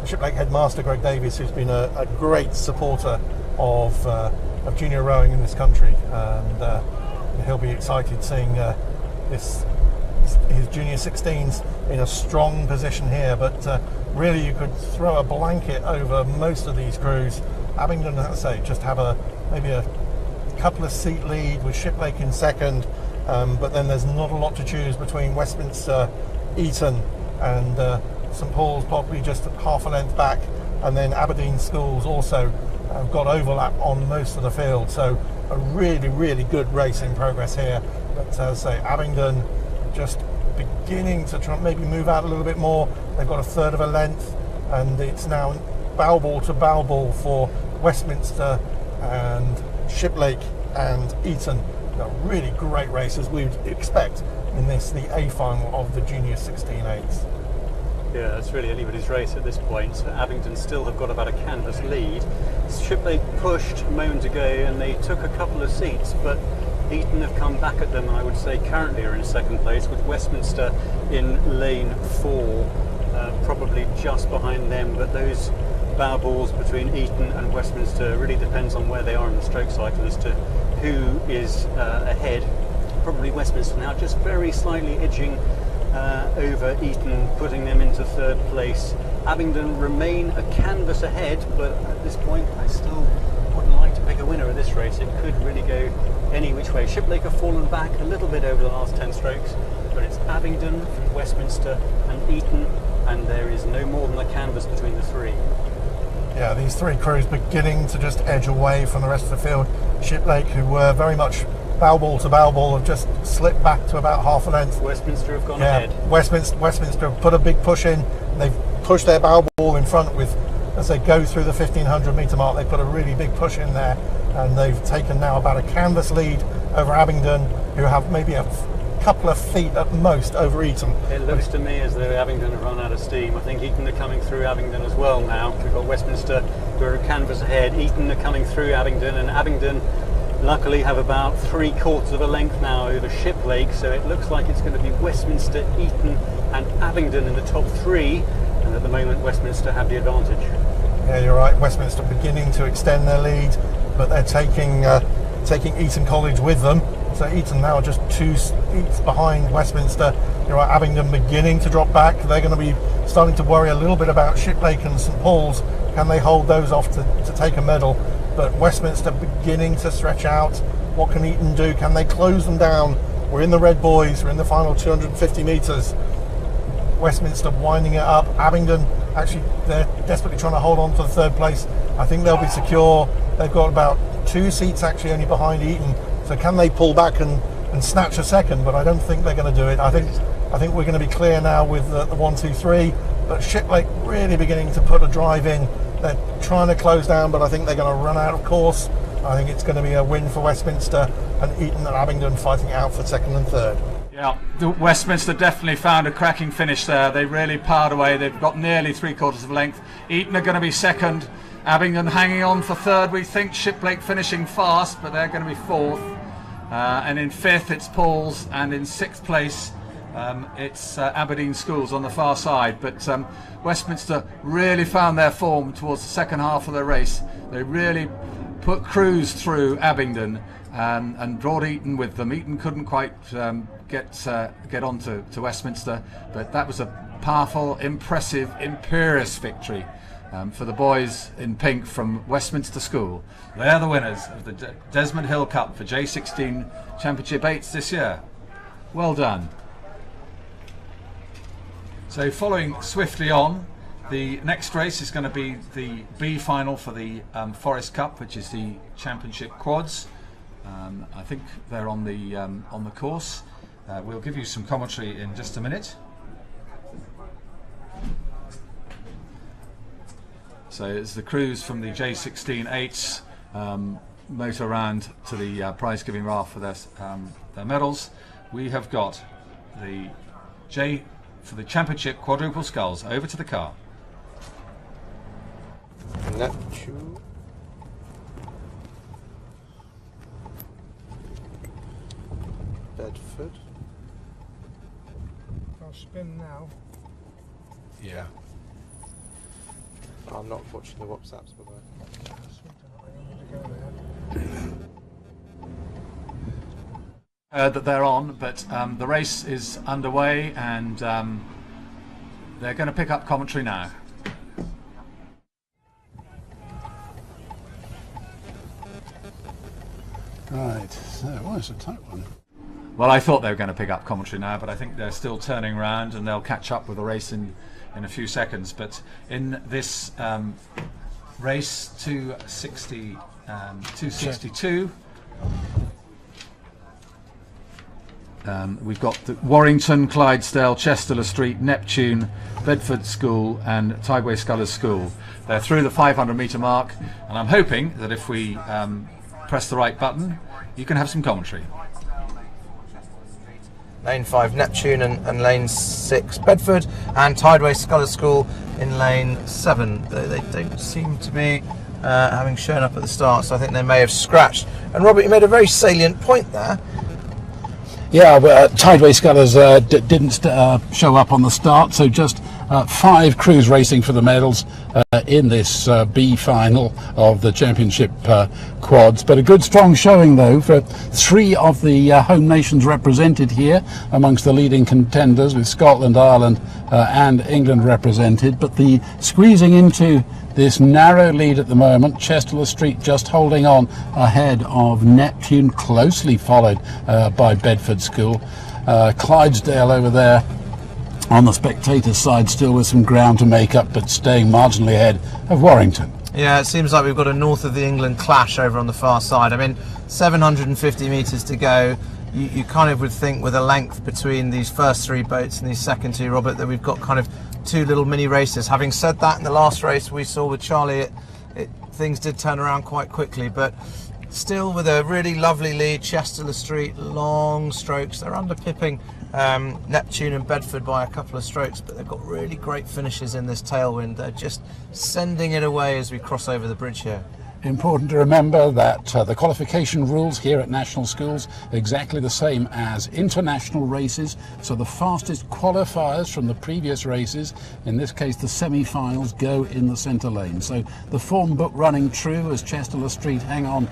Shiplake headmaster Greg Davies, who's been a great supporter of junior rowing in this country. and he'll be excited seeing his junior 16s in a strong position here. But really, you could throw a blanket over most of these crews. Abingdon, as I say, just have maybe a couple of seat lead with Shiplake in second, but then there's not a lot to choose between Westminster, Eton, and St Paul's probably just half a length back, and then Aberdeen Schools also have got overlap on most of the field. So a really, really good race in progress here. But as I say, Abingdon just beginning to try maybe move out a little bit more. They've got a third of a length, and it's now bow ball to bow ball for Westminster and Shiplake and Eton. A really great race, as we'd expect in this, the A final of the Junior 16-8s. Yeah, it's really anybody's race at this point. Abingdon still have got about a canvas lead. Shiplake pushed a moment ago and they took a couple of seats, but Eton have come back at them, and I would say currently are in second place, with Westminster in lane 4, probably just behind them. But those bow balls between Eton and Westminster really depends on where they are in the stroke cycle as to who is ahead. Probably Westminster now just very slightly edging over Eton, putting them into third place. Abingdon remain a canvas ahead, but at this point I still wouldn't like to pick a winner of this race. It could really go any which way. Shiplake have fallen back a little bit over the last 10 strokes, but it's Abingdon, Westminster and Eton, and there is no more than a canvas between the three. Yeah, these three crews beginning to just edge away from the rest of the field. Shiplake, who were very much bow ball to bow ball, have just slipped back to about half a length. Westminster have gone ahead. Westminster have put a big push in. They've pushed their bow ball in front with, as they go through the 1500 metre mark, they put a really big push in there, and they've taken now about a canvas lead over Abingdon, who have maybe a couple of feet at most over Eton. It looks to me as though Abingdon have run out of steam. I think Eton are coming through Abingdon as well now. We've got Westminster who are a canvas ahead. Eton are coming through Abingdon, and Abingdon luckily have about 3/4 of a length now over Shiplake, so it looks like it's going to be Westminster, Eton and Abingdon in the top three, and at the moment Westminster have the advantage. Yeah, you're right. Westminster beginning to extend their lead, but they're taking Eton College with them. So Eton now just 2 seats behind Westminster. You're right, Abingdon beginning to drop back. They're going to be starting to worry a little bit about Shiplake and St Paul's. Can they hold those off to take a medal? But Westminster beginning to stretch out. What can Eton do? Can they close them down? We're in the red boys. We're in the final 250 metres. Westminster winding it up. Abingdon, actually, they're desperately trying to hold on to the third place. I think they'll be secure. They've got about 2 seats actually only behind Eton. So can they pull back and snatch a second? But I don't think they're going to do it. I think we're going to be clear now with the 1, 2, 3. But Shiplake really beginning to put a drive in. They're trying to close down, but I think they're going to run out of course. I think it's going to be a win for Westminster, and Eton and Abingdon fighting out for second and third. Yeah, Westminster definitely found a cracking finish there. They really powered away. They've got nearly 3/4 of a length. Eton are going to be second. Abingdon hanging on for third. We think Shiplake finishing fast, but they're going to be fourth. And in fifth it's Paul's, and in sixth place it's Aberdeen Schools on the far side. But Westminster really found their form towards the second half of the race. They really put crews through Abingdon and brought Eton with them. Eton couldn't quite get on to Westminster, but that was a powerful, impressive, imperious victory for the boys in pink from Westminster School. They're the winners of the Desmond Hill Cup for J16 Championship 8s this year. Well done. So following swiftly on, the next race is going to be the B final for the Forest Cup, which is the Championship Quads. I think they're on the course. We'll give you some commentary in just a minute. So it's the crews from the J16 8s motor around to the prize giving raft for their medals. We have got the J for the Championship Quadruple Sculls. Over to the car. Neptune. Bedford. I'll spin now. Yeah. I'm not watching the WhatsApps, by the way. that they're on, but the race is underway, and they're going to pick up commentary now. Right, so it's a tight one. Well, I thought they were going to pick up commentary now, but I think they're still turning around, and they'll catch up with the race in a few seconds. But in this race 262, we've got the Warrington, Clydesdale, Chester Street, Neptune, Bedford School and Tideway Scullers School. They're through the 500 metre mark, and I'm hoping that if we press the right button, you can have some commentary. Lane 5 Neptune and lane 6 Bedford, and Tideway Scullers School in lane 7. They don't seem to be having shown up at the start, so I think they may have scratched. And Robert, you made a very salient point there. Yeah, but Tideway Scullers didn't show up on the start, so just 5 crews racing for the medals in this B final of the championship quads. But a good strong showing though for 3 of the home nations represented here amongst the leading contenders, with Scotland, Ireland and England represented. But the squeezing into this narrow lead at the moment, Chester Street just holding on ahead of Neptune, closely followed by Bedford School. Clydesdale over there on the spectators' side, still with some ground to make up, but staying marginally ahead of Warrington. Yeah, it seems like we've got a north of the England clash over on the far side. I mean, 750 metres to go. You kind of would think, with a length between these first 3 boats and these second 2, Robert, that we've got kind of 2 little mini races. Having said that, in the last race we saw with Charlie, things did turn around quite quickly, but still with a really lovely lead. Chester Street, long strokes. They're under pipping Neptune and Bedford by a couple of strokes, but they've got really great finishes in this tailwind. They're just sending it away as we cross over the bridge here. Important to remember that the qualification rules here at national schools are exactly the same as international races, so the fastest qualifiers from the previous races, in this case the semi-finals, go in the centre lane. So the form book running true as Chester Street hang on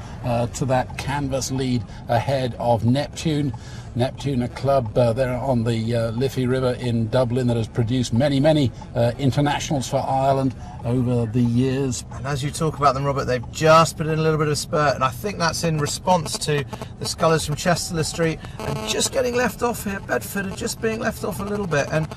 to that canvas lead ahead of Neptune. Neptune, a club there on the Liffey River in Dublin that has produced many internationals for Ireland over the years. And as you talk about them, Robert, they've just put in a little bit of a spurt, and I think that's in response to the Scullers from Chester Street and just getting left off here. Bedford are just being left off a little bit, and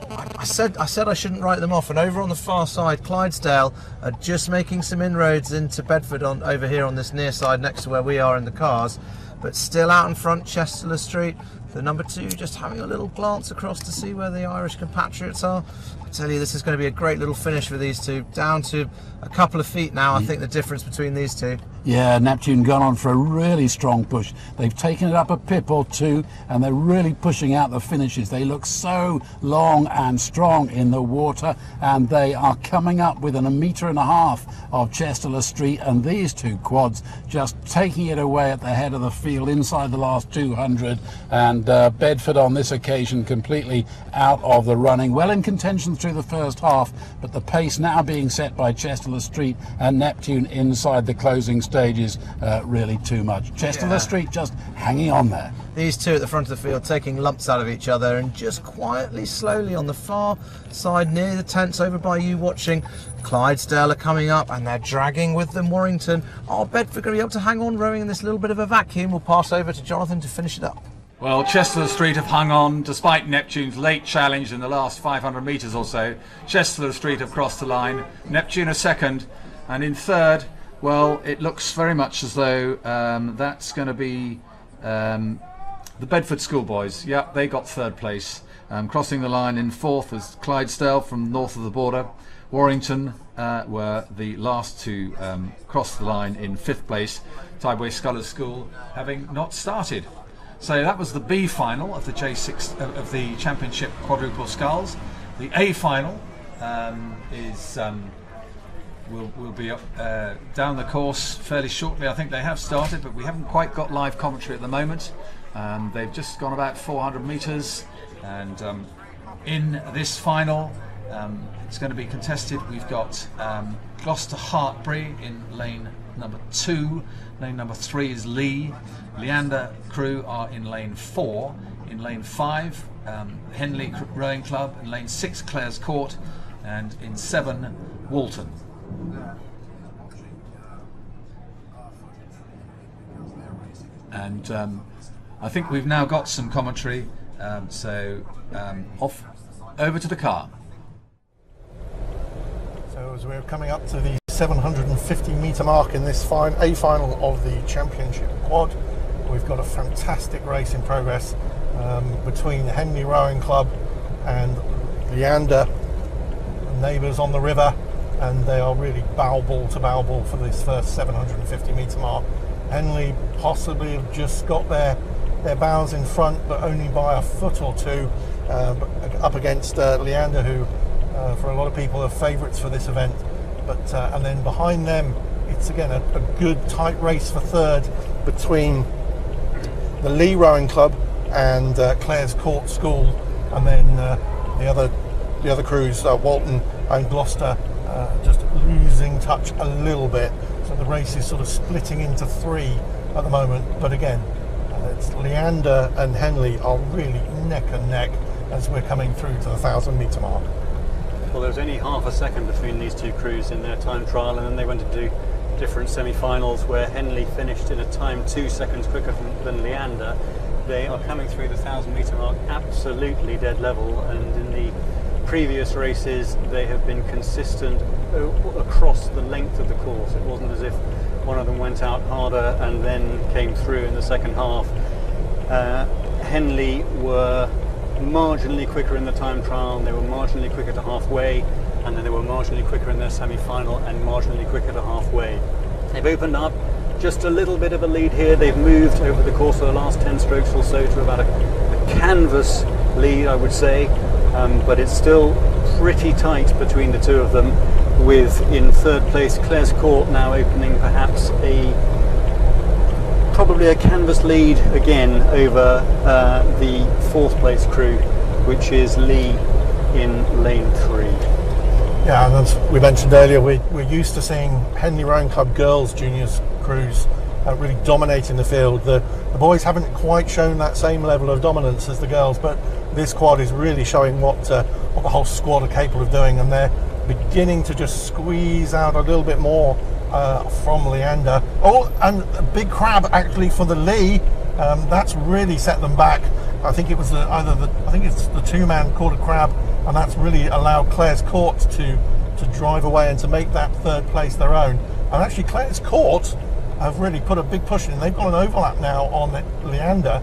I said I shouldn't write them off. And over on the far side, Clydesdale are just making some inroads into Bedford over here on this near side next to where we are in the cars. But still out in front, Chester Street, the number 2, just having a little glance across to see where the Irish compatriots are. I tell you, this is going to be a great little finish for these 2, down to a couple of feet now, I think, the difference between these 2. Yeah, Neptune gone on for a really strong push. They've taken it up a pip or 2, and they're really pushing out the finishes. They look so long and strong in the water, and they are coming up within 1.5 meters of Chester Street, and these 2 quads just taking it away at the head of the field inside the last 200, and Bedford on this occasion completely out of the running, well in contention through the first half, but the pace now being set by Chester Street and Neptune inside the closing stages, really too much. Chester Street just hanging on there. These 2 at the front of the field taking lumps out of each other, and just quietly, slowly on the far side near the tents over by you watching, Clydesdale are coming up and they're dragging with them Warrington. Bedford going to be able to hang on rowing in this little bit of a vacuum. We'll pass over to Jonathan to finish it up. Well, Chester Street have hung on despite Neptune's late challenge in the last 500 metres or so. Chester Street have crossed the line. Neptune are second, and in third, well, it looks very much as though that's going to be the Bedford Schoolboys. Yeah, they got third place. Crossing the line in fourth is Clydesdale from north of the border. Warrington were the last to cross the line in fifth place. Tideway Scullers School having not started. So that was the B final of the J6 of the Championship Quadruple Sculls. The A final will be up, down the course fairly shortly. I think they have started, but we haven't quite got live commentary at the moment. They've just gone about 400 metres, and in this final it's going to be contested. We've got Gloucester Hartbury in lane number 2. Lane number 3 is Lee. Leander crew are in lane 4. In lane 5, Henley Rowing Club. In lane 6, Clare's Court. And in 7, Walton. And I think we've now got some commentary, off over to the car. So as we're coming up to the 750 metre mark in this A final of the championship quad, we've got a fantastic race in progress between Henley Rowing Club and Leander, neighbours on the river, and they are really bow ball to bow ball for this first 750 metre mark. Henley possibly have just got their bows in front, but only by a foot or two, up against Leander, who for a lot of people are favourites for this event. But and then behind them, it's again a good tight race for third between the Lee Rowing Club and Clare's Court School, and then the other crews, Walton and Gloucester, just losing touch a little bit. So the race is sort of splitting into 3 at the moment. But again, it's Leander and Henley are really neck and neck as we're coming through to the 1,000 metre mark. Well, there was only half a second between these two crews in their time trial, and then they went to do different semi-finals where Henley finished in a time 2 seconds quicker than Leander. They are coming through the 1,000 metre mark absolutely dead level, and in the previous races they have been consistent across the length of the course. It wasn't as if one of them went out harder and then came through in the second half. Henley were marginally quicker in the time trial, they were marginally quicker to halfway, and then they were marginally quicker in their semi-final and marginally quicker to halfway. They've opened up just a little bit of a lead here. They've moved over the course of the last 10 strokes or so to about a canvas lead, I would say, but it's still pretty tight between the two of them, with in third place Clare's Court now opening perhaps probably a canvas lead again over the 4th place crew, which is Lee in lane 3. Yeah, and as we mentioned earlier, we're used to seeing Henley Rowing Club girls juniors crews really dominating the field. The boys haven't quite shown that same level of dominance as the girls, but this quad is really showing what the whole squad are capable of doing, and they're beginning to just squeeze out a little bit more from Leander. Oh, and a big crab actually for the Lee. That's really set them back. I think it was it's the 2-man quarter crab, and that's really allowed Clare's Court to drive away and to make that 3rd place their own. And actually Clare's Court have really put a big push in. They've got an overlap now on Leander,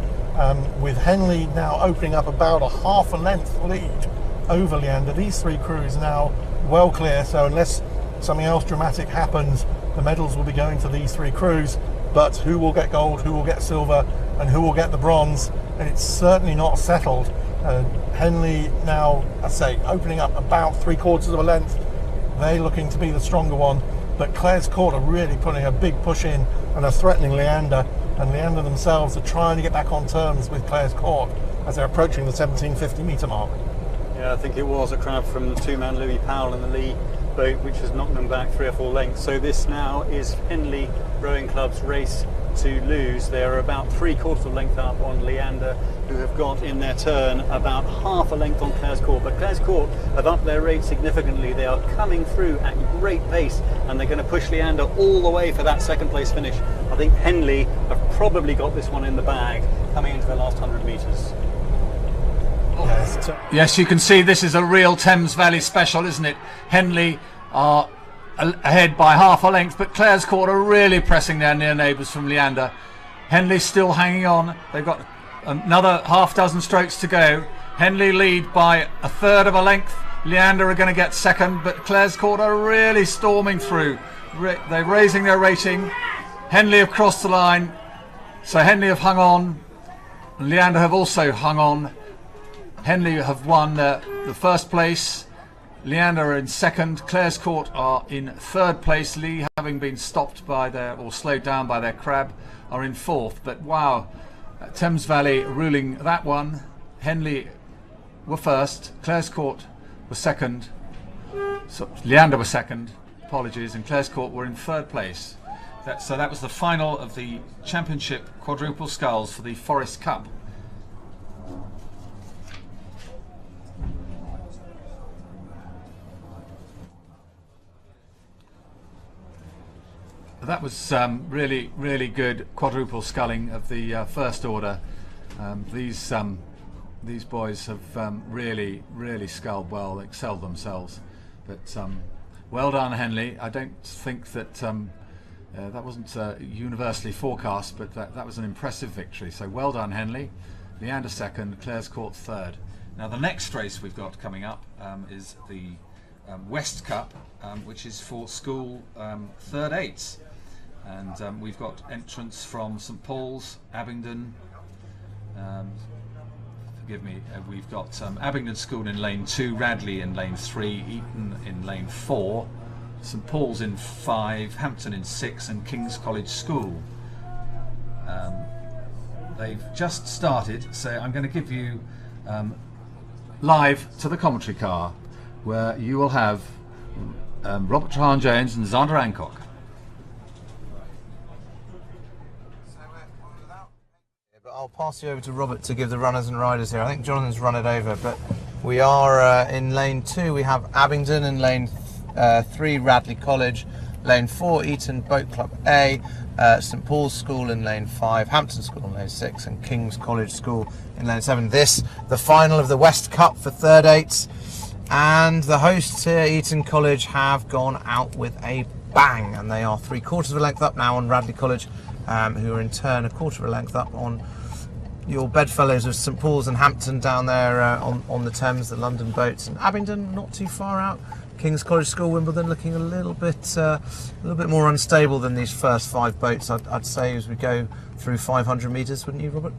with Henley now opening up about a half a length lead over Leander. These 3 crews now well clear, so unless something else dramatic happens, the medals will be going to these 3 crews. But who will get gold, who will get silver, and who will get the bronze, and it's certainly not settled. Henley now, I say, opening up about 3/4 of a length. They're looking to be the stronger one, but Clare's Court are really putting a big push in and are threatening Leander, and Leander themselves are trying to get back on terms with Clare's Court as they're approaching the 1750 metre mark. Yeah, I think it was a crowd from the 2-man Louis Powell and the Lee boat which has knocked them back 3 or 4 lengths. So this now is Henley Rowing Club's race to lose. They are about 3/4 of a length up on Leander, who have got in their turn about half a length on Clare's Court. But Clare's Court have upped their rate significantly. They are coming through at great pace, and they're going to push Leander all the way for that 2nd place finish. I think Henley have probably got this one in the bag coming into the last 100 metres. Yes, you can see this is a real Thames Valley special, isn't it? Henley are ahead by half a length, but Clare's Court are really pressing their near neighbours from Leander. Henley's still hanging on. They've got another half dozen strokes to go. Henley lead by 1/3 of a length. Leander are going to get second, but Clare's Court are really storming through. They're raising their rating. Henley have crossed the line, so Henley have hung on. Leander have also hung on. Henley have won the 1st place. Leander are in 2nd. Clare's Court are in 3rd place. Lee, having been stopped by slowed down by their crab, are in 4th. But wow, Thames Valley ruling that one. Henley were 1st. Clare's Court were 2nd. So Leander were 2nd. Apologies, and Clare's Court were in 3rd place. So that was the final of the championship quadruple sculls for the Forest Cup. That was really, really good quadruple sculling of the first order. These boys have really, really sculled well, excelled themselves. But well done, Henley. I don't think that that wasn't universally forecast, but that was an impressive victory. So well done, Henley. Leander second, Claire's Court third. Now the next race we've got coming up is the West Cup, which is for school third eights. And we've got entrants from St Paul's, Abingdon, forgive me, we've got Abingdon School in lane 2, Radley in lane 3, Eton in lane 4, St Paul's in 5, Hampton in 6 and King's College School. They've just started, so I'm going to give you live to the commentary car, where you will have Robert Trahan-Jones and Zander Hancock. I'll pass you over to Robert to give the runners and riders here. I think Jonathan's run it over, but we are in lane 2. We have Abingdon in lane 3, Radley College, lane 4, Eton Boat Club A, St Paul's School in lane 5, Hampton School in lane 6, and King's College School in lane 7. This, the final of the West Cup for third eights, and the hosts here, Eton College, have gone out with a bang, and they are 3/4 of a length up now on Radley College, who are in turn 1/4 of a length up on your bedfellows of St Paul's and Hampton down there on the Thames, the London boats, and Abingdon not too far out. King's College School, Wimbledon, looking a little bit more unstable than these first 5 boats. I'd say as we go through 500 metres, wouldn't you, Robert?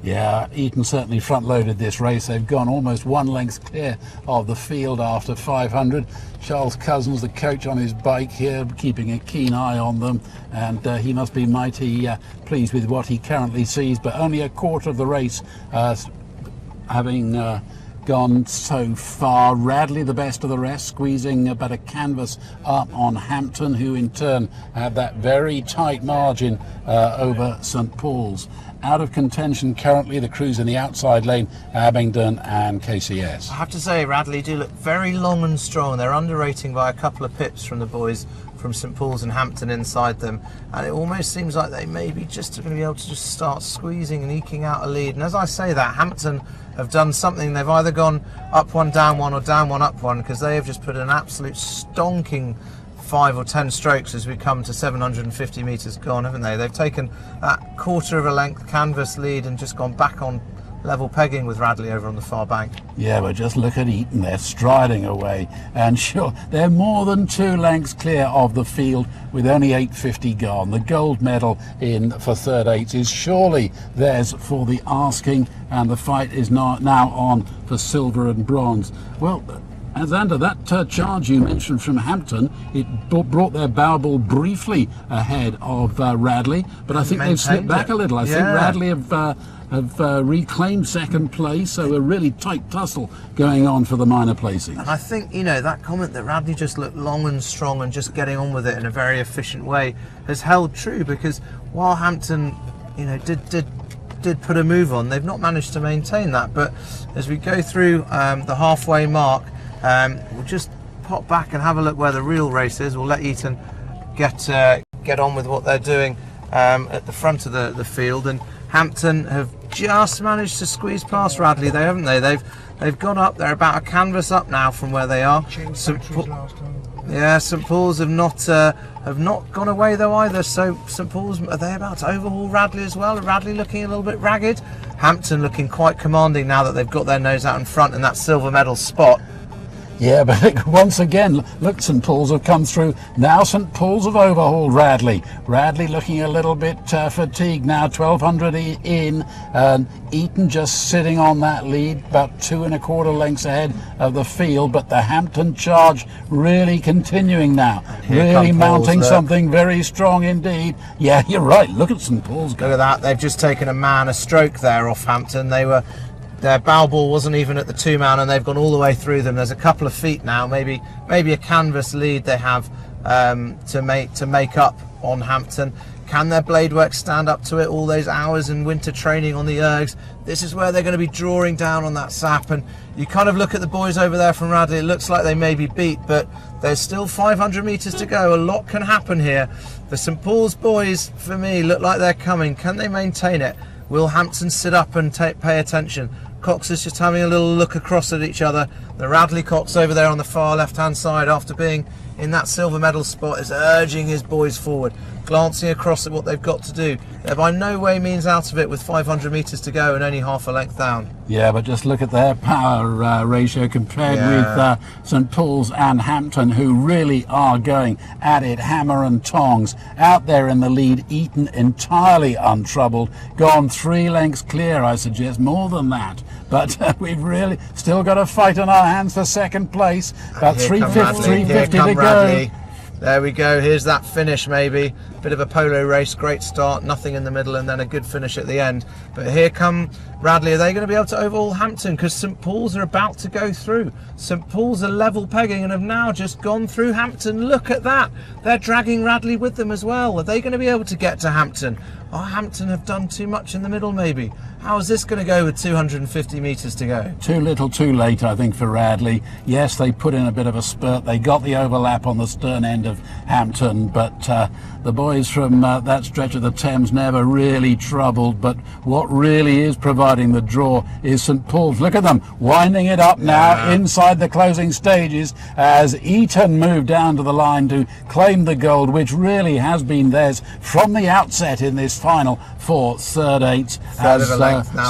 Yeah, Eton certainly front-loaded this race. They've gone almost 1 length clear of the field after 500. Charles Cousins, the coach, on his bike here, keeping a keen eye on them, and he must be mighty pleased with what he currently sees. But only 1/4 of the race having gone so far. Radley, the best of the rest, squeezing about a canvas up on Hampton, who in turn had that very tight margin over St Paul's. Out of contention currently, the crews in the outside lane, Abingdon and KCS. I have to say, Radley do look very long and strong. They're underrating by a couple of pips from the boys from St Paul's and Hampton inside them, and it almost seems like they may be just going to be able to just start squeezing and eking out a lead. And as I say that, Hampton have done something. They've either gone up 1, down 1, or down 1, up 1, because they have just put an absolute stonking 5 or 10 strokes as we come to 750 metres gone, haven't they? They've taken that 1/4 of a length canvas lead and just gone back on level pegging with Radley over on the far bank. Yeah, but just look at Eton. They're striding away, and sure, they're more than 2 lengths clear of the field with only 850 gone. The gold medal in for third eights is surely theirs for the asking, and the fight is now on for silver and bronze. Well, Xander, that charge you mentioned from Hampton, it brought their bow ball briefly ahead of Radley, but I think they've slipped back a little. I think Radley have reclaimed second place, so a really tight tussle going on for the minor placings. And I think, you know, that comment that Radley just looked long and strong and just getting on with it in a very efficient way has held true, because while Hampton, you know, did put a move on, they've not managed to maintain that. But as we go through the halfway mark, we'll just pop back and have a look where the real race is. We'll let Eton get on with what they're doing at the front of the field, and Hampton have just managed to squeeze past Radley, haven't they? They've gone up. They're about a canvas up now from where they are. St Paul's have not gone away though either. So St Paul's, are they about to overhaul Radley as well? Radley looking a little bit ragged. Hampton looking quite commanding now that they've got their nose out in front in that silver medal spot. Yeah, but once again, look, St Paul's have come through. Now St Paul's have overhauled Radley. Radley looking a little bit fatigued now, 1200 in, and Eton just sitting on that lead, about 2 1/4 lengths ahead of the field, but the Hampton charge really continuing now. Really mounting something very strong indeed. Yeah, you're right, look at St Paul's. Look at that, they've just taken a stroke there off Hampton. Their bow ball wasn't even at the 2-man, and they've gone all the way through them. There's a couple of feet now, maybe a canvas lead they have to make up on Hampton. Can their blade work stand up to it? All those hours in winter training on the ergs. This is where they're going to be drawing down on that sap, and you kind of look at the boys over there from Radley. It looks like they may be beat, but there's still 500 metres to go. A lot can happen here. The St Paul's boys, for me, look like they're coming. Can they maintain it? Will Hampton sit up and pay attention? Cox is just having a little look across at each other. The Radley Cox over there on the far left-hand side, after being in that silver medal spot, is urging his boys forward, glancing across at what they've got to do. They're by no way means out of it with 500 metres to go and only half a length down. Yeah, but just look at their power ratio compared with St Paul's and Hampton, who really are going at it hammer and tongs. Out there in the lead, Eton entirely untroubled, gone 3 lengths clear, I suggest, more than that. But we've really still got a fight on our hands for second place. About 350 to go. There we go, here's that finish maybe. Bit of a polo race, great start, nothing in the middle, and then a good finish at the end. But here come Radley. Are they going to be able to overhaul Hampton? Because St Paul's are about to go through. St Paul's are level pegging and have now just gone through Hampton. Look at that. They're dragging Radley with them as well. Are they going to be able to get to Hampton? Oh, Hampton have done too much in the middle maybe. How is this going to go with 250 metres to go? Too little too late, I think, for Radley. Yes, they put in a bit of a spurt. They got the overlap on the stern end of Hampton, but the boys from that stretch of the Thames never really troubled. But what really is providing the draw is St Paul's. Look at them winding it up now inside the closing stages as Eton moved down to the line to claim the gold, which really has been theirs from the outset in this final for third eights.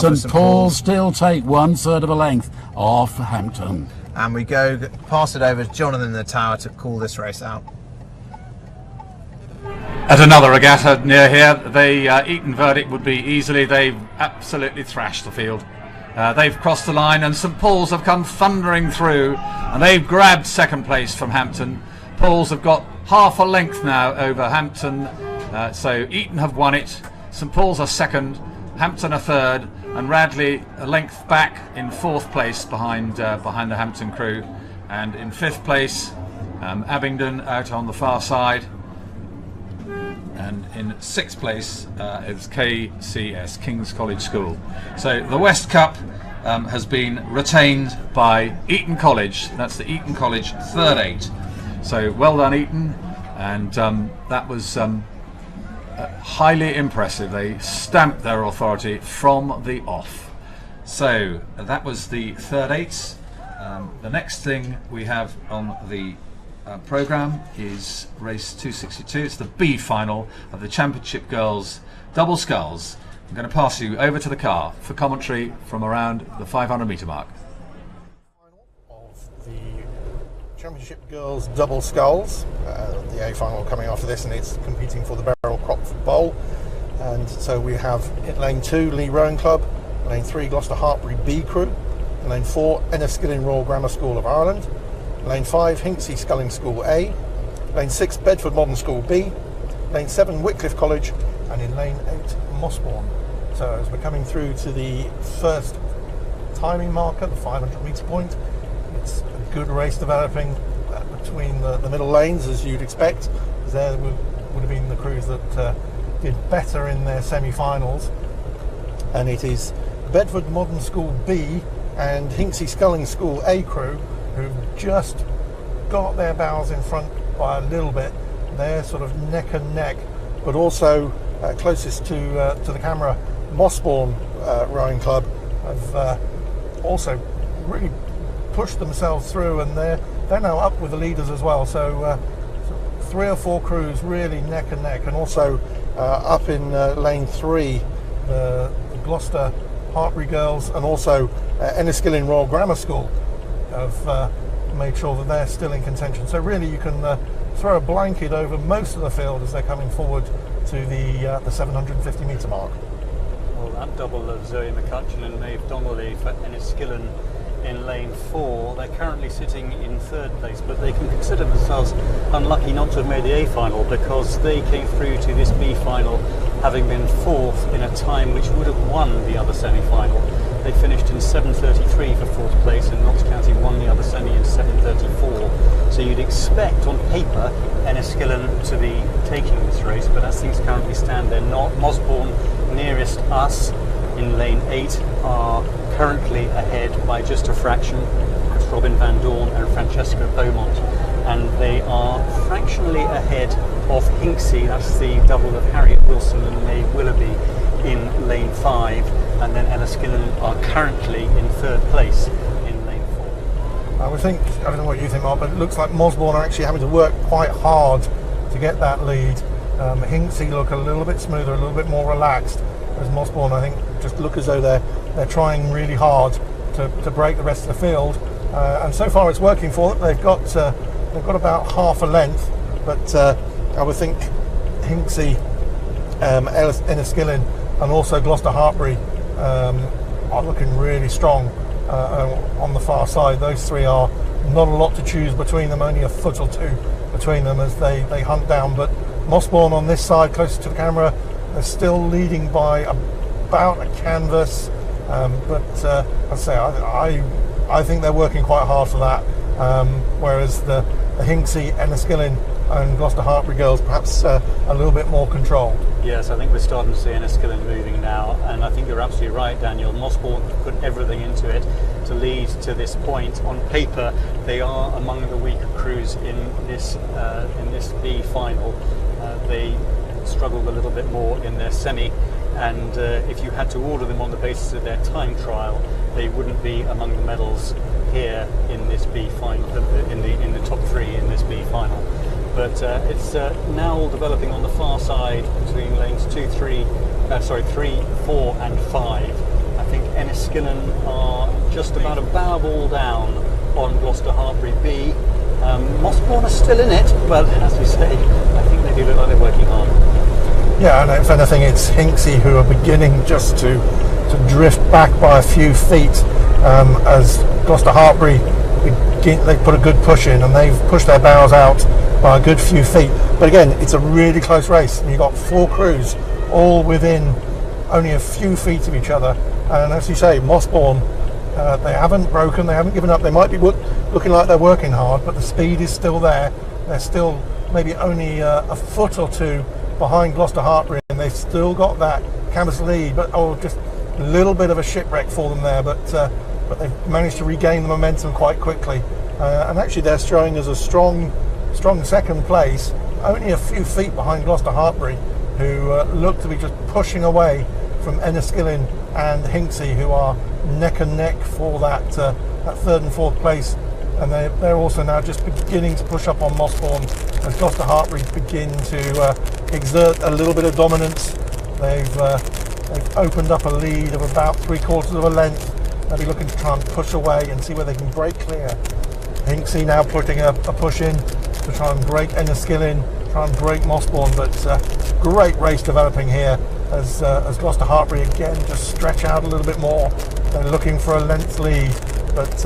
St Paul's still take 1/3 of a length off Hampton. And we go pass it over to Jonathan in the tower to call this race out. At another regatta near here, the Eton verdict would be easily. They've absolutely thrashed the field. They've crossed the line, and St Paul's have come thundering through, and they've grabbed second place from Hampton. Paul's have got half a length now over Hampton, so Eton have won it. St Paul's are second, Hampton are third, and Radley a length back in fourth place behind the Hampton crew, and in fifth place Abingdon out on the far side, and in sixth place is KCS, King's College School. So the West Cup has been retained by Eton College. That's the Eton College third eight. So well done, Eton, and that was highly impressive. They stamped their authority from the off. So that was the third eights. The next thing we have on the programme is race 262. It's the B final of the Championship Girls Double Sculls. I'm going to pass you over to the car for commentary from around the 500 metre mark. Of the Championship Girls Double Sculls, the A final coming after this, and it's competing for the Beryl Crockford Bowl. And so we have in lane 2 Lee Rowing Club, lane 3 Gloucester Hartbury B Crew, lane 4 Enniskillen Royal Grammar School of Ireland, lane 5 Hinksey Sculling School A, lane 6 Bedford Modern School B, lane 7 Wycliffe College, and in lane 8 Mossbourne. So as we're coming through to the first timing marker, the 500 metre point, it's a good race developing between the middle lanes, as you'd expect, because there would have been the crews that did better in their semi-finals. And it is Bedford Modern School B and Hinksey Sculling School A crew who've just got their bows in front by a little bit. They're sort of neck and neck, but also closest to the camera, Mossbourne Rowing Club have also really pushed themselves through, and they're now up with the leaders as well. So 3 or 4 crews really neck and neck, and also up in lane 3, the Gloucester Hartbury girls and also Enniskillen Royal Grammar School have made sure that they're still in contention. So really you can throw a blanket over most of the field as they're coming forward to the 750 metre mark. Well, that double of Zoe McCutcheon and Maeve Donnelly for Enniskillen in lane 4, they're currently sitting in third place, but they can consider themselves unlucky not to have made the A final, because they came through to this B final having been fourth in a time which would have won the other semi-final. They finished in 7:33 for fourth place, and Notts County won the other semi in 7:34. So you'd expect on paper Enniskillen to be taking this race, but as things currently stand, they're not. Mosbourne, nearest us in lane 8, are currently ahead by just a fraction. It's Robin Van Dorn and Francesca Beaumont, and they are fractionally ahead of Hinksey, that's the double of Harriet Wilson and Mae Willoughby, in lane 5, and then Enniskillen are currently in third place in lane 4. I would think, I don't know what you think, Mark, but it looks like Mosbourne are actually having to work quite hard to get that lead. Hinksey look a little bit smoother, a little bit more relaxed, as Mosbourne, I think, just look as though they're trying really hard to break the rest of the field, and so far it's working for them. They've got about half a length, but I would think Hinksey, Enniskillen, and also Gloucester Hartbury are looking really strong on the far side. Those three are not a lot to choose between them, only a foot or two between them as they hunt down. But Mosbourne on this side, closer to the camera, they're still leading by about a canvas. But I say I think they're working quite hard for that. Whereas the Hinksey, Enniskillen, and Gloucester Hartbury girls perhaps a little bit more controlled. Yes, I think we're starting to see Enniskillen moving now, and I think you're absolutely right, Daniel. Mosbourne put everything into it to lead to this point. On paper, they are among the weaker crews in this B final. They struggled a little bit more in their semi, and if you had to order them on the basis of their time trial, they wouldn't be among the medals here in this B final, in the top 3 in this B final. But it's now all developing on the far side between lanes 3, 4 and 5. I think Enniskillen are just about a bow ball down on Gloucester Hartbury B. Mosbourne are still in it, but as we say, I think they do look like they're working hard. Yeah, and if anything, it's Hinksey who are beginning just to drift back by a few feet as Gloucester Hartbury they put a good push in, and they've pushed their bows out by a good few feet. But again, it's a really close race, and you've got 4 crews all within only a few feet of each other. And as you say, Mosbourne, they haven't broken, they haven't given up. They might be looking like they're working hard, but the speed is still there. They're still maybe only a foot or two behind Gloucester Hartbury, and they've still got that canvas lead, but just a little bit of a shipwreck for them there. But they've managed to regain the momentum quite quickly, and actually they're showing us a strong second place, only a few feet behind Gloucester Hartbury, who look to be just pushing away from Enniskillen and Hinksey, who are neck and neck for that 3rd and 4th place, and they're also now just beginning to push up on Mosbourne as Gloucester Hartbury begin to exert a little bit of dominance. They've opened up a lead of about 3/4 of a length. They'll be looking to try and push away and see where they can break clear. Hinksey now putting a push in to try and break Enniskillen, try and break Mosbourne, but great race developing here as Gloucester Hartbury again just stretch out a little bit more. They're looking for a length lead, but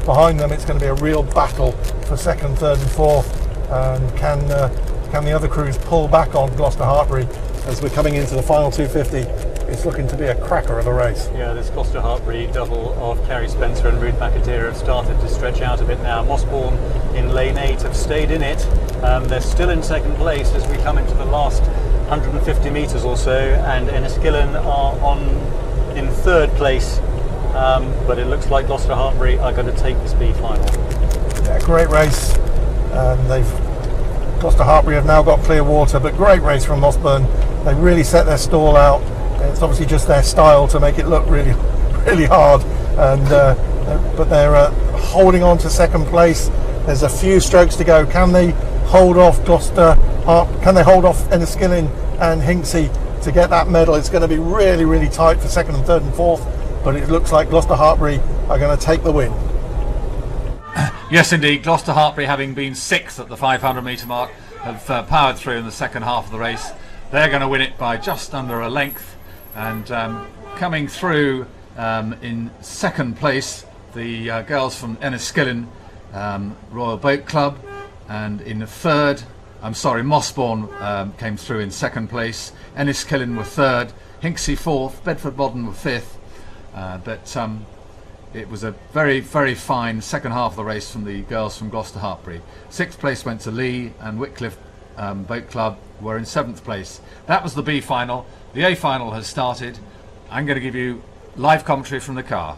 behind them it's going to be a real battle for 2nd, 3rd and 4th. And can the other crews pull back on Gloucester Hartbury as we're coming into the final 250? It's looking to be a cracker of a race. Yeah, this Gloucester Hartbury double of Kerry Spencer and Ruth McAteer have started to stretch out a bit now. Mosbourne in lane 8 have stayed in it. They're still in 2nd place as we come into the last 150 metres or so, and Enniskillen are in 3rd place, but it looks like Gloucester Hartbury are going to take this B final. Yeah, great race. Gloucester Hartbury have now got clear water, but great race from Mosbourne. They really set their stall out. It's obviously just their style to make it look really, really hard, but they're holding on to 2nd place. There's a few strokes to go. Can they hold off Can they hold off Enniskillen and Hinksey to get that medal? It's going to be really, really tight for 2nd and 3rd and 4th, but it looks like Gloucester Hartbury are going to take the win. Yes, indeed. Gloucester Hartbury, having been 6th at the 500 metre mark, have powered through in the second half of the race. They're going to win it by just under a length. And coming through in 2nd place, the girls from Enniskillen Royal Boat Club, and in 3rd Mossbourne came through in second place, Enniskillen were third, Hinksey fourth, Bedford Modern were fifth, but it was a very, very fine second half of the race from the girls from Gloucester Hartpury. Sixth place went to Lee, and Wycliffe Boat Club were in seventh place. That was the B final. The A final has started. I'm going to give you live commentary from the car.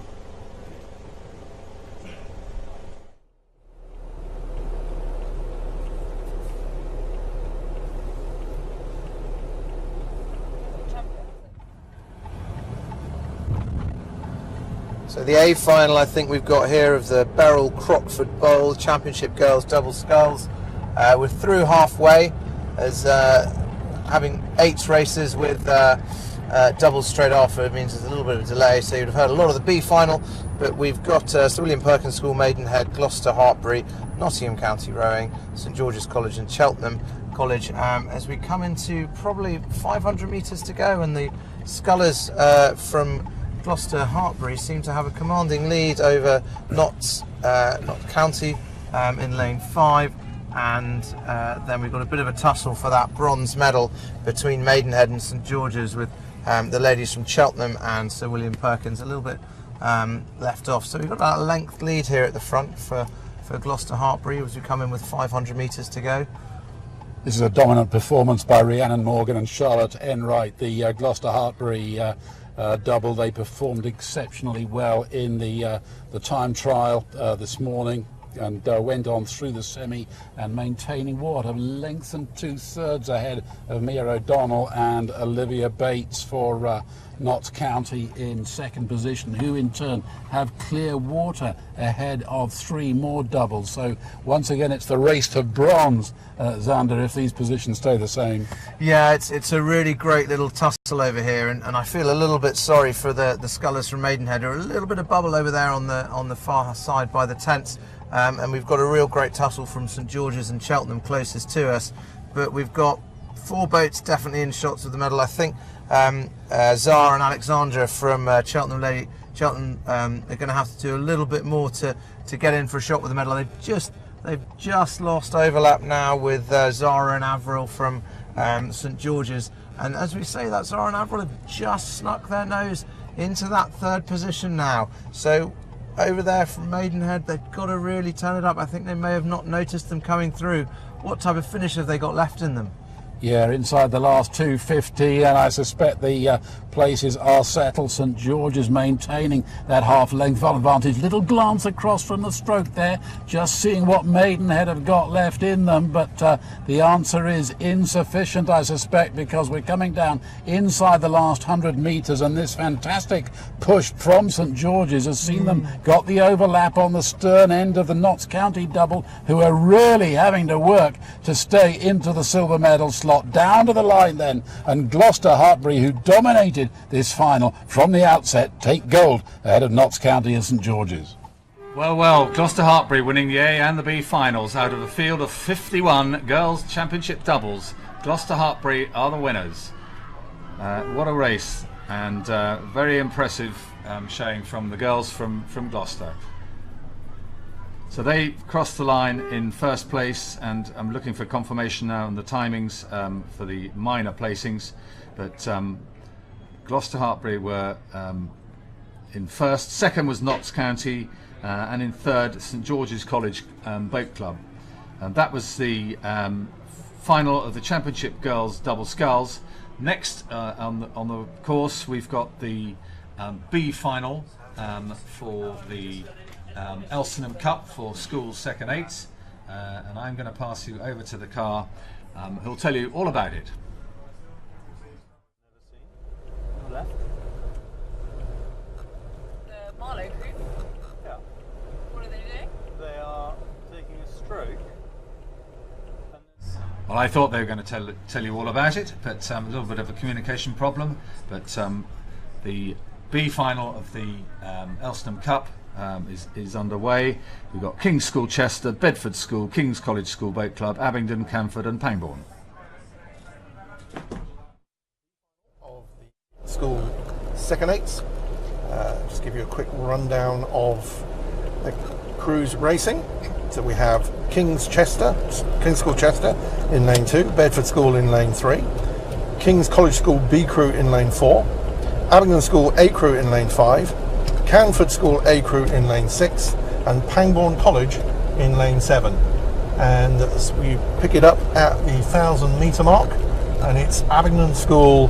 So the A final, I think we've got here, of the Beryl Crockford Bowl Championship Girls Double Sculls. We're through halfway, as having 8 races with doubles straight after. It means there's a little bit of a delay, so you'd have heard a lot of the B final, but we've got Sir William Perkins School, Maidenhead, Gloucester Hartpury, Nottingham County Rowing, St George's College and Cheltenham College, as we come into probably 500 metres to go, and the scullers from Gloucester Hartpury seem to have a commanding lead over Notts County in lane 5, and then we've got a bit of a tussle for that bronze medal between Maidenhead and St George's, with the ladies from Cheltenham and Sir William Perkins a little bit left off. So we've got about a length lead here at the front for Gloucester Hartpury as we come in with 500 metres to go. This is a dominant performance by Rhiannon Morgan and Charlotte Enright, the Gloucester Hartpury double. They performed exceptionally well in the time trial this morning, and went on through the semi and maintaining what, a length and 2/3 ahead of Mia O'Donnell and Olivia Bates for Notts County in second position, who in turn have clear water ahead of 3 more doubles. So once again it's the race to bronze, Xander, if these positions stay the same. Yeah, it's a really great little tussle over here, and I feel a little bit sorry for the scullers from Maidenhead, who are a little bit of bubble over there on the far side by the tents. And we've got a real great tussle from St George's and Cheltenham closest to us, but we've got 4 boats definitely in shots of the medal. I think Zara and Alexandra from Cheltenham are going to have to do a little bit more to get in for a shot with the medal. They've just lost overlap now with Zara and Avril from St George's, and as we say that, Zara and Avril have just snuck their nose into that 3rd position now. So over there from Maidenhead, they've got to really turn it up. I think they may have not noticed them coming through. What type of finish have they got left in them? Yeah, inside the last 250, and I suspect the places are settled. St George's maintaining that half-length advantage. Little glance across from the stroke there, just seeing what Maidenhead have got left in them, but the answer is insufficient, I suspect, because we're coming down inside the last 100 metres, and this fantastic push from St George's has seen them got the overlap on the stern end of the Notts County double, who are really having to work to stay into the silver medal slot. Down to the line then, and Gloucester Hartpury, who dominated this final from the outset, take gold ahead of Notts County and St George's. Well, Gloucester Hartpury winning the A and the B finals out of a field of 51 girls' championship doubles. Gloucester Hartpury are the winners. What a race, and very impressive showing from the girls from Gloucester. So they crossed the line in first place, and I'm looking for confirmation now on the timings for the minor placings, but Gloucester Hartpury were in first, second was Notts County, and in third St George's College Boat Club. And that was the final of the Championship Girls Double Sculls. Next on the course we've got the B final for the Elsenham Cup for Schools Second Eights, and I'm going to pass you over to the car who'll tell you all about it. Left. The Marlow group. Yeah. What are they doing? They are taking a stroke. Well, I thought they were going to tell you all about it, but a little bit of a communication problem. But the B final of the Elsenham Cup is underway. We've got King's School Chester, Bedford School, King's College School Boat Club, Abingdon, Camford and Pangbourne. Of the school second eights. Just give you a quick rundown of the crews racing. So we have King's School Chester in lane 2, Bedford School in lane 3, King's College School B crew in lane 4, Abingdon School A crew in lane 5, Canford School A crew in lane 6, and Pangbourne College in lane 7. And we pick it up at the 1,000 metre mark, and it's Abingdon School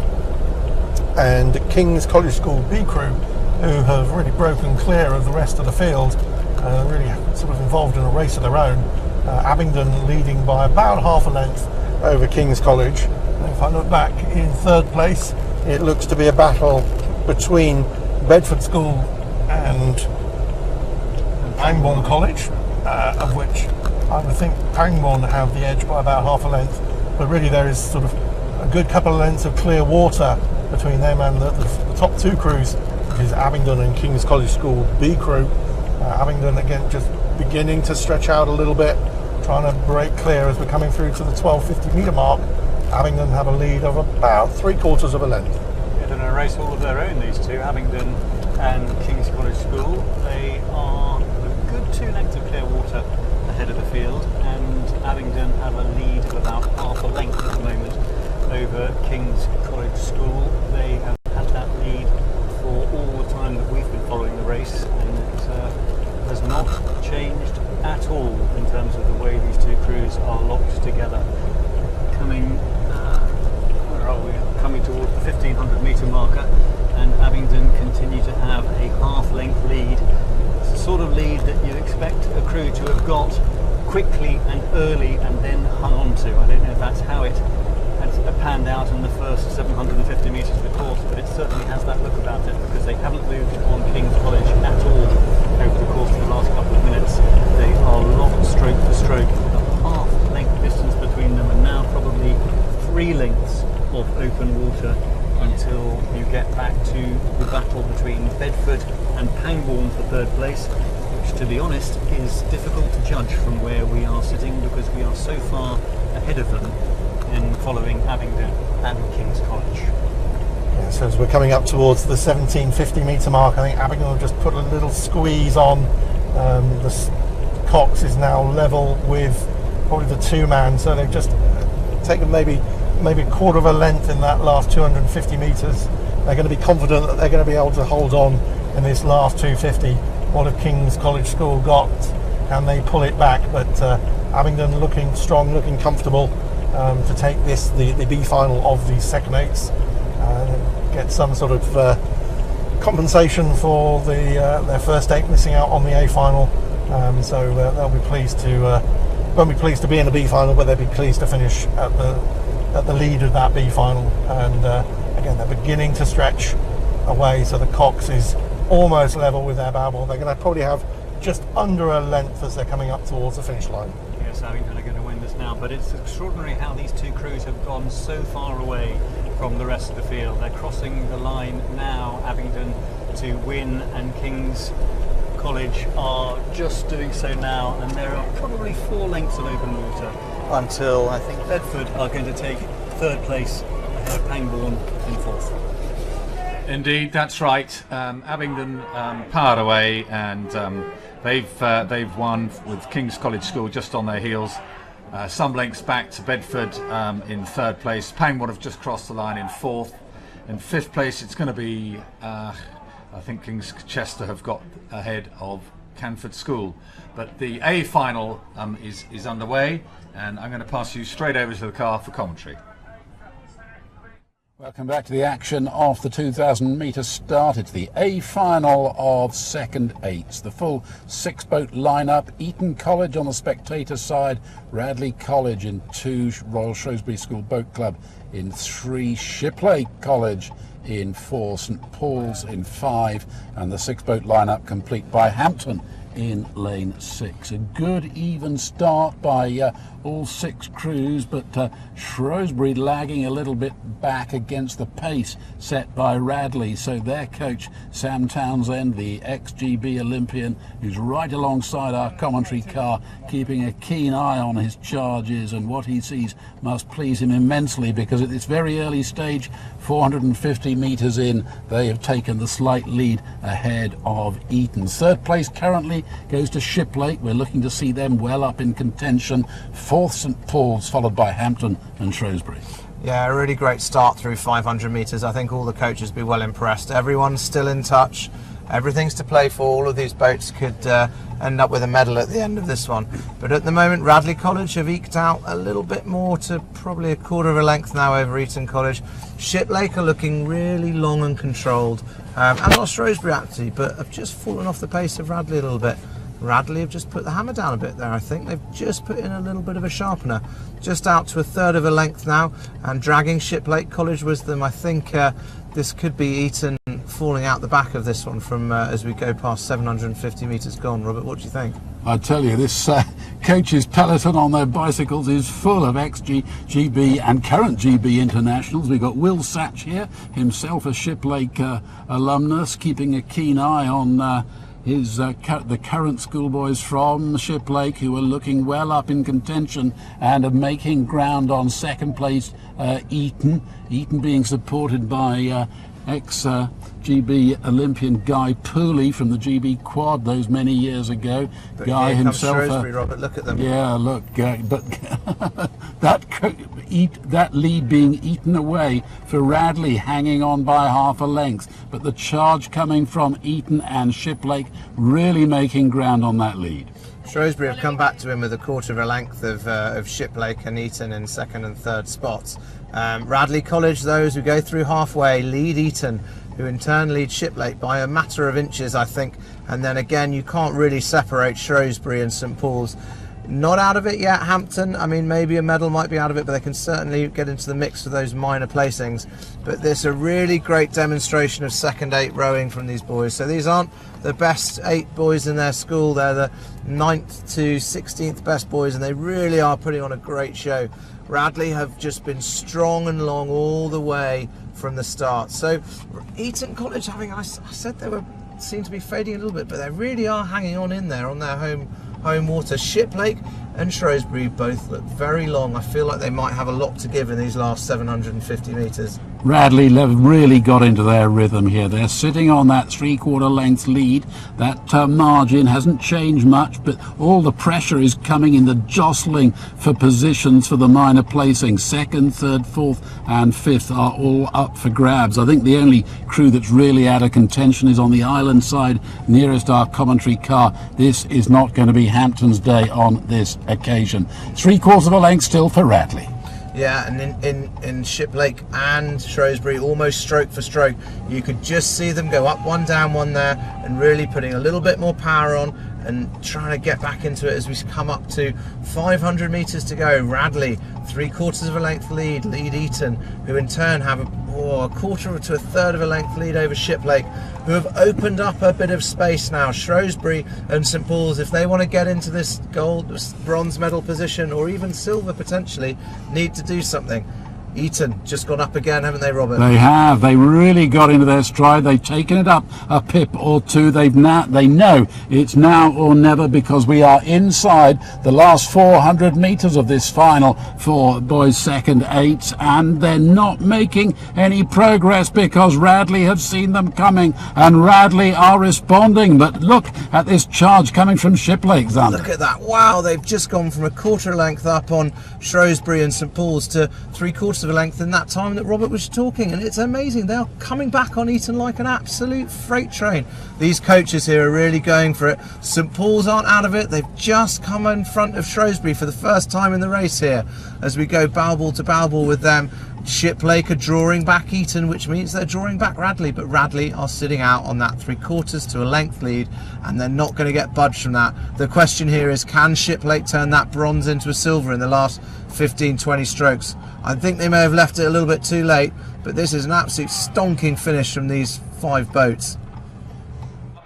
and King's College School B crew who have really broken clear of the rest of the field, really sort of involved in a race of their own. Abingdon leading by about half a length over King's College. And if I look back in 3rd place, it looks to be a battle between Bedford School and Pangbourne College, of which I would think Pangbourne have the edge by about half a length, but really there is sort of a good couple of lengths of clear water between them and the top 2 crews, which is Abingdon and King's College School B crew. Abingdon again just beginning to stretch out a little bit, trying to break clear as we're coming through to the 1250 metre mark. Abingdon have a lead of about 3/4 of a length. They're in a race all of their own, these two, Abingdon and King's College School. They are a good 2 lengths of clear water ahead of the field, and Abingdon have a lead of about half a length at the moment over King's College School. They have had that lead for all the time that we've been following the race, and it has not changed at all in terms of the way these two crews are locked together. Coming towards the 1,500 metre marker, and Abingdon continue to have a half-length lead. It's the sort of lead that you'd expect a crew to have got quickly and early and then hung on to. I don't know if that's how it had panned out in the first 750 metres of the course, but it certainly has that look about it, because they haven't moved on King's College at all over the course of the last couple of minutes. They are locked stroke for stroke, a half-length distance between them, and now probably 3 lengths of open water until you get back to the battle between Bedford and Pangbourne for 3rd place, which, to be honest, is difficult to judge from where we are sitting, because we are so far ahead of them in following Abingdon and King's College. Yeah, so as we're coming up towards the 1750 metre mark, I think Abingdon will just put a little squeeze on. The Cox is now level with probably the 2-man, so they've just taken maybe a quarter of a length in that last 250 metres. They're going to be confident that they're going to be able to hold on in this last 250. What have King's College School got? Can they pull it back? But Abingdon looking strong, looking comfortable to take this, the B final of the second 8s, get some sort of compensation for their first 8 missing out on the A final. So they'll be pleased to won't be pleased to be in the B final, but they'll be pleased to finish at the lead of that B final. And again, they're beginning to stretch away, so the Cox is almost level with their Babel. They're going to probably have just under a length as they're coming up towards the finish line. Yes, Abingdon are going to win this now, but it's extraordinary how these two crews have gone so far away from the rest of the field. They're crossing the line now, Abingdon to win, and King's College are just doing so now, and there are probably 4 lengths of open water until I think Bedford are going to take 3rd place ahead of Pangbourne in 4th. Indeed, that's right. Abingdon powered away, and they've won with King's College School just on their heels. Some lengths back to Bedford in 3rd place. Pangbourne have just crossed the line in 4th. In 5th place, it's going to be I think King's Chester have got ahead of Canford School. But the A final is underway, and I'm going to pass you straight over to the car for commentary. Welcome back to the action of the 2,000 metre start. It's the A final of second 8s. The full 6-boat lineup. Eton College on the spectator side, Radley College in 2, Royal Shrewsbury School Boat Club in 3, Shipley College in 4, St Paul's in 5, and the 6-boat lineup complete by Hampton in lane 6. A good even start by all 6 crews, but Shrewsbury lagging a little bit back against the pace set by Radley. So their coach Sam Townsend, the ex-GB Olympian, who's right alongside our commentary car, keeping a keen eye on his charges, and what he sees must please him immensely, because at this very early stage, 450 metres in, they have taken the slight lead ahead of Eton. 3rd place currently goes to Shiplake. We're looking to see them well up in contention. Fourth, St Paul's, followed by Hampton and Shrewsbury. Yeah, a really great start through 500 metres. I think all the coaches will be well impressed. Everyone's still in touch. Everything's to play for. All of these boats could end up with a medal at the end of this one. But at the moment, Radley College have eked out a little bit more to probably a quarter of a length now over Eton College. Shiplake are looking really long and controlled. And not Shrewsbury actually, but have just fallen off the pace of Radley a little bit. Radley have just put the hammer down a bit there, I think. They've just put in a little bit of a sharpener. Just out to a third of a length now and dragging Shiplake College with them. I think this could be Eton falling out the back of this one from as we go past 750 metres gone. Robert, what do you think? I tell you, this coaches peloton on their bicycles is full of ex-GB and current GB internationals. We've got Will Satch here, himself a Shiplake alumnus, keeping a keen eye on the current schoolboys from Shiplake, who are looking well up in contention and are making ground on second place Eton. Eton being supported by ex-GB Olympian Guy Pooley from the GB quad those many years ago. But Guy here comes himself, Shrewsbury, Robert, look at them. yeah, look, but that lead being eaten away for Radley, hanging on by half a length. But the charge coming from Eton and Shiplake really making ground on that lead. Shrewsbury have come back to him with a quarter of a length of Shiplake and Eton in second and third spots. Radley College, those who go through halfway, lead Eton, who in turn lead Shiplake by a matter of inches, I think. And then again, you can't really separate Shrewsbury and St Paul's. Not out of it yet, Hampton. I mean, maybe a medal might be out of it, but they can certainly get into the mix for those minor placings. But there's a really great demonstration of second 8 rowing from these boys. So these aren't the best 8 boys in their school. They're the 9th to 16th best boys, and they really are putting on a great show. Radley have just been strong and long all the way from the start. So Eton College, having, I said they seem to be fading a little bit, but they really are hanging on in there on their home water. Shiplake and Shrewsbury both look very long. I feel like they might have a lot to give in these last 750 metres. Radley really got into their rhythm here. They're sitting on that 3/4 length lead. That margin hasn't changed much, but all the pressure is coming in the jostling for positions for the minor placings. Second, third, fourth and fifth are all up for grabs. I think the only crew that's really out of contention is on the island side nearest our commentary car. This is not going to be Hampton's day on this occasion. 3/4 of a length still for Radley. Yeah, and in Shiplake and Shrewsbury, almost stroke for stroke, you could just see them go up one, down one there, and really putting a little bit more power on and trying to get back into it as we come up to 500 metres to go. Radley, 3/4 of a length lead Eton, who in turn have a quarter to a third of a length lead over Shiplake, who have opened up a bit of space now. Shrewsbury and St Paul's, if they want to get into this bronze medal position, or even silver potentially, need to do something. Eton just gone up again, haven't they, Robert? They have. They really got into their stride. They've taken it up a pip or two. They know it's now or never, because we are inside the last 400 metres of this final for boys second 8s, and they're not making any progress because Radley have seen them coming, and Radley are responding. But look at this charge coming from Shiplake, Xander. Look at that. Wow, they've just gone from a quarter length up on Shrewsbury and St Paul's to 3/4 of a length in that time that Robert was talking, and it's amazing. They are coming back on Eton like an absolute freight train. These coaches here are really going for it. St Paul's aren't out of it. They've just come in front of Shrewsbury for the first time in the race here as we go bow ball to bow ball with them. Shiplake are drawing back Eton, which means they're drawing back Radley, but Radley are sitting out on that 3/4 to a length lead, and they're not going to get budged from that. The question here is, can Shiplake turn that bronze into a silver in the last 15-20 strokes? I think they may have left it a little bit too late, but this is an absolute stonking finish from these 5 boats.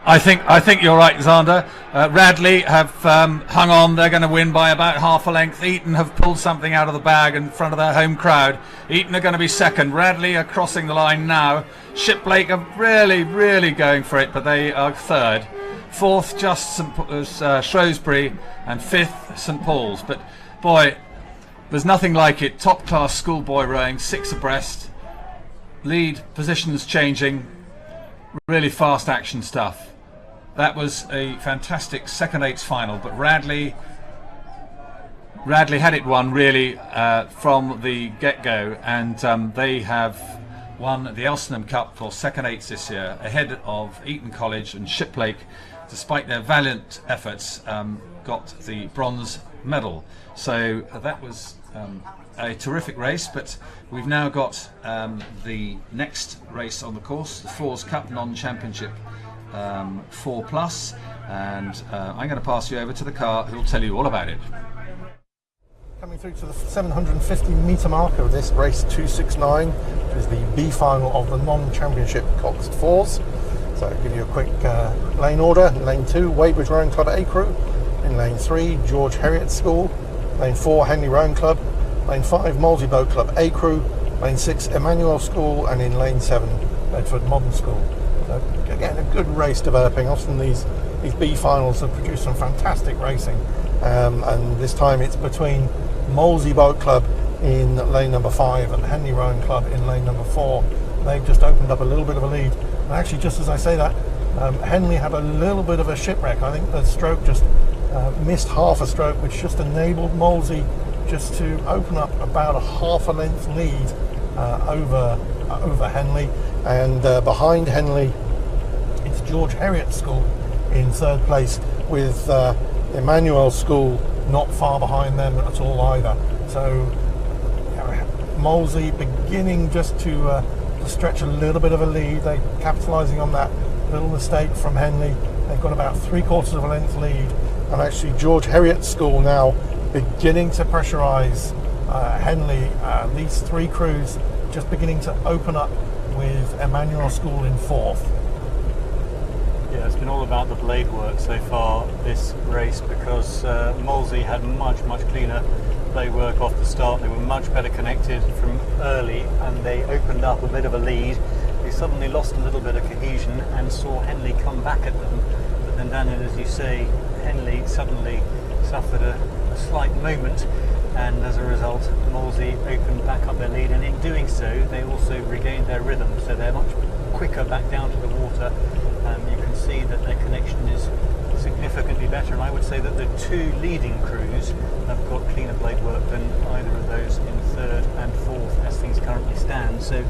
I think you're right, Xander. Radley have hung on. They're going to win by about half a length. Eton have pulled something out of the bag in front of their home crowd. Eton are going to be second. Radley are crossing the line now. Shiplake are really going for it, but they are third. Fourth, just Shrewsbury, and fifth, St Paul's. But boy, there's nothing like it. Top class schoolboy rowing, 6 abreast. Lead positions changing. Really fast action stuff. that was a fantastic second eights final, but Radley had it won really from the get-go, and they have won the Elsenham Cup for second eights this year, ahead of Eton College and Shiplake. Despite their valiant efforts, got the bronze medal. So that was a terrific race, but we've now got the next race on the course, the Fours Cup non-championship 4+, and I'm going to pass you over to the car who will tell you all about it. Coming through to the 750 metre mark of this race 269, which is the B final of the non-championship Cox Fours. So I'll give you a quick lane order. In lane 2, Weybridge Rowing Club A Crew. In lane 3, George Heriot School. Lane 4, Henley Rowing Club. Lane 5, Molesey Boat Club A Crew. Lane 6, Emmanuel School. And in lane 7, Bedford Modern School. So again, a good race developing. Often these B finals have produced some fantastic racing. And this time it's between Molesey Boat Club in lane number 5 and Henley Rowing Club in lane number 4. They've just opened up a little bit of a lead. And actually, just as I say that, Henley had a little bit of a shipwreck. I think the stroke just missed half a stroke, which just enabled Molesey just to open up about a half a length lead over Henley. And behind Henley, it's George Heriot School in third place, with Emmanuel School not far behind them at all either. So Molesey beginning just to stretch a little bit of a lead. They're capitalising on that little mistake from Henley. They've got about 3/4 of a length lead, and actually George Heriot School now beginning to pressurise Henley. These three crews just beginning to open up, with Emmanuel School in 4th. Yeah, it's been all about the blade work so far this race, because Molesey had much cleaner blade work off the start. They were much better connected from early, and they opened up a bit of a lead. They suddenly lost a little bit of cohesion and saw Henley come back at them. But then, Daniel, as you say, Henley suddenly suffered a slight moment, and as a result Molesey opened back up their lead, and in doing so they also regained their rhythm, so they're much quicker back down to the water. You can see that their connection is significantly better, and I would say that the two leading crews have got cleaner blade work than either of those in 3rd and 4th as things currently stand. So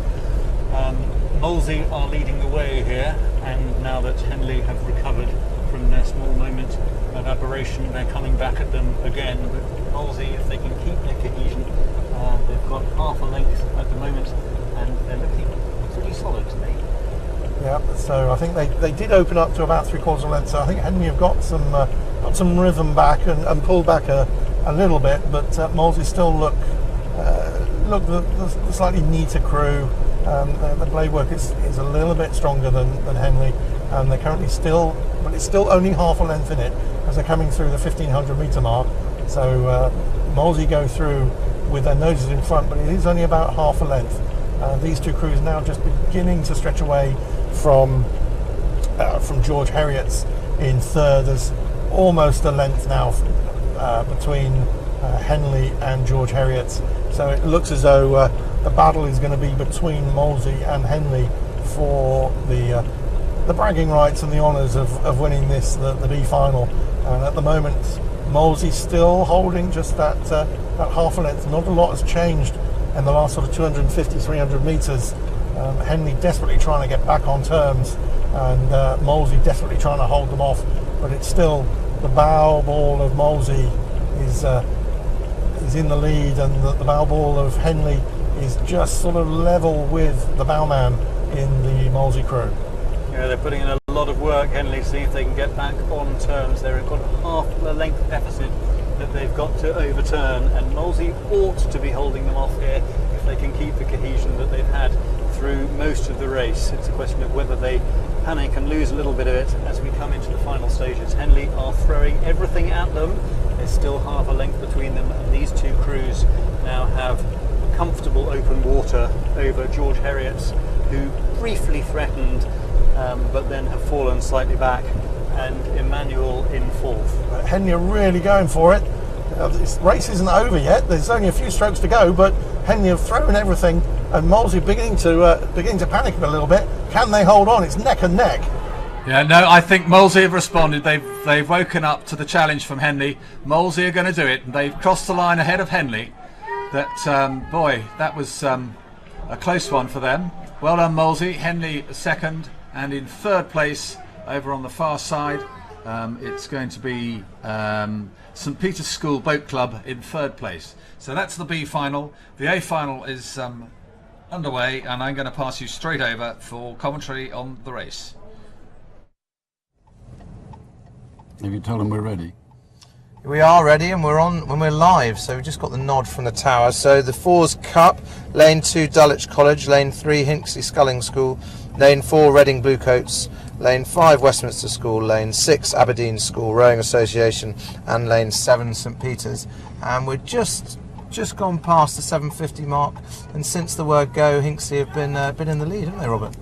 Molesey are leading the way here, and now that Henley have recovered from their small moment of aberration, they're coming back at them again. But Molesey, if they can keep their cohesion, they've got half a length at the moment, and they're looking pretty solid to me. Yeah, so I think they did open up to about 3/4 of a length, so I think Henley have got some rhythm back and pulled back a little bit, but Molesey still look the slightly neater crew. The blade work is a little bit stronger than Henley, and they're currently still, but it's still only half a length in it as they're coming through the 1500 metre mark. So Molesey go through with their noses in front, but it is only about half a length. These two crews now just beginning to stretch away from George Heriot's in 3rd. There's almost a length now between Henley and George Heriot's. So it looks as though the battle is going to be between Molesey and Henley for the bragging rights and the honours of winning the B final. And at the moment, Molesey still holding just that half a length. Not a lot has changed in the last sort of 250, 300 metres. Henley desperately trying to get back on terms, and Molesey desperately trying to hold them off. But it's still the bow ball of Molesey is in the lead, and the bow ball of Henley is just sort of level with the bowman in the Molesey crew. Yeah, they're putting in a lot of work, Henley, see if they can get back on terms. They've got half a length deficit that they've got to overturn, and Molesey ought to be holding them off here if they can keep the cohesion that they've had through most of the race. It's a question of whether they panic and lose a little bit of it as we come into the final stages. Henley are throwing everything at them. There's still half a length between them, and these two crews now have comfortable open water over George Heriot's, who briefly threatened but then have fallen slightly back, and Emmanuel in 4th. Henley are really going for it. This race isn't over yet. There's only a few strokes to go, but Henley have thrown everything, and Molesey beginning to panic a little bit. Can they hold on? It's neck and neck. Yeah, no, I think Molesey have responded. They've woken up to the challenge from Henley. Molesey are going to do it, and they've crossed the line ahead of Henley. Boy, that was a close one for them. Well done, Molesey. Henley second, and in third place over on the far side, it's going to be St Peter's School Boat Club in third place. So that's the B final. The A final is underway, and I'm going to pass you straight over for commentary on the race. Have you told them we're ready? We are ready, and we're on when we're live, so we just got the nod from the tower. So the 4's Cup, lane 2 Dulwich College, lane 3 Hinckley Sculling School, lane 4 Reading Bluecoats, lane 5 Westminster School, lane 6 Aberdeen School Rowing Association, and lane 7 St Peter's. And we're just gone past the 7:50 mark, and since the word go, Hinckley have been in the lead, haven't they, Robert?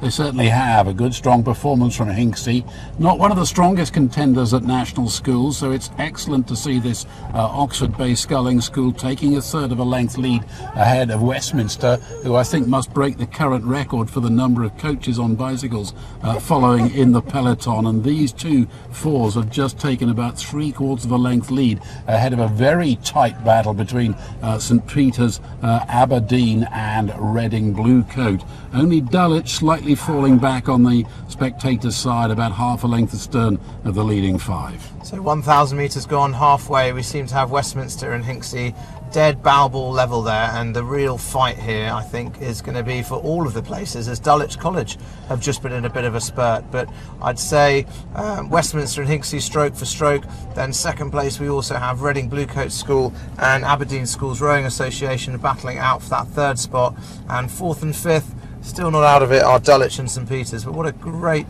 They certainly have. A good strong performance from Hinckley. Not one of the strongest contenders at national schools, so it's excellent to see this Oxford-based sculling school taking a third of a length lead ahead of Westminster, who I think must break the current record for the number of coaches on bicycles following in the peloton. And these two 4s have just taken about 3/4 of a length lead ahead of a very tight battle between St Peter's, Aberdeen and Reading Bluecoat. Only Dulwich slightly falling back on the spectators' side, about half a length astern of the leading 5. So 1,000 metres gone halfway. We seem to have Westminster and Hinckley dead bow ball level there, and the real fight here, I think, is going to be for all of the places, as Dulwich College have just been in a bit of a spurt. But I'd say Westminster and Hinckley stroke for stroke. Then second place we also have Reading Bluecoat School and Aberdeen Schools Rowing Association battling out for that third spot, and fourth and fifth, still not out of it, are Dulwich and St Peter's. But what a great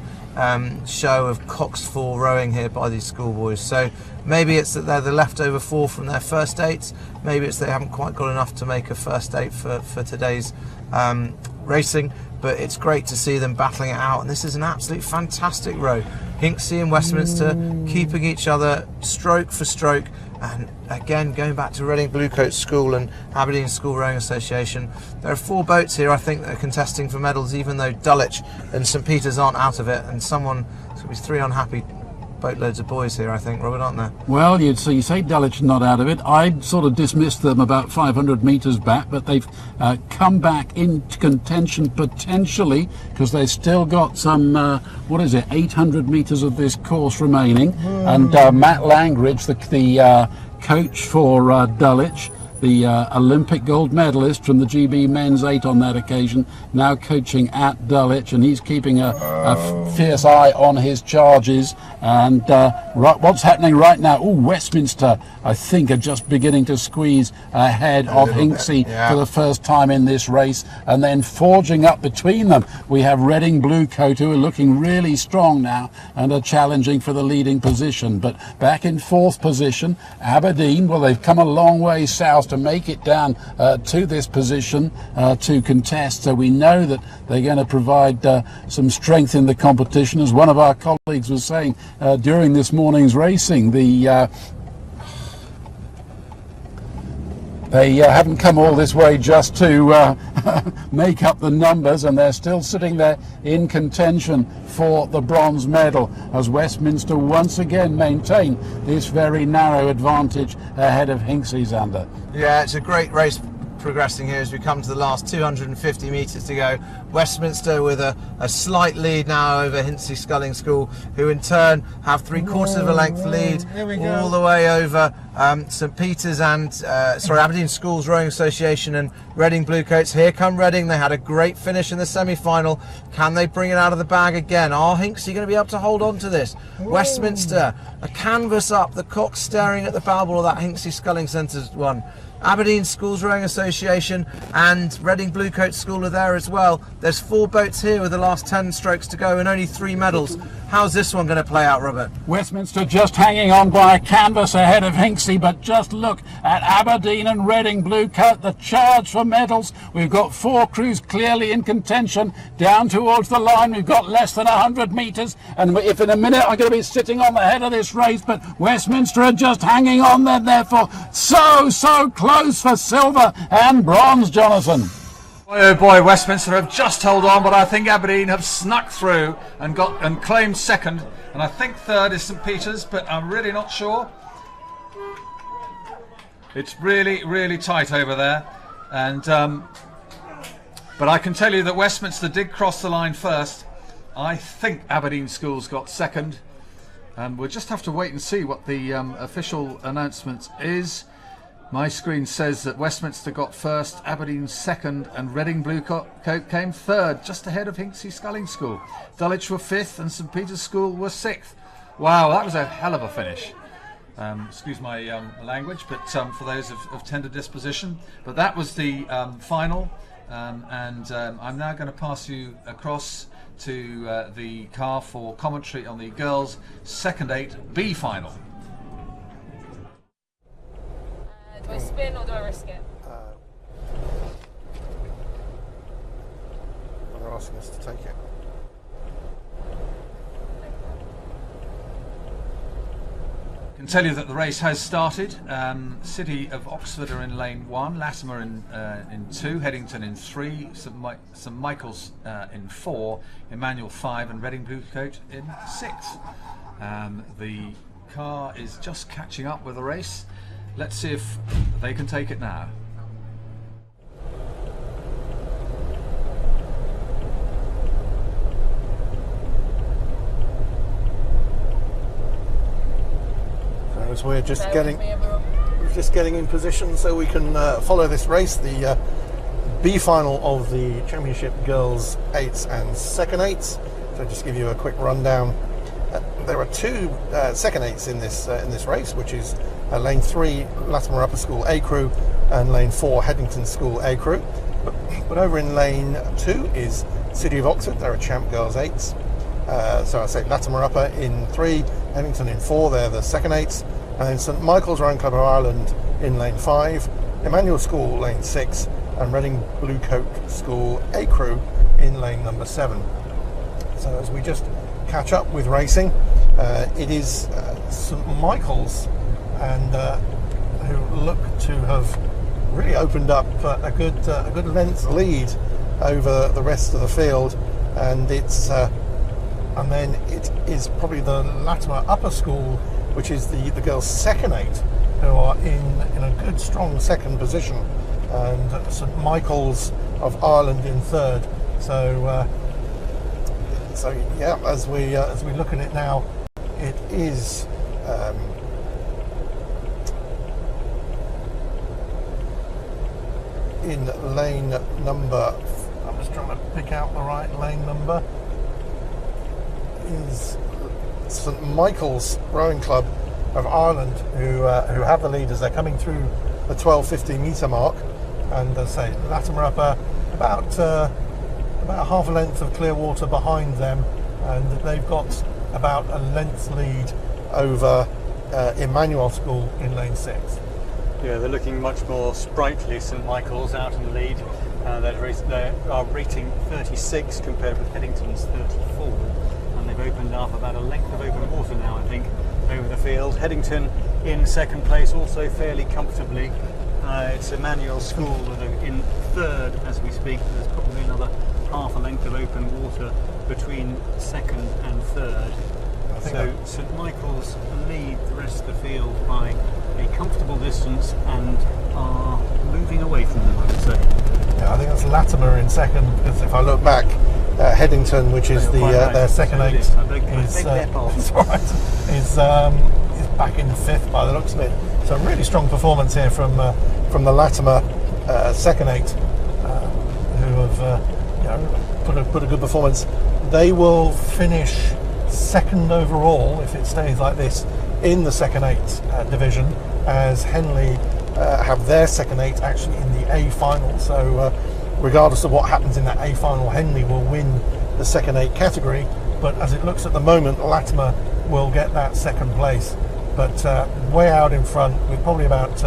show of Cox 4 rowing here by these schoolboys. So maybe it's that they're the leftover 4 from their first 8s. Maybe it's they haven't quite got enough to make a first 8 for today's racing. But it's great to see them battling it out. And this is an absolute fantastic row. Hinckley and Westminster keeping each other stroke for stroke. And again, going back to Reading Bluecoat School and Aberdeen School Rowing Association, there are 4 boats here, I think, that are contesting for medals, even though Dulwich and St Peter's aren't out of it. And there's going to be 3 unhappy boatloads of boys here, I think, Robert, aren't there? Well, you say Dulwich not out of it. I'd sort of dismissed them about 500 metres back, but they've come back into contention potentially, because they've still got some 800 metres of this course remaining. And Matt Langridge, the coach for Dulwich, the Olympic gold medalist from the GB men's 8 on that occasion, now coaching at Dulwich, and he's keeping a fierce eye on his charges. And what's happening right now? Westminster, I think, are just beginning to squeeze ahead of Hinckley for the first time in this race, and then forging up between them, we have Reading Bluecoat, who are looking really strong now and are challenging for the leading position. But back in 4th position, Aberdeen, well, they've come a long way south to make it down to this position to contest, so we know that they're going to provide some strength in the competition. As one of our colleagues was saying during this morning's racing, they haven't come all this way just to make up the numbers, and they're still sitting there in contention for the bronze medal, as Westminster once again maintain this very narrow advantage ahead of Hinckley's under. Yeah, it's a great race progressing here as we come to the last 250 metres to go. Westminster with a slight lead now over Hinckley Sculling School, who in turn have 3/4 of a length lead all the way over St Peter's and Aberdeen Schools Rowing Association and Reading Bluecoats. Here come Reading. They had a great finish in the semi-final. Can they bring it out of the bag again? Are Hinckley going to be able to hold on to this? Westminster, a canvas up, the Cox staring at the bow ball of that Hinckley Sculling Centre's one. Aberdeen Schools Rowing Association and Reading Bluecoat School are there as well. There's 4 boats here with the last 10 strokes to go and only 3 medals. How's this one going to play out, Robert? Westminster just hanging on by a canvas ahead of Hinckley, but just look at Aberdeen and Reading Bluecoat, the charge for medals. We've got 4 crews clearly in contention down towards the line. We've got less than 100 metres, and if in a minute I'm going to be sitting on the head of this race, but Westminster are just hanging on there, therefore so close for silver and bronze, Jonathan. Boy, oh boy, Westminster have just held on, but I think Aberdeen have snuck through and claimed second, and I think third is St Peter's, but I'm really not sure. It's really, really tight over there, and but I can tell you that Westminster did cross the line first. I think Aberdeen Schools got second, and we'll just have to wait and see what the official announcement is. My screen says that Westminster got first, Aberdeen second, and Reading Bluecoat came third, just ahead of Hinksey Sculling School. Dulwich were fifth, and St Peter's School were sixth. Wow, that was a hell of a finish. Excuse my language, but for those of tender disposition. But that was the final, and I'm now going to pass you across to the car for commentary on the girls' second 8B final. Do I spin or do I risk it? They're asking us to take it. I can tell you that the race has started. City of Oxford are in lane 1, Latimer in 2, Headington in 3, St Michael's in 4, Emmanuel 5, and Reading Bluecoat in 6. The car is just catching up with the race. Let's see if they can take it now. So as we're just getting in position so we can follow this race, the B final of the Championship Girls 8s and second 8s. So just give you a quick rundown. There are two second 8s in this race, which is lane 3 Latimer Upper School A crew and lane 4 Headington School A crew. But over in lane 2 is City of Oxford. They're a Champ Girls 8s. So I say Latimer Upper in 3, Headington in 4. They're the second 8s. And then St Michael's Rowing Club of Ireland in lane 5, Emmanuel School lane 6, and Reading Bluecoat School A crew in lane number 7. So as we just catch up with racing, it is St Michael's and who look to have really opened up a good length lead over the rest of the field, and it's and then it is probably the Latimer Upper School, which is the girls' second 8, who are in a good strong second position, and St Michael's of Ireland in third. So yeah, as we look at it now, it is in lane number. I'm just trying to pick out the right lane number. Is St Michael's Rowing Club of Ireland, who have the lead as they're coming through the 12-15 metre mark, and as I say, Latimer Upper about half a length of clear water behind them, and they've got about a length lead over Emmanuel School in lane 6. Yeah, they're looking much more sprightly. St Michael's out in the lead. They are rating 36 compared with Headington's 34, and they've opened up about a length of open water now, I think, over the field. Headington in second place, also fairly comfortably. It's Emmanuel School that are in third as we speak. There's probably another half a length of open water between second and third. So St Michael's lead the rest of the field by a comfortable distance and are moving away from them, I would say. Yeah, I think that's Latimer in second, because if I look back, Headington, which is their second 8, is back in fifth by the looks of it. So really strong performance here from the Latimer second 8, who have put a good performance. They will finish second overall if it stays like this in the second 8 division, as Henley have their second 8 actually in the A final. So regardless of what happens in that A final, Henley will win the second 8 category, but as it looks at the moment, Latimer will get that second place, but way out in front with probably about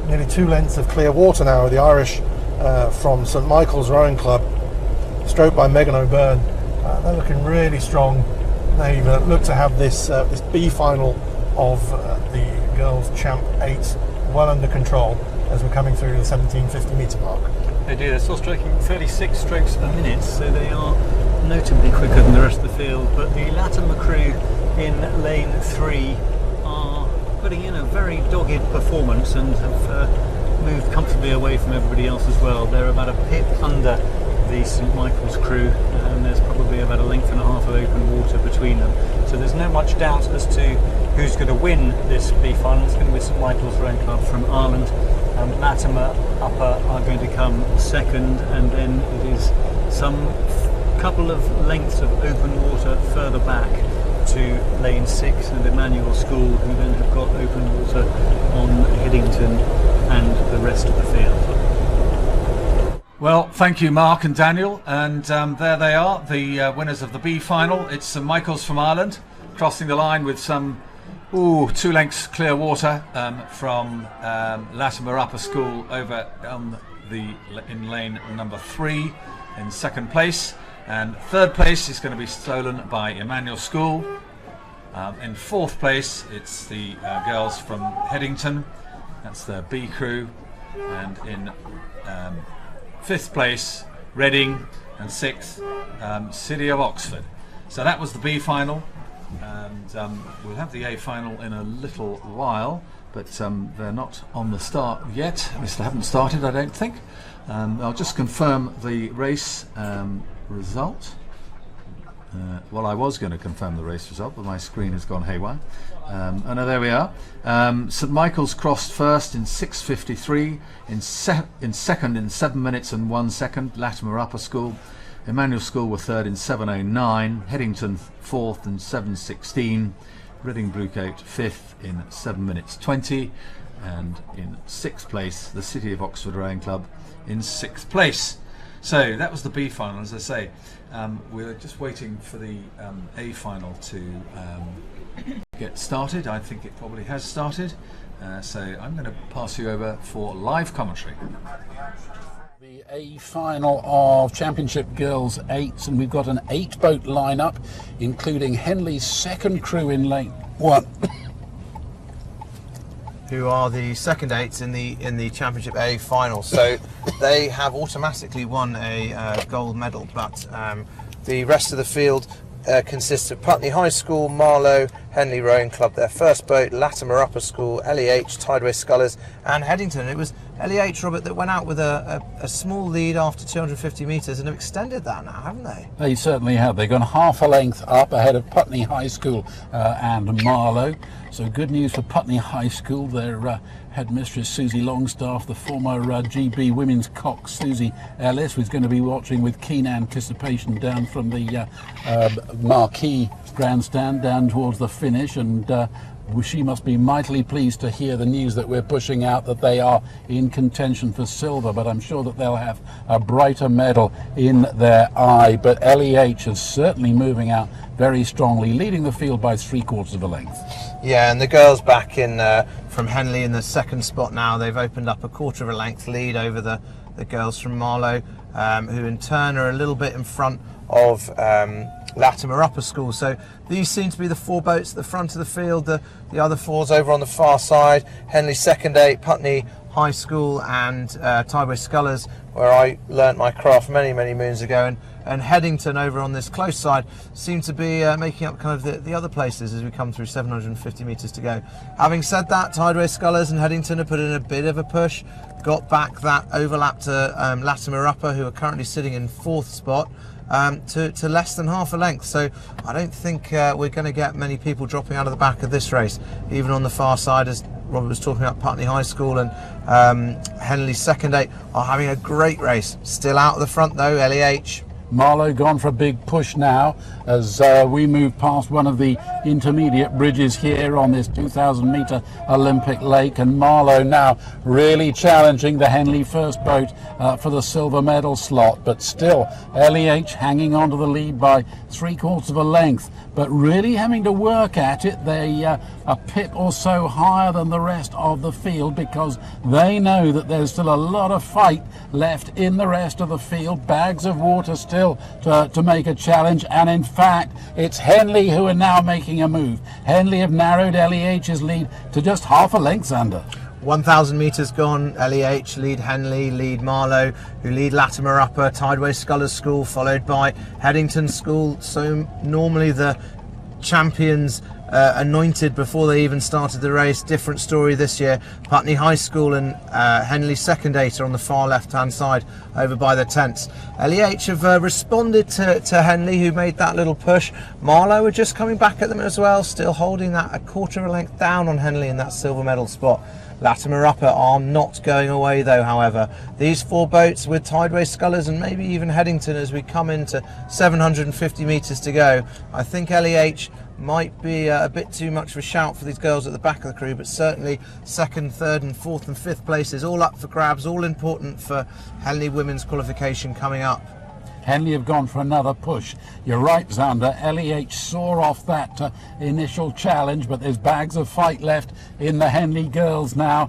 nearly 2 lengths of clear water now with the Irish from St Michael's Rowing Club, stroked by Megan O'Byrne. They're looking really strong. They look to have this B final of the girls' Champ 8 well under control as we're coming through the 1750 metre mark. They do. They're still stroking 36 strokes a minute, so they are notably quicker than the rest of the field. But the Latimer crew in lane 3 are putting in a very dogged performance and have moved comfortably away from everybody else as well. They're about a pip under the St Michael's crew, and there's probably about a length and a half of open water between them. So there's no much doubt as to who's going to win this B final. It's going to be St Michael's Rowing Club from Ireland. Latimer Upper are going to come second, and then it is some couple of lengths of open water further back to lane 6 and Emmanuel School, who then have got open water on Headington and the rest of the field. Well, thank you, Mark and Daniel, and there they are, the winners of the B final. It's St Michael's from Ireland, crossing the line with some 2 lengths clear water from Latimer Upper School over on in lane number 3 in second place, and third place is going to be stolen by Emmanuel School. In fourth place, it's the girls from Headington, that's the B crew, and in fifth place, Reading, and sixth, City of Oxford. So that was the B final, and we'll have the A final in a little while, but they're not on the start yet. At least they haven't started, I don't think. I'll just confirm the race result. Well, I was going to confirm the race result, but my screen has gone haywire. No, there we are. St Michael's crossed first in 6:53, in second in 7 minutes and 1 second, Latimer Upper School. Emmanuel School were third in 7:09, Headington fourth in 7:16, Reading Bluecoat fifth in 7 minutes 20, and in sixth place, the City of Oxford Rowing Club in sixth place. So that was the B final, as I say. We're just waiting for the A final to get started. I think it probably has started. So I'm going to pass you over for live commentary. The A final of Championship Girls 8s, and we've got an 8-boat lineup, including Henley's second crew in lane 1. Who are the second 8s in the Championship A final. So they have automatically won a gold medal, but the rest of the field consists of Putney High School, Marlow, Henley Rowing Club, their first boat, Latimer Upper School, LEH, Tideway Scullers, and Headington. It was LEH, Robert, that went out with a small lead after 250 metres and have extended that now, haven't they? They certainly have. They've gone half a length up ahead of Putney High School and Marlow. So good news for Putney High School. Their headmistress Susie Longstaff, the former GB women's cock Susie Ellis, who's going to be watching with keen anticipation down from the marquee grandstand down towards the finish, and she must be mightily pleased to hear the news that we're pushing out that they are in contention for silver, but I'm sure that they'll have a brighter medal in their eye. But LEH is certainly moving out very strongly, leading the field by 3/4 of a length. Yeah, and the girls back in from Henley in the second spot now. They've opened up a 1/4 of a length lead over the girls from Marlow, who in turn are a little bit in front of Latimer Upper School. So these seem to be the 4 boats at the front of the field. The other 4's over on the far side. Henley second 8, Putney High School and Tideway Scullers, where I learnt my craft many moons ago, and Headington over on this close side seem to be making up kind of the other places as we come through 750 metres to go. Having said that, Tideway Scullers and Headington have put in a bit of a push, got back that overlap to Latimer Upper, who are currently sitting in 4th spot, to less than half a length. So I don't think we're going to get many people dropping out of the back of this race. Even on the far side, as Robert was talking about, Putney High School and Henley's second 8 are having a great race. Still out of the front though, LEH. Marlow gone for a big push now as we move past one of the intermediate bridges here on this 2,000 metre Olympic lake, and Marlow now really challenging the Henley first boat for the silver medal slot, but still LEH hanging on to the lead by 3/4 of a length, but really having to work at it. They a pip or so higher than the rest of the field because they know that there's still a lot of fight left in the rest of the field. Bags of water still to make a challenge, and in fact it's Henley who are now making a move. Henley have narrowed LEH's lead to just half a length under. 1,000 metres gone. LEH lead Henley, lead Marlow, who lead Latimer Upper, Tideway Scullers School, followed by Headington School. So normally the champions anointed before they even started the race. Different story this year. Putney High School and Henley Second 8 are on the far left hand side over by the tents. LEH have responded to Henley, who made that little push. Marlow are just coming back at them as well, still holding that a quarter of a length down on Henley in that silver medal spot. Latimer Upper are not going away though, however. These 4 boats with Tideway Scullers and maybe even Headington as we come into 750 metres to go. I think LEH might be a bit too much of a shout for these girls at the back of the crew, but certainly 2nd, 3rd and 4th and 5th places all up for grabs, all important for Henley women's qualification coming up. Henley have gone for another push. You're right, Xander. LEH saw off that initial challenge, but there's bags of fight left in the Henley girls now,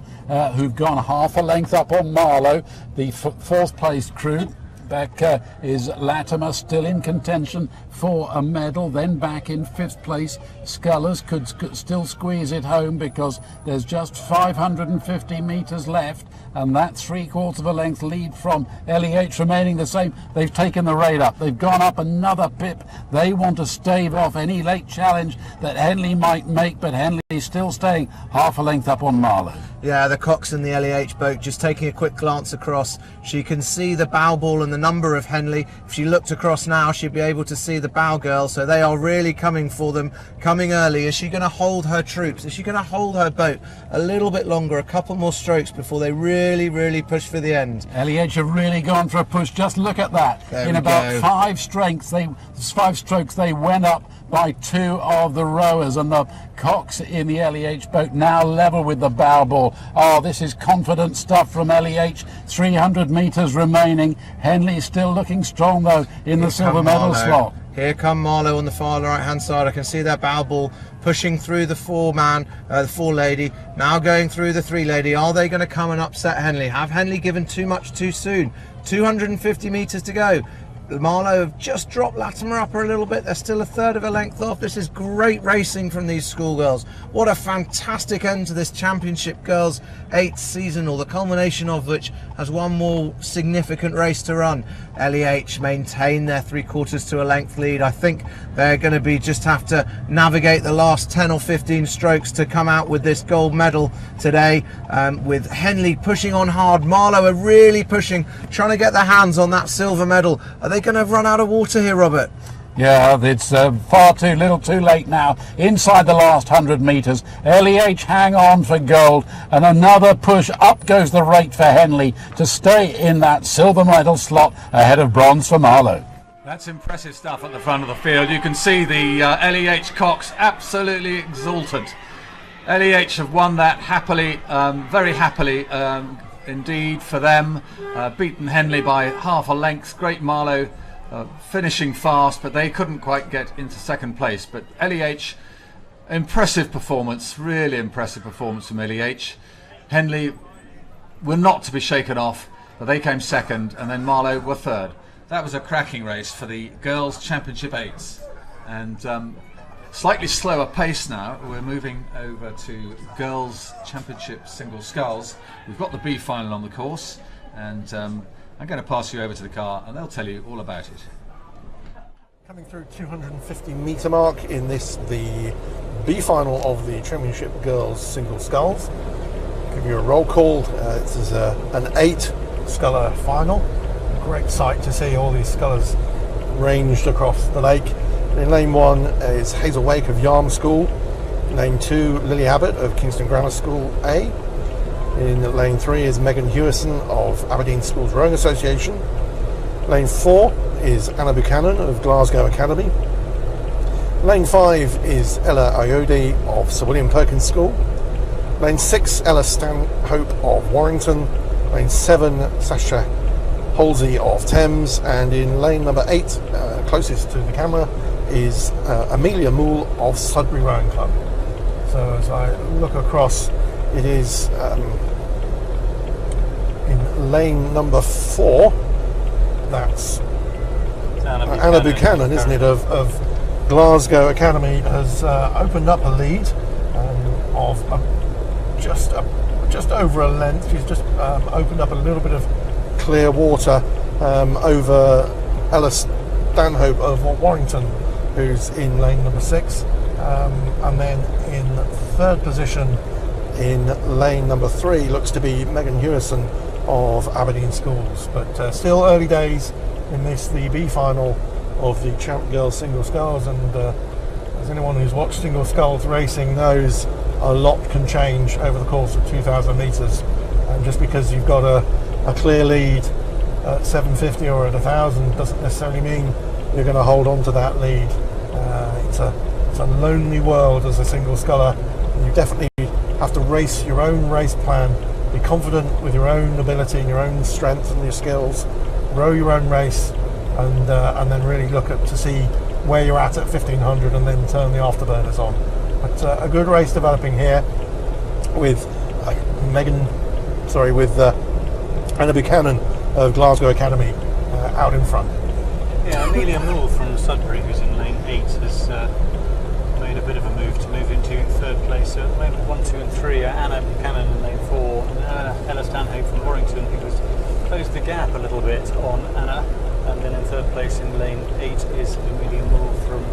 who've gone half a length up on Marlow, the 4th place crew. Back is Latimer, still in contention for a medal. Then back in 5th place, Scullers could still squeeze it home because there's just 550 metres left, and that 3/4 of a length lead from LEH remaining the same. They've taken the rate up. They've gone up another pip. They want to stave off any late challenge that Henley might make, but Henley's still staying half a length up on Marlow. Yeah, the Cox and the LEH boat, just taking a quick glance across, she can see the bow ball and the number of Henley. If she looked across now, she'd be able to see the bow girl, so they are really coming for them, coming early. Is she going to hold her troops? Is she going to hold her boat a little bit longer, a couple more strokes before they really push for the end? LEH have really gone for a push. Just look at that. There in we about go. 5 strokes they went up by 2 of the rowers, and the Cox in the LEH boat now level with the bow ball. Oh, this is confident stuff from LEH. 300 metres remaining. Henley still looking strong though in the silver medal slot. Here come Marlow on the far right hand side. I can see their bow ball pushing through the 4-man, the 4-lady, now going through the 3-lady. Are they going to come and upset Henley? Have Henley given too much too soon? 250 metres to go. Marlow have just dropped Latimer Upper a little bit. They're still 1/3 of a length off. This is great racing from these schoolgirls. What a fantastic end to this Championship Girls 8th season, or the culmination of which has one more significant race to run. LEH maintain their 3/4 to a length lead. I think they're going to just have to navigate the last 10 or 15 strokes to come out with this gold medal today, with Henley pushing on hard. Marlow are really pushing, trying to get their hands on that silver medal. Are they going to run out of water here, Robert? Yeah, it's far too little too late now. Inside the last 100 metres, LEH hang on for gold, and another push. Up goes the rate for Henley to stay in that silver medal slot ahead of bronze for Marlow. That's impressive stuff at the front of the field. You can see the LEH Cox absolutely exultant. LEH have won that happily, very happily indeed for them. Beaten Henley by half a length. Great Marlow finishing fast, but they couldn't quite get into 2nd place. But LEH, impressive performance, really impressive performance from LEH. Henley were not to be shaken off, but they came 2nd, and then Marlow were 3rd. That was a cracking race for the Girls' Championship 8s, and slightly slower pace now. We're moving over to Girls' Championship Single Sculls. We've got the B final on the course, and I'm going to pass you over to the car and they'll tell you all about it. Coming through 250 metre mark in this, the B final of the Championship Girls Single Sculls. Give you a roll call. This is an 8 sculler final. Great sight to see all these scullers ranged across the lake. In lane 1 is Hazel Wake of Yarm School. Lane 2, Lily Abbott of Kingston Grammar School A. In lane 3 is Megan Hewison of Aberdeen Schools Rowing Association. Lane 4 is Anna Buchanan of Glasgow Academy. Lane 5 is Ella Iode of Sir William Perkins School. Lane 6, Ella Stanhope of Warrington. Lane 7, Sasha Halsey of Thames. And in lane number 8, closest to the camera, is Amelia Moole of Sudbury Rowing Club. So as I look across, it is in lane number 4, that's Anna Buchanan, isn't it, of Glasgow Academy, has opened up a lead of just a just over a length. She's just opened up a little bit of clear water over Ella Stanhope of Warrington, who's in lane number 6, and then in third position in lane number 3 looks to be Megan Hewison of Aberdeen Schools. But still early days in this, the B final of the Champ Girls Single Sculls, and as anyone who's watched Single Sculls racing knows, a lot can change over the course of 2,000 metres, and just because you've got a clear lead at 750 or at 1,000 doesn't necessarily mean you're going to hold on to that lead. It's a lonely world as a single sculler. You definitely have to race your own race plan, be confident with your own ability and your own strength and your skills, row your own race, and then really look to see where you're at 1,500 and then turn the afterburners on. But a good race developing here with Anna Buchanan of Glasgow Academy out in front. Yeah, Amelia Moore from Sudbury, who's in lane 8, has made a bit of a move to move into third place. So at the moment 1, 2 and 3 are Anna Buchanan in lane 4 and Ella Stanhope from Warrington, who has closed the gap a little bit on Anna. And then in third place in lane 8 is Amelia Moore from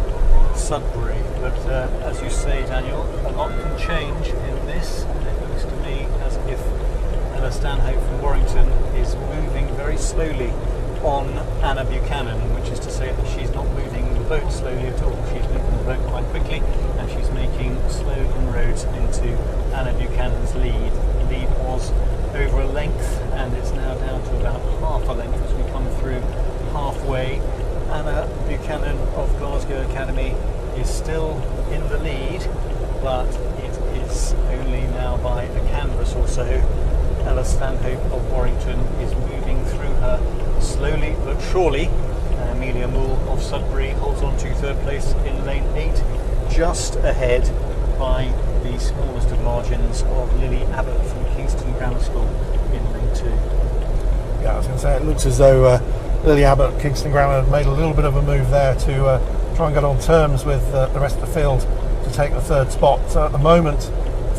Sudbury. But as you say, Daniel, a lot can change in this, and it looks to me as if Ella Stanhope from Warrington is moving very slowly on Anna Buchanan, which is to say that she's not moving the boat slowly at all. She's moving the boat quite quickly, and she's making slow inroads into Anna Buchanan's lead. The lead was over a length, and it's now down to about half a length as we come through halfway. Anna Buchanan of Glasgow Academy is still in the lead, but it is only now by a canvas or so. Ella Stanhope of Warrington is moving through her slowly but surely. Amelia Moore of Sudbury holds on to third place in lane 8, just ahead by the smallest of margins of Lily Abbott from Kingston Grammar School in lane 2. Yeah, I was going to say, it looks as though Lily Abbott, Kingston Grammar, had made a little bit of a move there to try and get on terms with the rest of the field to take the third spot. So at the moment,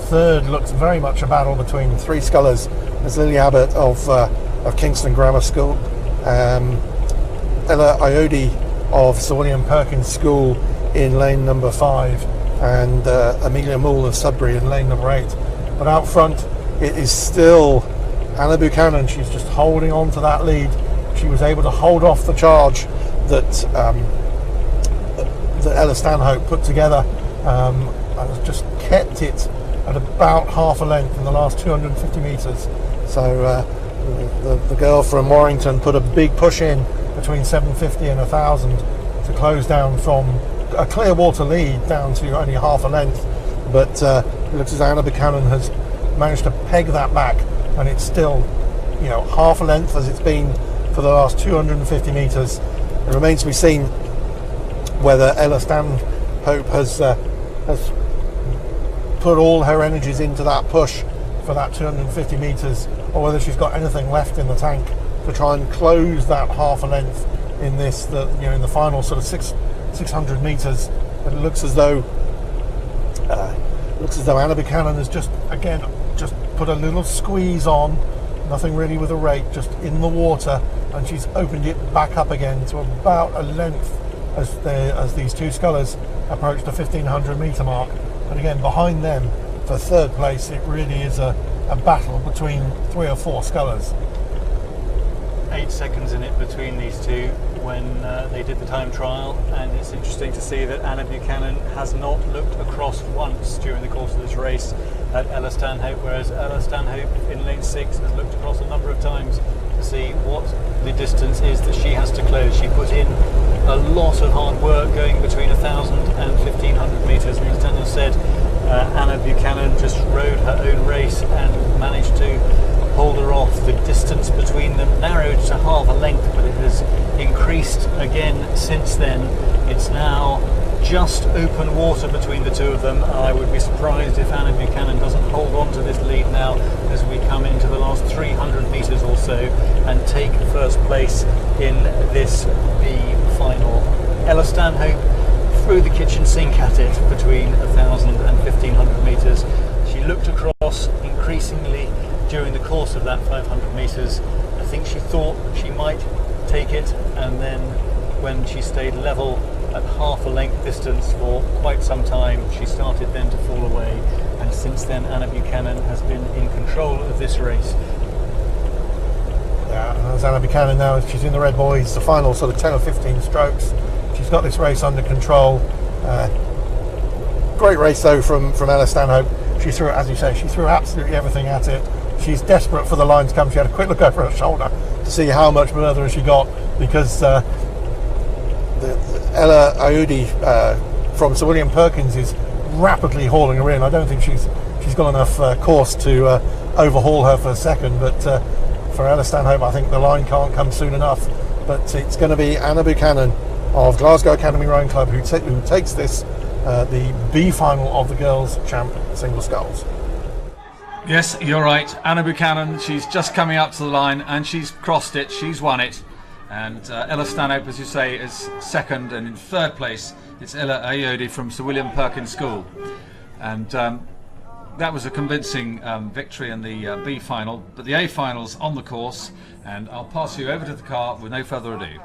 third looks very much a battle between 3 scullers. There's Lily Abbott of Kingston Grammar School, Ella Iodi of Sir William Perkins School in lane number 5, and Amelia Moore of Sudbury in lane number 8. But out front, it is still Anna Buchanan. She's just holding on to that lead. She was able to hold off the charge that Ella Stanhope put together, and has just kept it at about half a length in the last 250 metres. So the girl from Warrington put a big push in between 750 and 1,000 to close down from a clear water lead down to only half a length. But it looks as though Anna Buchanan has managed to peg that back, and it's still, half a length as it's been for the last 250 metres. It remains to be seen whether Ella Stanhope has put all her energies into that push for that 250 metres, or whether she's got anything left in the tank to try and close that half a length in this, in the final sort of 600 metres. But it looks as though Anna Buchanan has just put a little squeeze on, nothing really with a rake, just in the water, and she's opened it back up again to about a length as these 2 scullers approach the 1,500 metre mark. And again, behind them for third place, it really is a battle between 3 or 4 scullers. 8 seconds in it between these two when they did the time trial, and it's interesting to see that Anna Buchanan has not looked across once during the course of this race at Ella Stanhope, whereas Ella Stanhope in lane 6 has looked across a number of times to see what the distance is that she has to close. She put in a lot of hard work going between 1,000 and 1,500 metres, and as Daniel said, Anna Buchanan just rode her own race and managed to hold her off. The distance between them narrowed to half a length, but it has increased again since then. It's now just open water between the two of them. I would be surprised if Anna Buchanan doesn't hold on to this lead now as we come into the last 300 metres or so and take first place in this B final. Ella Stanhope threw the kitchen sink at it between 1,000 and 1,500 metres. She looked across incredibly increasingly during the course of that 500 metres. I think she thought she might take it, and then when she stayed level at half a length distance for quite some time, she started then to fall away, and since then Anna Buchanan has been in control of this race. Yeah, and there's Anna Buchanan now. She's in the red boys, the final sort of 10 or 15 strokes. She's got this race under control. Great race though from Ella Stanhope. She threw, as you say, she threw absolutely everything at it. She's desperate for the line to come. She had a quick look over her shoulder to see how much further she got, because Ella Ayoade from Sir William Perkins is rapidly hauling her in. I don't think she's got enough course to overhaul her for a second, but for Ella Stanhope, I think the line can't come soon enough. But it's going to be Anna Buchanan of Glasgow Academy Rowing Club who takes this, the B final of the girls' champ single sculls. Yes, you're right. Anna Buchanan, she's just coming up to the line and she's crossed it, she's won it. And Ella Stanhope, as you say, is second, and in third place it's Ella Ayoade from Sir William Perkins School. And that was a convincing victory in the B final, but the A final's on the course, and I'll pass you over to the car with no further ado.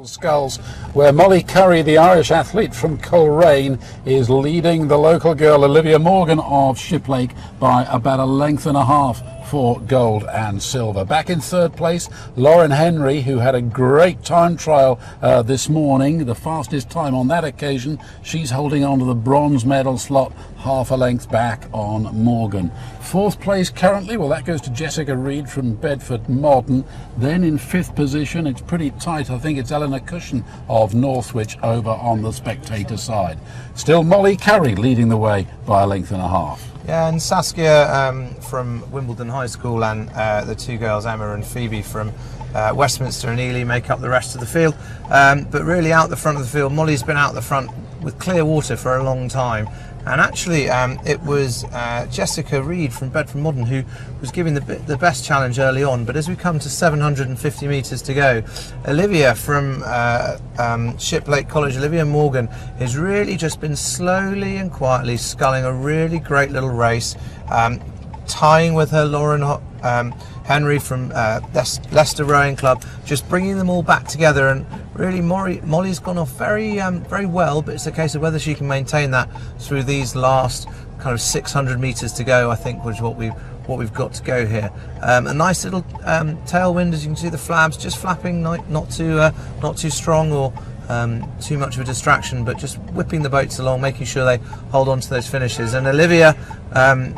Sculls, where Molly Curry, the Irish athlete from Coleraine, is leading the local girl Olivia Morgan of Shiplake by about a length and a half for gold and silver. Back in third place, Lauren Henry, who had a great time trial this morning, the fastest time on that occasion. She's holding on to the bronze medal slot, half a length back on Morgan. Fourth place currently, well, that goes to Jessica Reed from Bedford Modern. Then in fifth position, it's pretty tight, I think it's Eleanor Cushion of Northwich over on the spectator side. Still Molly Curry leading the way by a length and a half. Yeah, and Saskia from Wimbledon High School and the two girls, Emma and Phoebe from Westminster and Ely, make up the rest of the field. But really out the front of the field, Molly's been out the front with clear water for a long time. And actually, it was Jessica Reed from Bedford Modern who was giving the best challenge early on. But as we come to 750 metres to go, Olivia from Shiplake College, Olivia Morgan, has really just been slowly and quietly sculling a really great little race, tying with her Lauren Henry from Leicester Rowing Club, just bringing them all back together. And really Molly's gone off very well, but it's a case of whether she can maintain that through these last kind of 600 metres to go, I think, was what we've got to go here. A nice little tailwind, as you can see the flaps just flapping, not too strong or too much of a distraction, but just whipping the boats along, making sure they hold on to those finishes. And Olivia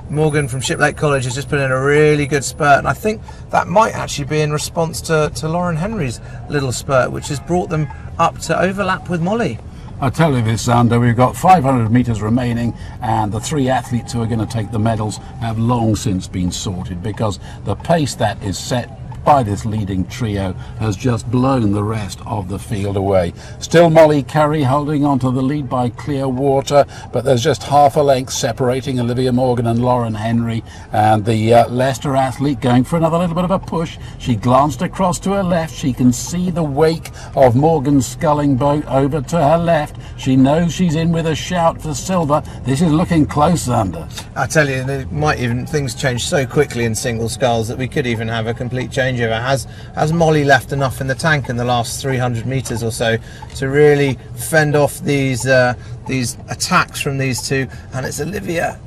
Morgan from Shiplake College has just put in a really good spurt, and I think that might actually be in response to Lauren Henry's little spurt, which has brought them up to overlap with Molly. I tell you this, Xander, we've got 500 metres remaining, and the three athletes who are going to take the medals have long since been sorted, because the pace that is set by this leading trio has just blown the rest of the field away. Still Molly Curry holding on to the lead by clear water, but there's just half a length separating Olivia Morgan and Lauren Henry, and the Leicester athlete going for another little bit of a push. She glanced across to her left. She can see the wake of Morgan's sculling boat over to her left. She knows she's in with a shout for silver. This is looking close, Xander. I tell you, things change so quickly in single sculls that we could even have a complete changeover. Has Molly left enough in the tank in the last 300 metres or so to really fend off these attacks from these two? And it's Olivia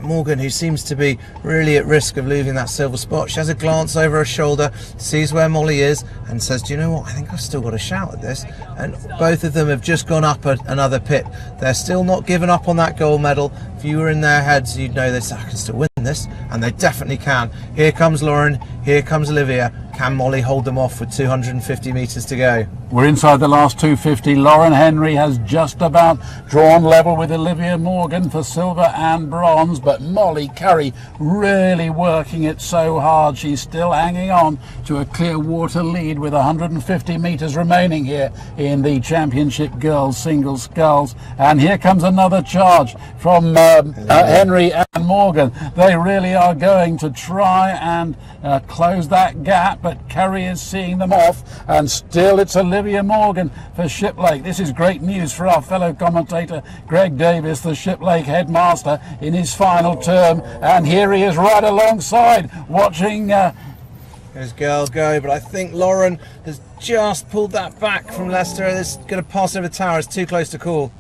Morgan who seems to be really at risk of losing that silver spot. She has a glance over her shoulder, sees where Molly is, and says, do you know what, I think I've still got a shout at this. And both of them have just gone up another pit. They're still not giving up on that gold medal. If you were in their heads, you'd know this, I can still win this, and they definitely can. Here comes Lauren, here comes Olivia. Can Molly hold them off with 250 metres to go? We're inside the last 250. Lauren Henry has just about drawn level with Olivia Morgan for silver and bronze, but Molly Curry really working it so hard. She's still hanging on to a clear water lead with 150 metres remaining here in the Championship Girls Single Sculls. And here comes another charge from Henry and Morgan. They really are going to try and close that gap. but Curry is seeing them off, and still it's Olivia Morgan for Shiplake. This is great news for our fellow commentator Greg Davis, the Shiplake headmaster, in his final term, and here he is right alongside, watching There's girls go, but I think Lauren has just pulled that back from Leicester. It's going to pass over the tower. It's too close to call.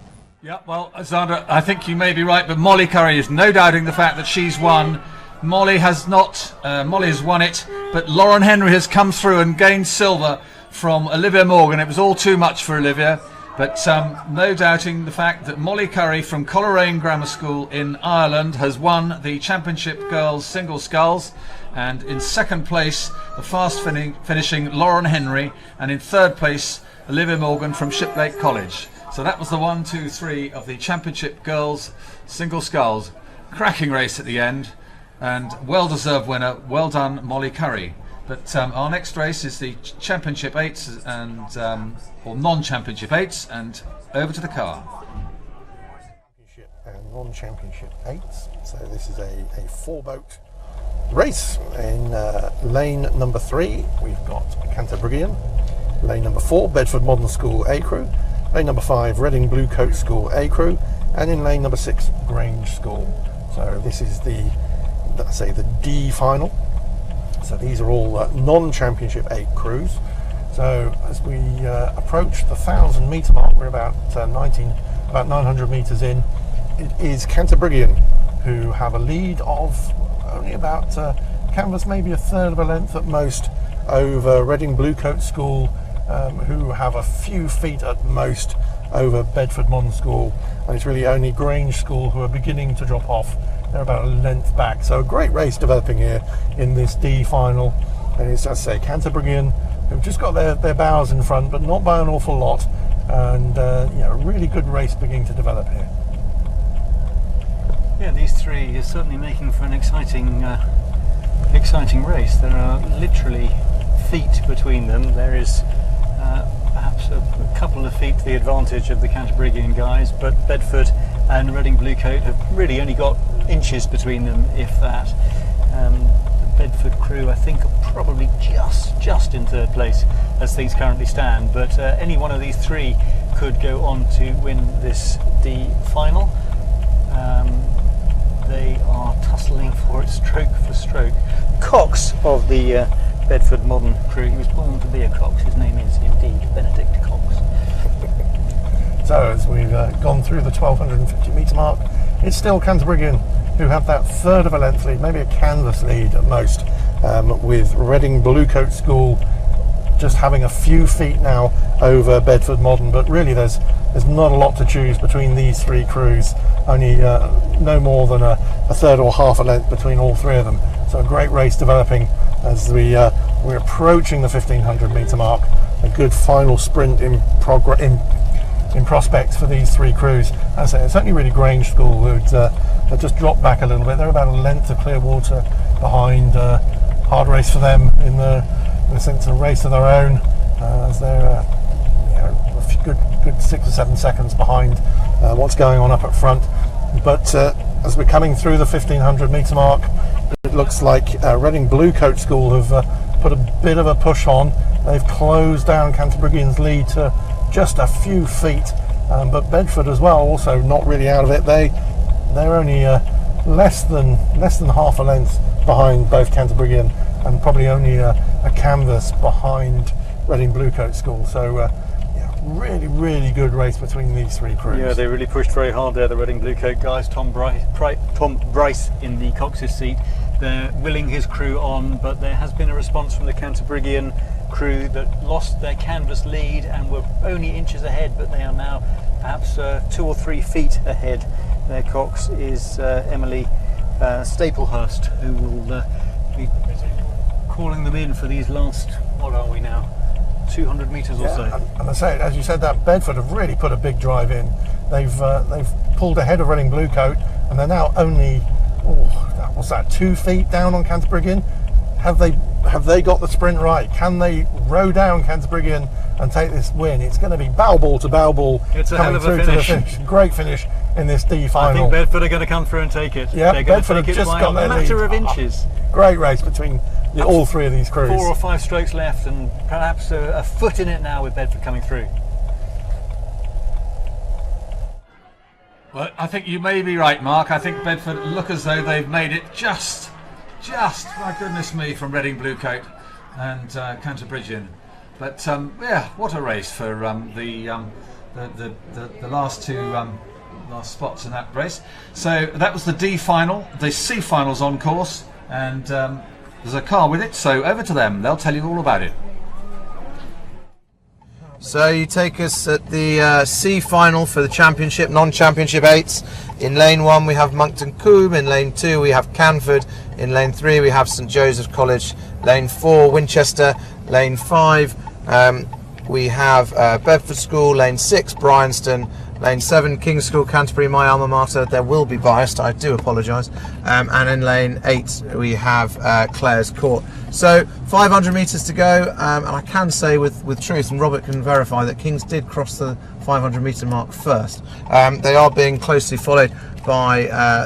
Yeah, well, Xander, I think you may be right, but Molly Curry is no doubting the fact that she's won. Molly has not. Molly has won it, but Lauren Henry has come through and gained silver from Olivia Morgan. It was all too much for Olivia, but no doubting the fact that Molly Curry from Coleraine Grammar School in Ireland has won the Championship Girls Single Sculls, and in second place the fast finishing Lauren Henry, and in third place Olivia Morgan from Shiplake College. So that was the 1, 2, 3 of the Championship Girls Single Sculls. Cracking race at the end, and well-deserved winner. Well done, Molly Curry. But our next race is the Championship 8s and or non-Championship 8s, and over to the car. Championship and non-Championship 8s. So this is a 4-boat race. In lane number 3, we've got Canterbury. Lane number 4, Bedford Modern School A crew. Lane number 5, Reading Blue Coat School A crew, and in lane number 6, Grange School. So this is the, let's say, the D final. So these are all non-Championship 8 crews. So as we approach the 1,000 metre mark, we're about 900 metres in. It is Canterbury who have a lead of only about canvas, maybe a third of a length at most, over Reading Blue Coat School, who have a few feet at most over Bedford Modern School, and it's really only Grange School who are beginning to drop off. They're about a length back. So a great race developing here in this D final, and it's, as I say, Canterbury who've just got their bows in front, but not by an awful lot, and a really good race beginning to develop here. Yeah, these three are certainly making for an exciting race. There are literally feet between them. There is perhaps a couple of feet to the advantage of the Canterbury guys, but Bedford and Reading Blue Coat have really only got inches between them, if that. The Bedford crew, I think, are probably just in third place as things currently stand, but any one of these three could go on to win this D final. They are tussling for it stroke for stroke. Cox of the Bedford Modern crew, he was born to be a Cox, his name is indeed Benedict Cox. So as we've gone through the 1250 metre mark, it's still Canterbury who have that third of a length lead, maybe a canvas lead at most, with Reading Blue Coat School just having a few feet now over Bedford Modern, but really there's not a lot to choose between these three crews, only no more than a third or half a length between all three of them. So a great race developing as we're approaching the 1500 metre mark. A good final sprint in prospect for these three crews. As I say, it's only really Grange School who'd just dropped back a little bit. They're about a length of clear water behind. Hard race for them in the sense of a race of their own, as they're a good 6 or 7 seconds behind what's going on up at front. But as we're coming through the 1500 metre mark, it looks like Reading Blue Coat School have put a bit of a push on. They've closed down Canterbury's lead to just a few feet, but Bedford as well, also not really out of it. They're only less than half a length behind both Canterbury and probably only a canvas behind Reading Blue Coat School. So really good race between these three crews. Yeah, they really pushed very hard there, the Reading Blue Coat guys. Tom Bryce in the Cox's seat. They're willing his crew on, but there has been a response from the Canterbury crew that lost their canvas lead and were only inches ahead, but they are now perhaps 2 or 3 feet ahead. Their Cox is Emily Staplehurst, who will be calling them in for these last, what are we now, 200 metres or so. And I say, as you said, that Bedford have really put a big drive in. They've pulled ahead of Reading Blue Coat, and they're now only 2 feet down on Canterbury. Have they got the sprint right? Can they row down Canterbury and take this win? It's going to be bow ball to bow ball. It's a coming hell of a through finish. to the finish. Great finish in this D final. I think Bedford are going to come through and take it. Yeah, they're going Bedford to take have it just by got a their matter lead. of inches. Great race between all three of these crews. 4 or 5 strokes left, and perhaps a foot in it now with Bedford coming through. Well, I think you may be right, Mark. I think Bedford look as though they've made it just, my goodness me, from Reading Bluecoat and Canterbridgean. But yeah, what a race for the last two last spots in that race. So that was the D final. The C final's on course, and there's a car with it. So over to them. They'll tell you all about it. So you take us at the C final for the championship, non-championship 8s. In lane 1 we have Moncton Combe, in lane 2 we have Canford, in lane 3 we have St Joseph's College, lane 4 Winchester, lane 5 we have Bedford School, lane 6 Bryanston, lane 7 King's School Canterbury, my alma mater. There will be biased, I do apologise. And in lane 8 we have Clare's Court. So 500 metres to go, and I can say with truth, and Robert can verify, that Kings did cross the 500 metre mark first. They are being closely followed by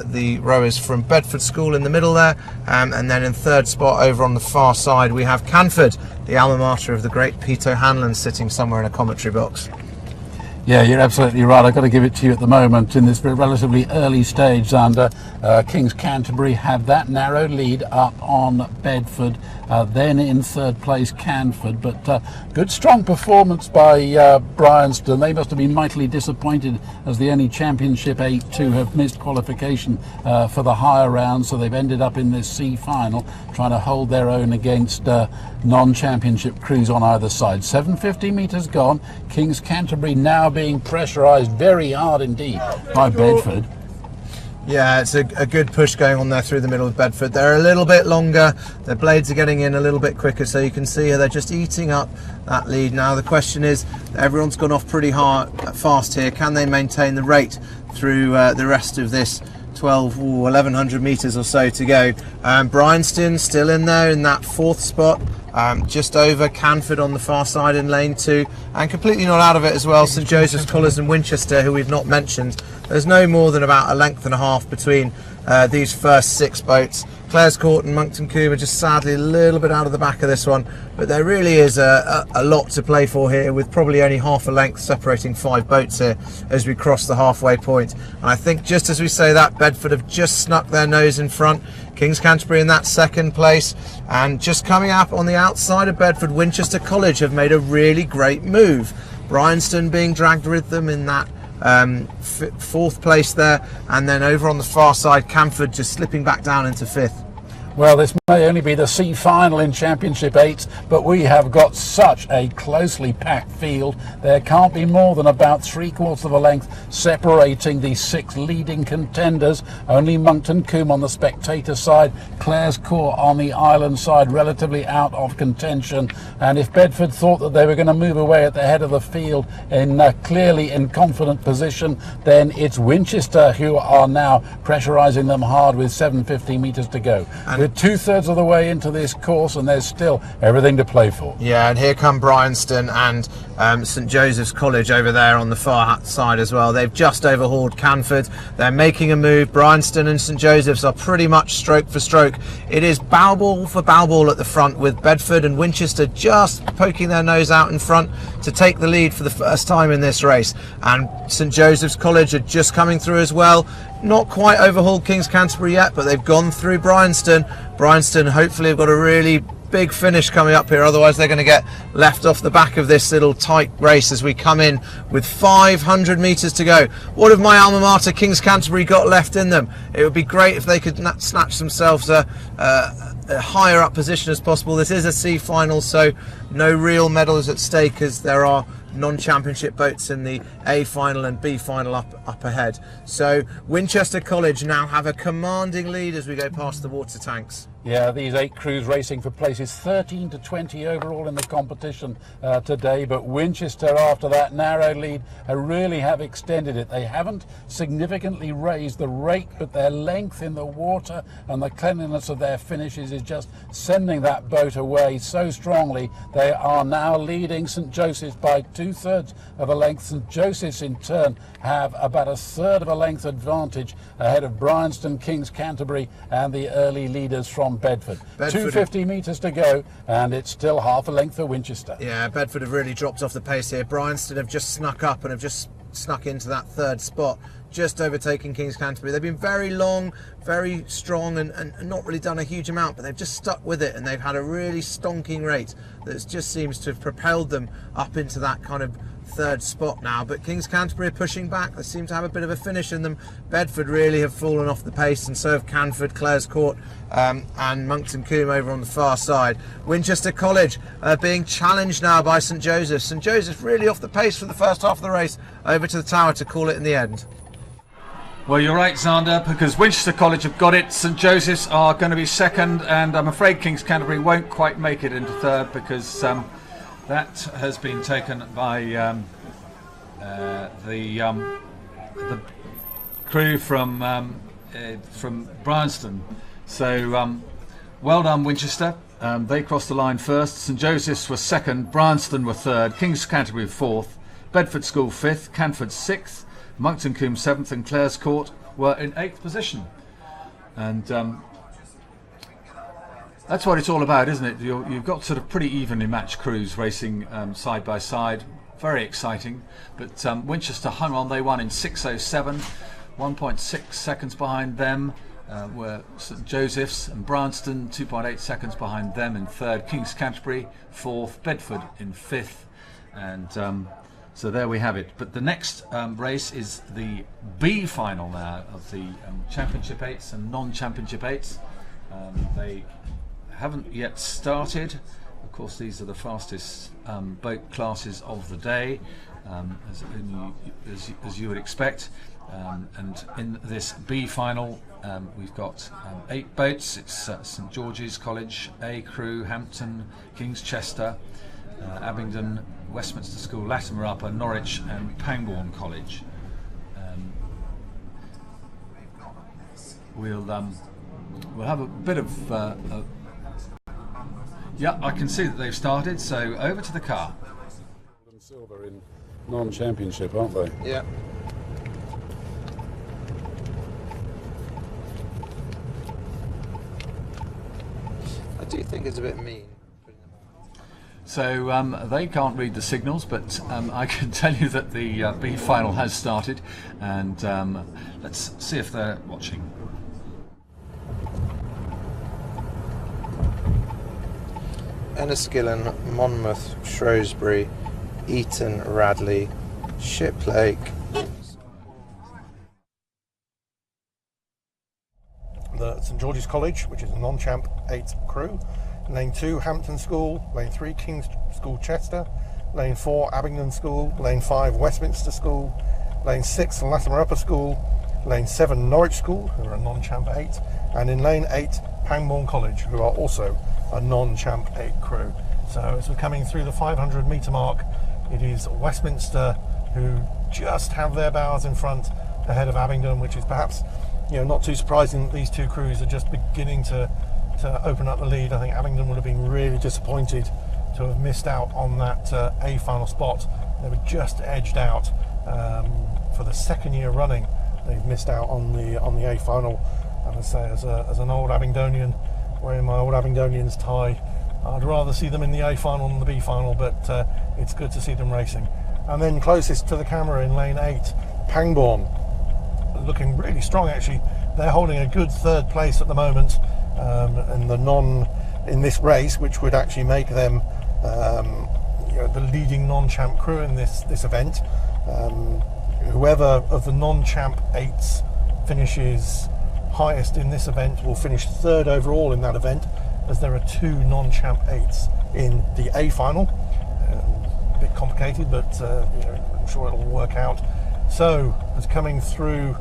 the rowers from Bedford School in the middle there, and then in third spot over on the far side we have Canford, the alma mater of the great Peter Hanlon, sitting somewhere in a commentary box. Yeah, you're absolutely right. I've got to give it to you at the moment in this relatively early stage, Xander. Kings Canterbury have that narrow lead up on Bedford, then in third place Canford, but good strong performance by Bryanston. They must have been mightily disappointed as the only Championship 8 to have missed qualification for the higher round, so they've ended up in this C final trying to hold their own against non-championship crews on either side. 750 metres gone. Kings Canterbury now being pressurised very hard indeed by Bedford. Yeah, it's a good push going on there through the middle of Bedford. They're a little bit longer, their blades are getting in a little bit quicker, so you can see here they're just eating up that lead. Now the question is, everyone's gone off pretty fast here. Can they maintain the rate through the rest of this 1100 metres or so to go? Bryanston still in there in that fourth spot, just over Canford on the far side in lane 2, and completely not out of it as well, St Joseph's College and Winchester, who we've not mentioned. There's no more than about a length and a half between these first 6 boats. Clare's Court and Moncton Combe are just sadly a little bit out of the back of this one, but there really is a lot to play for here, with probably only half a length separating 5 boats here as we cross the halfway point. And I think just as we say that, Bedford have just snuck their nose in front. Kings Canterbury in that second place, and just coming up on the outside of Bedford, Winchester College have made a really great move. Bryanston being dragged with them in that fourth place there, and then over on the far side Canford just slipping back down into 5th. Well, this may only be the C final in Championship 8, but we have got such a closely packed field. There can't be more than about 3/4 of a length separating the 6 leading contenders. Only Moncton Combe on the spectator side, Clare's Court on the island side relatively out of contention. And if Bedford thought that they were going to move away at the head of the field in clearly in confident position, then it's Winchester who are now pressurising them hard with 750 metres to go. We're 2/3 of the way into this course, and there's still everything to play for. Yeah, and here come Bryanston and St Joseph's College over there on the far side as well. They've just overhauled Canford. They're making a move. Bryanston and St Joseph's are pretty much stroke for stroke. It is bow ball for bow ball at the front, with Bedford and Winchester just poking their nose out in front to take the lead for the first time in this race. And St Joseph's College are just coming through as well. Not quite overhauled Kings Canterbury yet, but they've gone through Bryanston. Bryanston hopefully have got a really big finish coming up here, otherwise they're going to get left off the back of this little tight race as we come in with 500 metres to go. What have my alma mater Kings Canterbury got left in them? It would be great if they could snatch themselves a higher up position as possible. This is a C final, so no real medals at stake, as there are non-championship boats in the A final and B final up ahead. So Winchester College now have a commanding lead as we go past the water tanks. Yeah, these 8 crews racing for places 13 to 20 overall in the competition today, but Winchester, after that narrow lead, really have extended it. They haven't significantly raised the rate, but their length in the water and the cleanliness of their finishes is just sending that boat away so strongly. They are now leading St Joseph's by 2/3 of a length. St Joseph's in turn have about 1/3 of a length advantage ahead of Bryanston, Kings Canterbury and the early leaders from from Bedford. Bedford 250 metres to go, and it's still half a length for Winchester. Yeah, Bedford have really dropped off the pace here. Bryanston have just snuck up and have just snuck into that third spot, just overtaking King's Canterbury. They've been very long, very strong, and not really done a huge amount, but they've just stuck with it, and they've had a really stonking rate that just seems to have propelled them up into that kind of third spot now. But King's Canterbury are pushing back. They seem to have a bit of a finish in them. Bedford really have fallen off the pace, and so have Canford, Clares Court, and Monkton Combe over on the far side. Winchester College being challenged now by St Joseph's. St Joseph's really off the pace for the first half of the race, over to the tower to call it in the end. Well, you're right, Xander, because Winchester College have got it. St Joseph's are going to be second, and I'm afraid King's Canterbury won't quite make it into third, because that has been taken by the crew from Bryanston. So well done, Winchester. They crossed the line first. St Joseph's were second, Bryanston were third, King's Canterbury fourth, Bedford School fifth, Canford sixth, Monkton Combe seventh, and Clares Court were in eighth position. And that's what it's all about, isn't it? You've got sort of pretty evenly matched crews racing side by side. Very exciting. But Winchester hung on. They won in 6:07. 1.6 seconds behind them were St Joseph's, and Bryanston 2.8 seconds behind them in third. King's Canterbury fourth. Bedford in fifth. And so there we have it. But the next race is the B final now of the Championship 8s and non-Championship 8s. They haven't yet started. Of course, these are the fastest boat classes of the day, as you would expect. And in this B final, we've got 8 boats. It's St George's College, A Crew, Hampton, King's Chester, Abingdon, Westminster School, Latimer Upper, Norwich, and Pangbourne College. We'll have a bit of. Yeah, I can see that they've started. So over to the car. Gold and silver in non-championship, aren't they? Yeah. I do think it's a bit mean. So they can't read the signals, but I can tell you that the B final has started, and let's see if they're watching. Enniskillen, Monmouth, Shrewsbury, Eton, Radley, Shiplake. The St George's College, which is a non-champ 8 crew. Lane 2, Hampton School. Lane 3, King's School, Chester. Lane 4, Abingdon School. Lane 5, Westminster School. Lane 6, Latimer Upper School. Lane 7, Norwich School, who are a non-champ 8. And in Lane 8, Pangbourne College, who are also a non-champ 8 crew. So as we're coming through the 500 metre mark, it is Westminster who just have their bows in front ahead of Abingdon, which is perhaps, not too surprising that these two crews are just beginning to open up the lead. I think Abingdon would have been really disappointed to have missed out on that A final spot. They were just edged out for the second year running. They've missed out on the A final. And I say, as an old Abingdonian, wearing my old Abingdonians tie, I'd rather see them in the A final than the B final, but it's good to see them racing. And then closest to the camera in lane 8, Pangbourne, looking really strong actually. They're holding a good third place at the moment in this race, which would actually make them the leading non-champ crew in this event. Whoever of the non-champ 8s finishes highest in this event will finish third overall in that event, as there are 2 non-champ 8s in the A final. A bit complicated, but I'm sure it'll work out. So, as coming through,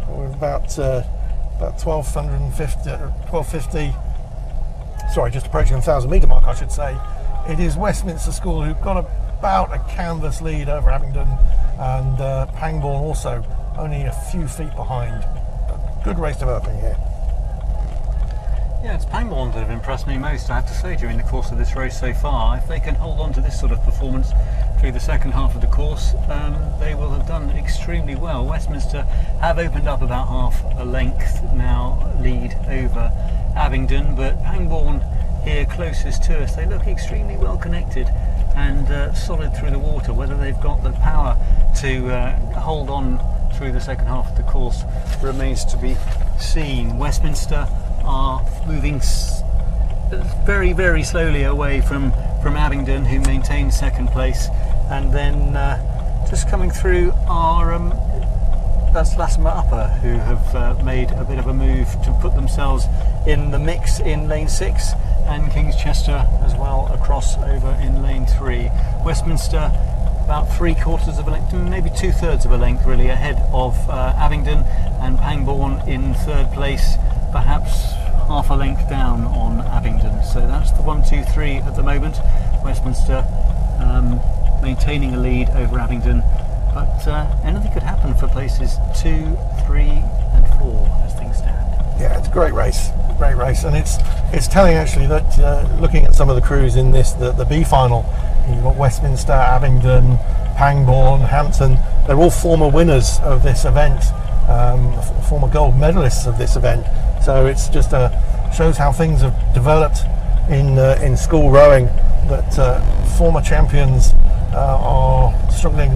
we're about 1250, sorry, just approaching the 1,000 metre mark, I should say. It is Westminster School who've got about a canvas lead over Abingdon, and Pangbourne also only a few feet behind. Good race developing here. Yeah, it's Pangbourne that have impressed me most, I have to say, during the course of this race so far. If they can hold on to this sort of performance through the second half of the course, they will have done extremely well. Westminster have opened up about half a length now lead over Abingdon, but Pangbourne here closest to us. They look extremely well connected and solid through the water. Whether they've got the power to hold on through the second half of the course remains to be seen. Westminster are moving very, very slowly away from Abingdon, who maintain second place, and then just coming through are that's Latimer Upper, who have made a bit of a move to put themselves in the mix in lane 6, and King's Chester as well across over in lane 3. Westminster about 3/4 of a length, maybe 2/3 of a length really ahead of Abingdon, and Pangbourne in third place, perhaps half a length down on Abingdon. So that's the 1, 2, 3 at the moment. Westminster maintaining a lead over Abingdon, but anything could happen for places 2, 3 and 4 as things stand. Yeah, it's a great race, and it's telling actually that looking at some of the crews in this, the B final, you've got Westminster, Abingdon, Pangbourne, Hampton. They're all former winners of this event, former gold medalists of this event. So it's just shows how things have developed in school rowing. That former champions are struggling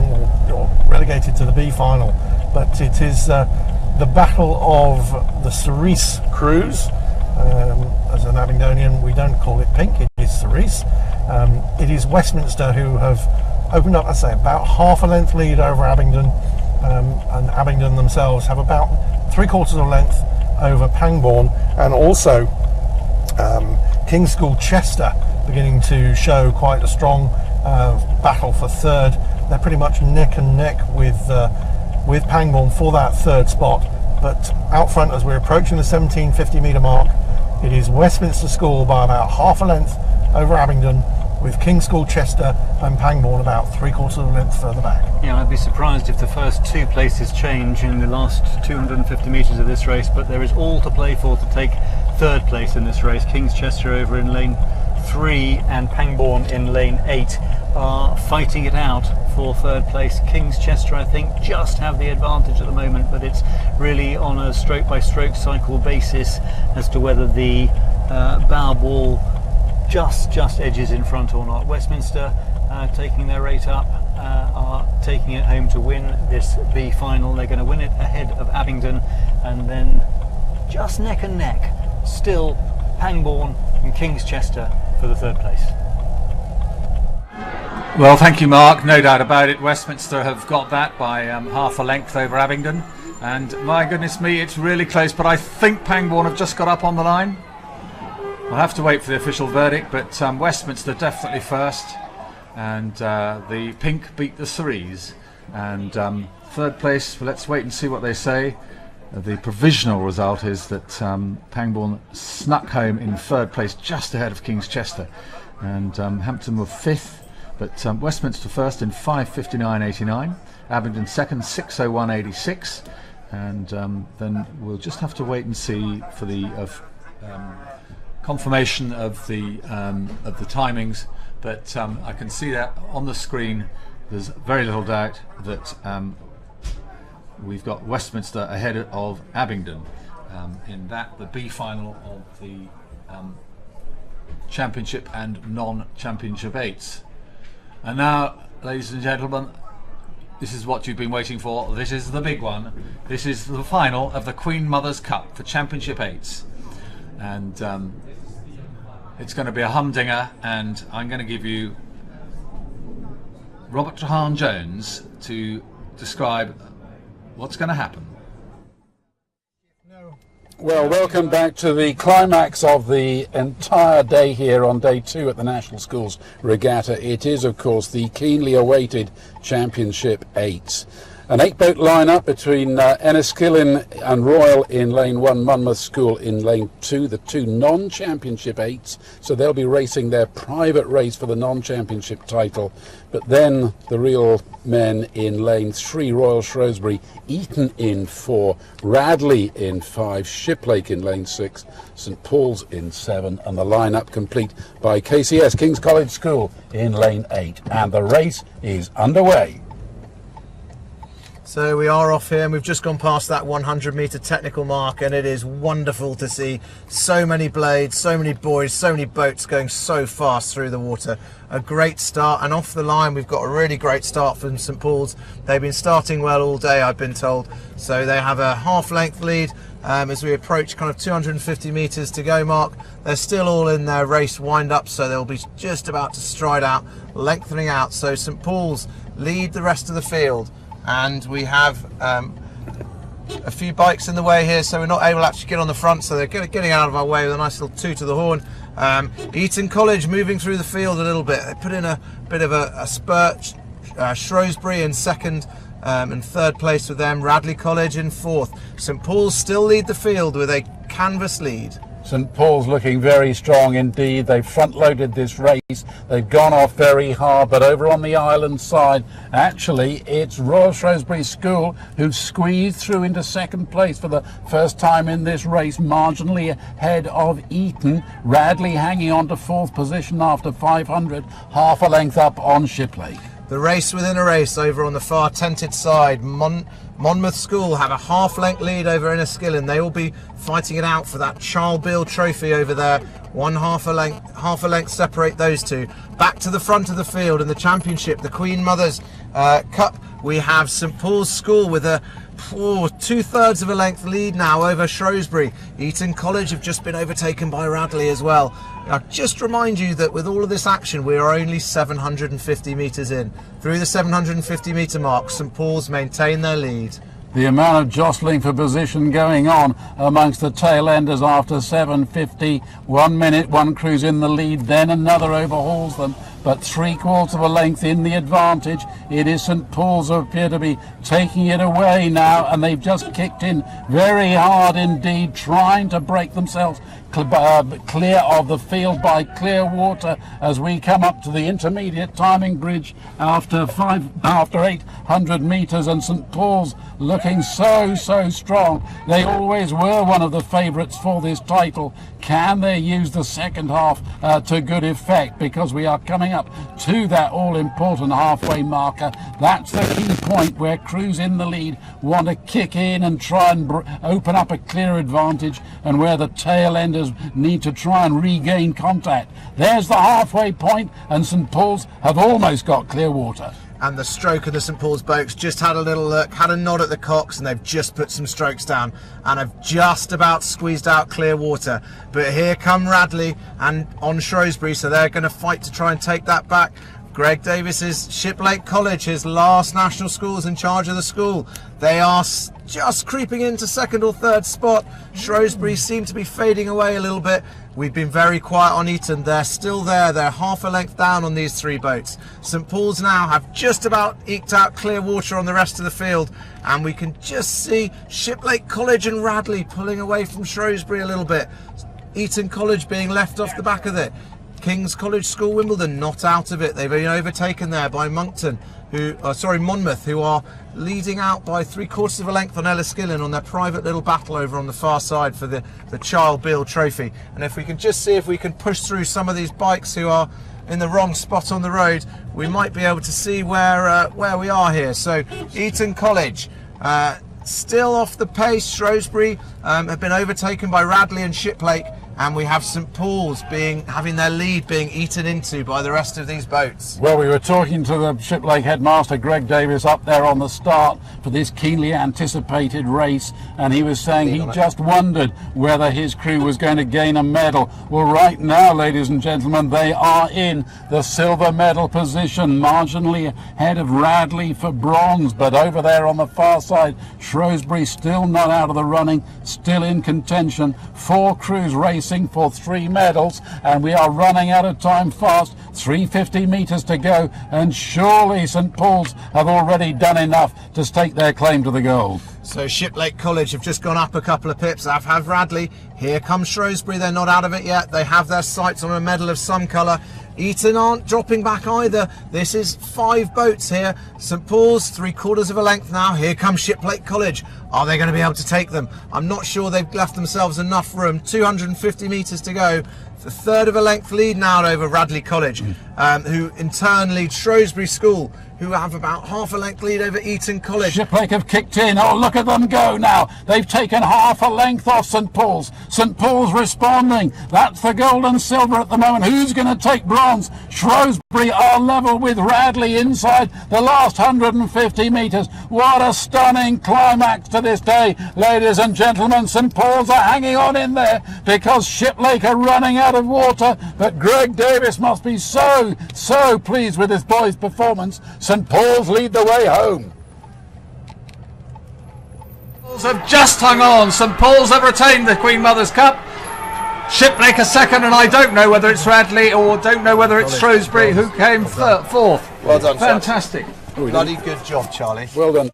or relegated to the B final, but it is the battle of the cerise crews. As an Abingdonian, we don't call it pink, it is cerise. It is Westminster who have opened up, I'd say, about half a length lead over Abingdon, and Abingdon themselves have about 3/4 of a length over Pangbourne, and also King's School Chester beginning to show quite a strong battle for third. They're pretty much neck and neck with Pangbourne for that third spot, but out front as we're approaching the 1750 metre mark, it is Westminster School by about half a length over Abingdon, with King's School Chester and Pangbourne about 3/4 of a length further back. Yeah, I'd be surprised if the first 2 places change in the last 250 metres of this race, but there is all to play for to take third place in this race. King's Chester over in lane 3 and Pangbourne in lane 8 are fighting it out for third place. King's Chester, I think, just have the advantage at the moment, but it's really on a stroke by stroke cycle basis as to whether the bow ball just edges in front or not. Westminster taking their rate up, are taking it home to win this B final. They're going to win it ahead of Abingdon, and then just neck and neck still Pangbourne and King's Chester for the third place. Well, thank you, Mark. No doubt about it. Westminster have got that by half a length over Abingdon, and my goodness me, it's really close, but I think Pangbourne have just got up on the line. We'll have to wait for the official verdict, but Westminster definitely first, and the pink beat the cerise, and third place, well, let's wait and see what they say. The provisional result is that Pangbourne snuck home in third place just ahead of King's Chester, and Hampton were fifth, but Westminster first in 5:59.89, Abingdon second 6:01.86, and then we'll just have to wait and see for the confirmation of the timings, but I can see that on the screen. There's very little doubt that we've got Westminster ahead of Abingdon in that the B final of the championship and non-championship 8s. And now, ladies and gentlemen, this is what you've been waiting for. This is the big one. This is the final of the Queen Mother's Cup for championship 8s, and it's going to be a humdinger, and I'm going to give you Robert Trahan Jones to describe what's going to happen. Well, welcome back to the climax of the entire day here on day 2 at the National Schools Regatta. It is, of course, the keenly awaited Championship 8s. An 8-boat lineup between Enniskillen and Royal in lane 1, Monmouth School in lane 2, the 2 non-championship 8s. So they'll be racing their private race for the non-championship title. But then the real men in lane 3, Royal Shrewsbury, Eton in 4, Radley in 5, Shiplake in lane 6, St Paul's in 7, and the lineup complete by KCS, King's College School, in lane 8. And the race is underway. So we are off here and we've just gone past that 100-metre technical mark, and it is wonderful to see so many blades, so many boys, so many boats going so fast through the water. A great start, and off the line we've got a really great start from St Paul's. They've been starting well all day, I've been told, so they have a half-length lead as we approach kind of 250 metres to go mark. They're still all in their race wind-up, so they'll be just about to stride out, lengthening out. So St Paul's lead the rest of the field. And we have a few bikes in the way here, so we're not able to actually get on the front, so they're getting out of our way with a nice little toot to the horn. Eton College moving through the field a little bit. They put in a bit of a spurt. Shrewsbury in second and third place with them. Radley College in fourth. St Paul's still lead the field with a canvas lead. St Paul's looking very strong indeed. They've front-loaded this race. They've gone off very hard, but over on the island side, actually, it's Royal Shrewsbury School who squeezed through into second place for the first time in this race, marginally ahead of Eton. Radley hanging on to fourth position after 500, half a length up on Shiplake. The race within a race over on the far tented side. Monmouth School have a half-length lead over Enniskillen. They will be fighting it out for that Charles Beale trophy over there. One half a length separate those two. Back to the front of the field in the championship, the Queen Mother's Cup. We have St Paul's School with a 2/3 of a length lead now over Shrewsbury. Eton College have just been overtaken by Radley as well. Now, just remind you that with all of this action, we are only 750 metres in. Through the 750 metre mark, St Paul's maintain their lead. The amount of jostling for position going on amongst the tail enders after 750. 1 minute, one crew's in the lead, then another overhauls them, but 3/4 of a length in the advantage. It is St Paul's who appear to be taking it away now, and they've just kicked in very hard indeed, trying to break themselves clear of the field by clear water as we come up to the intermediate timing bridge after 800 metres, and St Paul's looking so strong. They always were one of the favourites for this title. Can they use the second half to good effect, because we are coming up to that all-important halfway marker. That's the key point where crews in the lead want to kick in and try and open up a clear advantage, and where the tail enders need to try and regain contact. There's the halfway point, and St Paul's have almost got clear water. And the stroke of the St Paul's boats just had a little look, had a nod at the cocks, and they've just put some strokes down and have just about squeezed out clear water. But here come Radley and on Shrewsbury, so they're going to fight to try and take that back. Greg Davis's Shiplake College, his last national school, is in charge of the school. They are just creeping into second or third spot. Shrewsbury seem to be fading away a little bit. We've been very quiet on Eton. They're still there. They're half a length down on these three boats. St Paul's now have just about eked out clear water on the rest of the field, and we can just see Shiplake College and Radley pulling away from Shrewsbury a little bit. Eton College being left off the back of it. King's College School Wimbledon not out of it. They've been overtaken there by Monmouth, who are leading out by 3/4 of a length on Enniskillen on their private little battle over on the far side for the Charles Beale trophy. And if we can just see if we can push through some of these bikes who are in the wrong spot on the road, we might be able to see where we are here. So Eton College still off the pace. Shrewsbury have been overtaken by Radley and Shiplake, and we have St Paul's having their lead being eaten into by the rest of these boats. Well, we were talking to the Shiplake headmaster, Greg Davis, up there on the start for this keenly anticipated race, and he was saying he just wondered whether his crew was going to gain a medal. Well, right now, ladies and gentlemen, they are in the silver medal position, marginally ahead of Radley for bronze, but over there on the far side, Shrewsbury still not out of the running, still in contention. 4 crews racing for 3 medals, and we are running out of time fast. 350 metres to go, and surely St Paul's have already done enough to stake their claim to the gold. So Shiplake College have just gone up a couple of pips. I've had Radley. Here comes Shrewsbury. They're not out of it yet. They have their sights on a medal of some colour. Eton aren't dropping back either. This is 5 boats here. St Paul's 3/4 of a length now. Here comes Shiplake College. Are they going to be able to take them? I'm not sure they've left themselves enough room. 250 metres to go. It's a third of a length lead now over Radley College, who in turn lead Shrewsbury School, who have about half a length lead over Eton College. Shiplake have kicked in. Oh, look at them go now. They've taken half a length off St Paul's. St Paul's responding. That's the gold and silver at the moment. Who's going to take bronze? Shrewsbury are level with Radley inside the last 150 metres. What a stunning climax to this day, ladies and gentlemen. St Paul's are hanging on in there because Shiplake are running out of water, but Greg Davis must be so pleased with this boy's performance. St Paul's lead the way home. Have just hung on. St Paul's have retained the Queen Mother's Cup. Shiplake a second, and I don't know whether it's Radley or don't know whether it's Shrewsbury who came fourth. Well done, fantastic. Bloody good job, Charlie. Well done.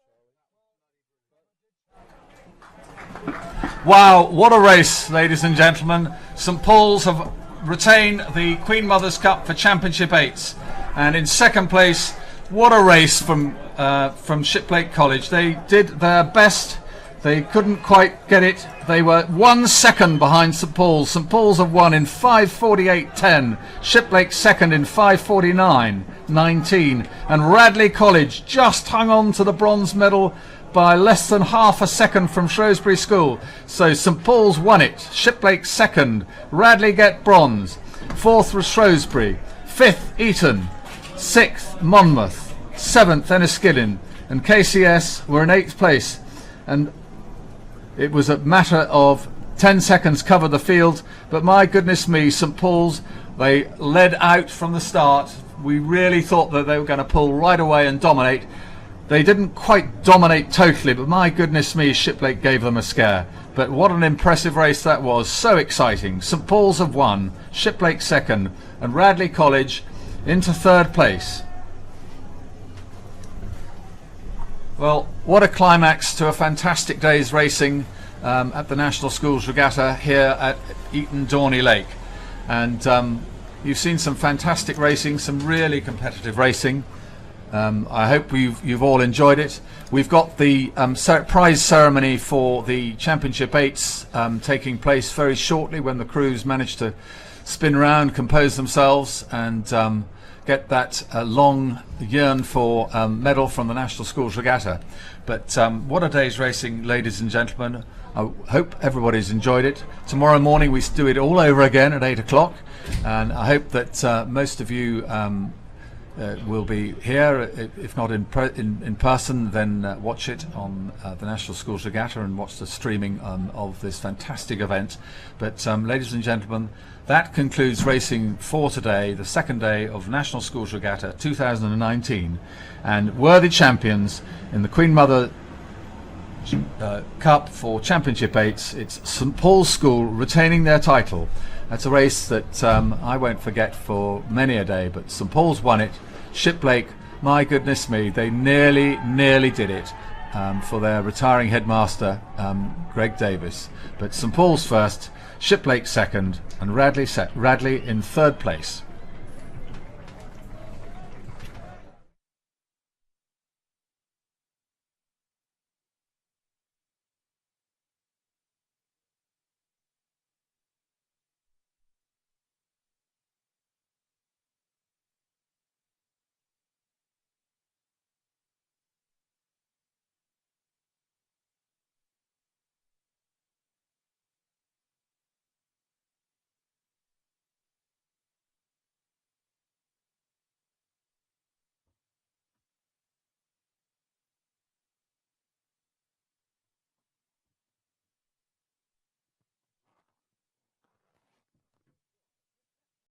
Wow, what a race, ladies and gentlemen. St Paul's have retained the Queen Mother's Cup for Championship 8s, and in second place, what a race from Shiplake College. They did their best. They couldn't quite get it. They were 1 second behind St Paul's. St Paul's have won in 5:48.10. Shiplake second in 5:49.19. And Radley College just hung on to the bronze medal by less than half a second from Shrewsbury School. So St Paul's won it. Shiplake second. Radley get bronze. Fourth was Shrewsbury. Fifth, Eton. Sixth, Monmouth. Seventh, Enniskillen. And KCS were in 8th place. And it was a matter of 10 seconds cover the field, but my goodness me, St Paul's, they led out from the start. We really thought that they were going to pull right away and dominate. They didn't quite dominate totally, but my goodness me, Shiplake gave them a scare. But what an impressive race that was, so exciting. St Paul's have won, Shiplake second, and Radley College into 3rd place. Well, what a climax to a fantastic day's racing at the National Schools Regatta here at Eton Dorney Lake. And you've seen some fantastic racing, some really competitive racing. I hope you've all enjoyed it. We've got the prize ceremony for the Championship 8s taking place very shortly, when the crews manage to spin round, compose themselves, and get that long yearn for medal from the National Schools Regatta. But what a day's racing, ladies and gentlemen. I hope everybody's enjoyed it. Tomorrow morning we do it all over again at 8 o'clock, and I hope that most of you will be here. If not in person, then watch it on the National Schools Regatta and watch the streaming of this fantastic event. But ladies and gentlemen, that concludes racing for today, the second day of National Schools Regatta 2019, and worthy champions in the Queen Mother Cup for Championship 8s. It's St Paul's School retaining their title. That's a race that I won't forget for many a day, but St Paul's won it. Shiplake, my goodness me, they nearly did it for their retiring headmaster, Greg Davis. But St Paul's first, Shiplake second, and Radley in 3rd place.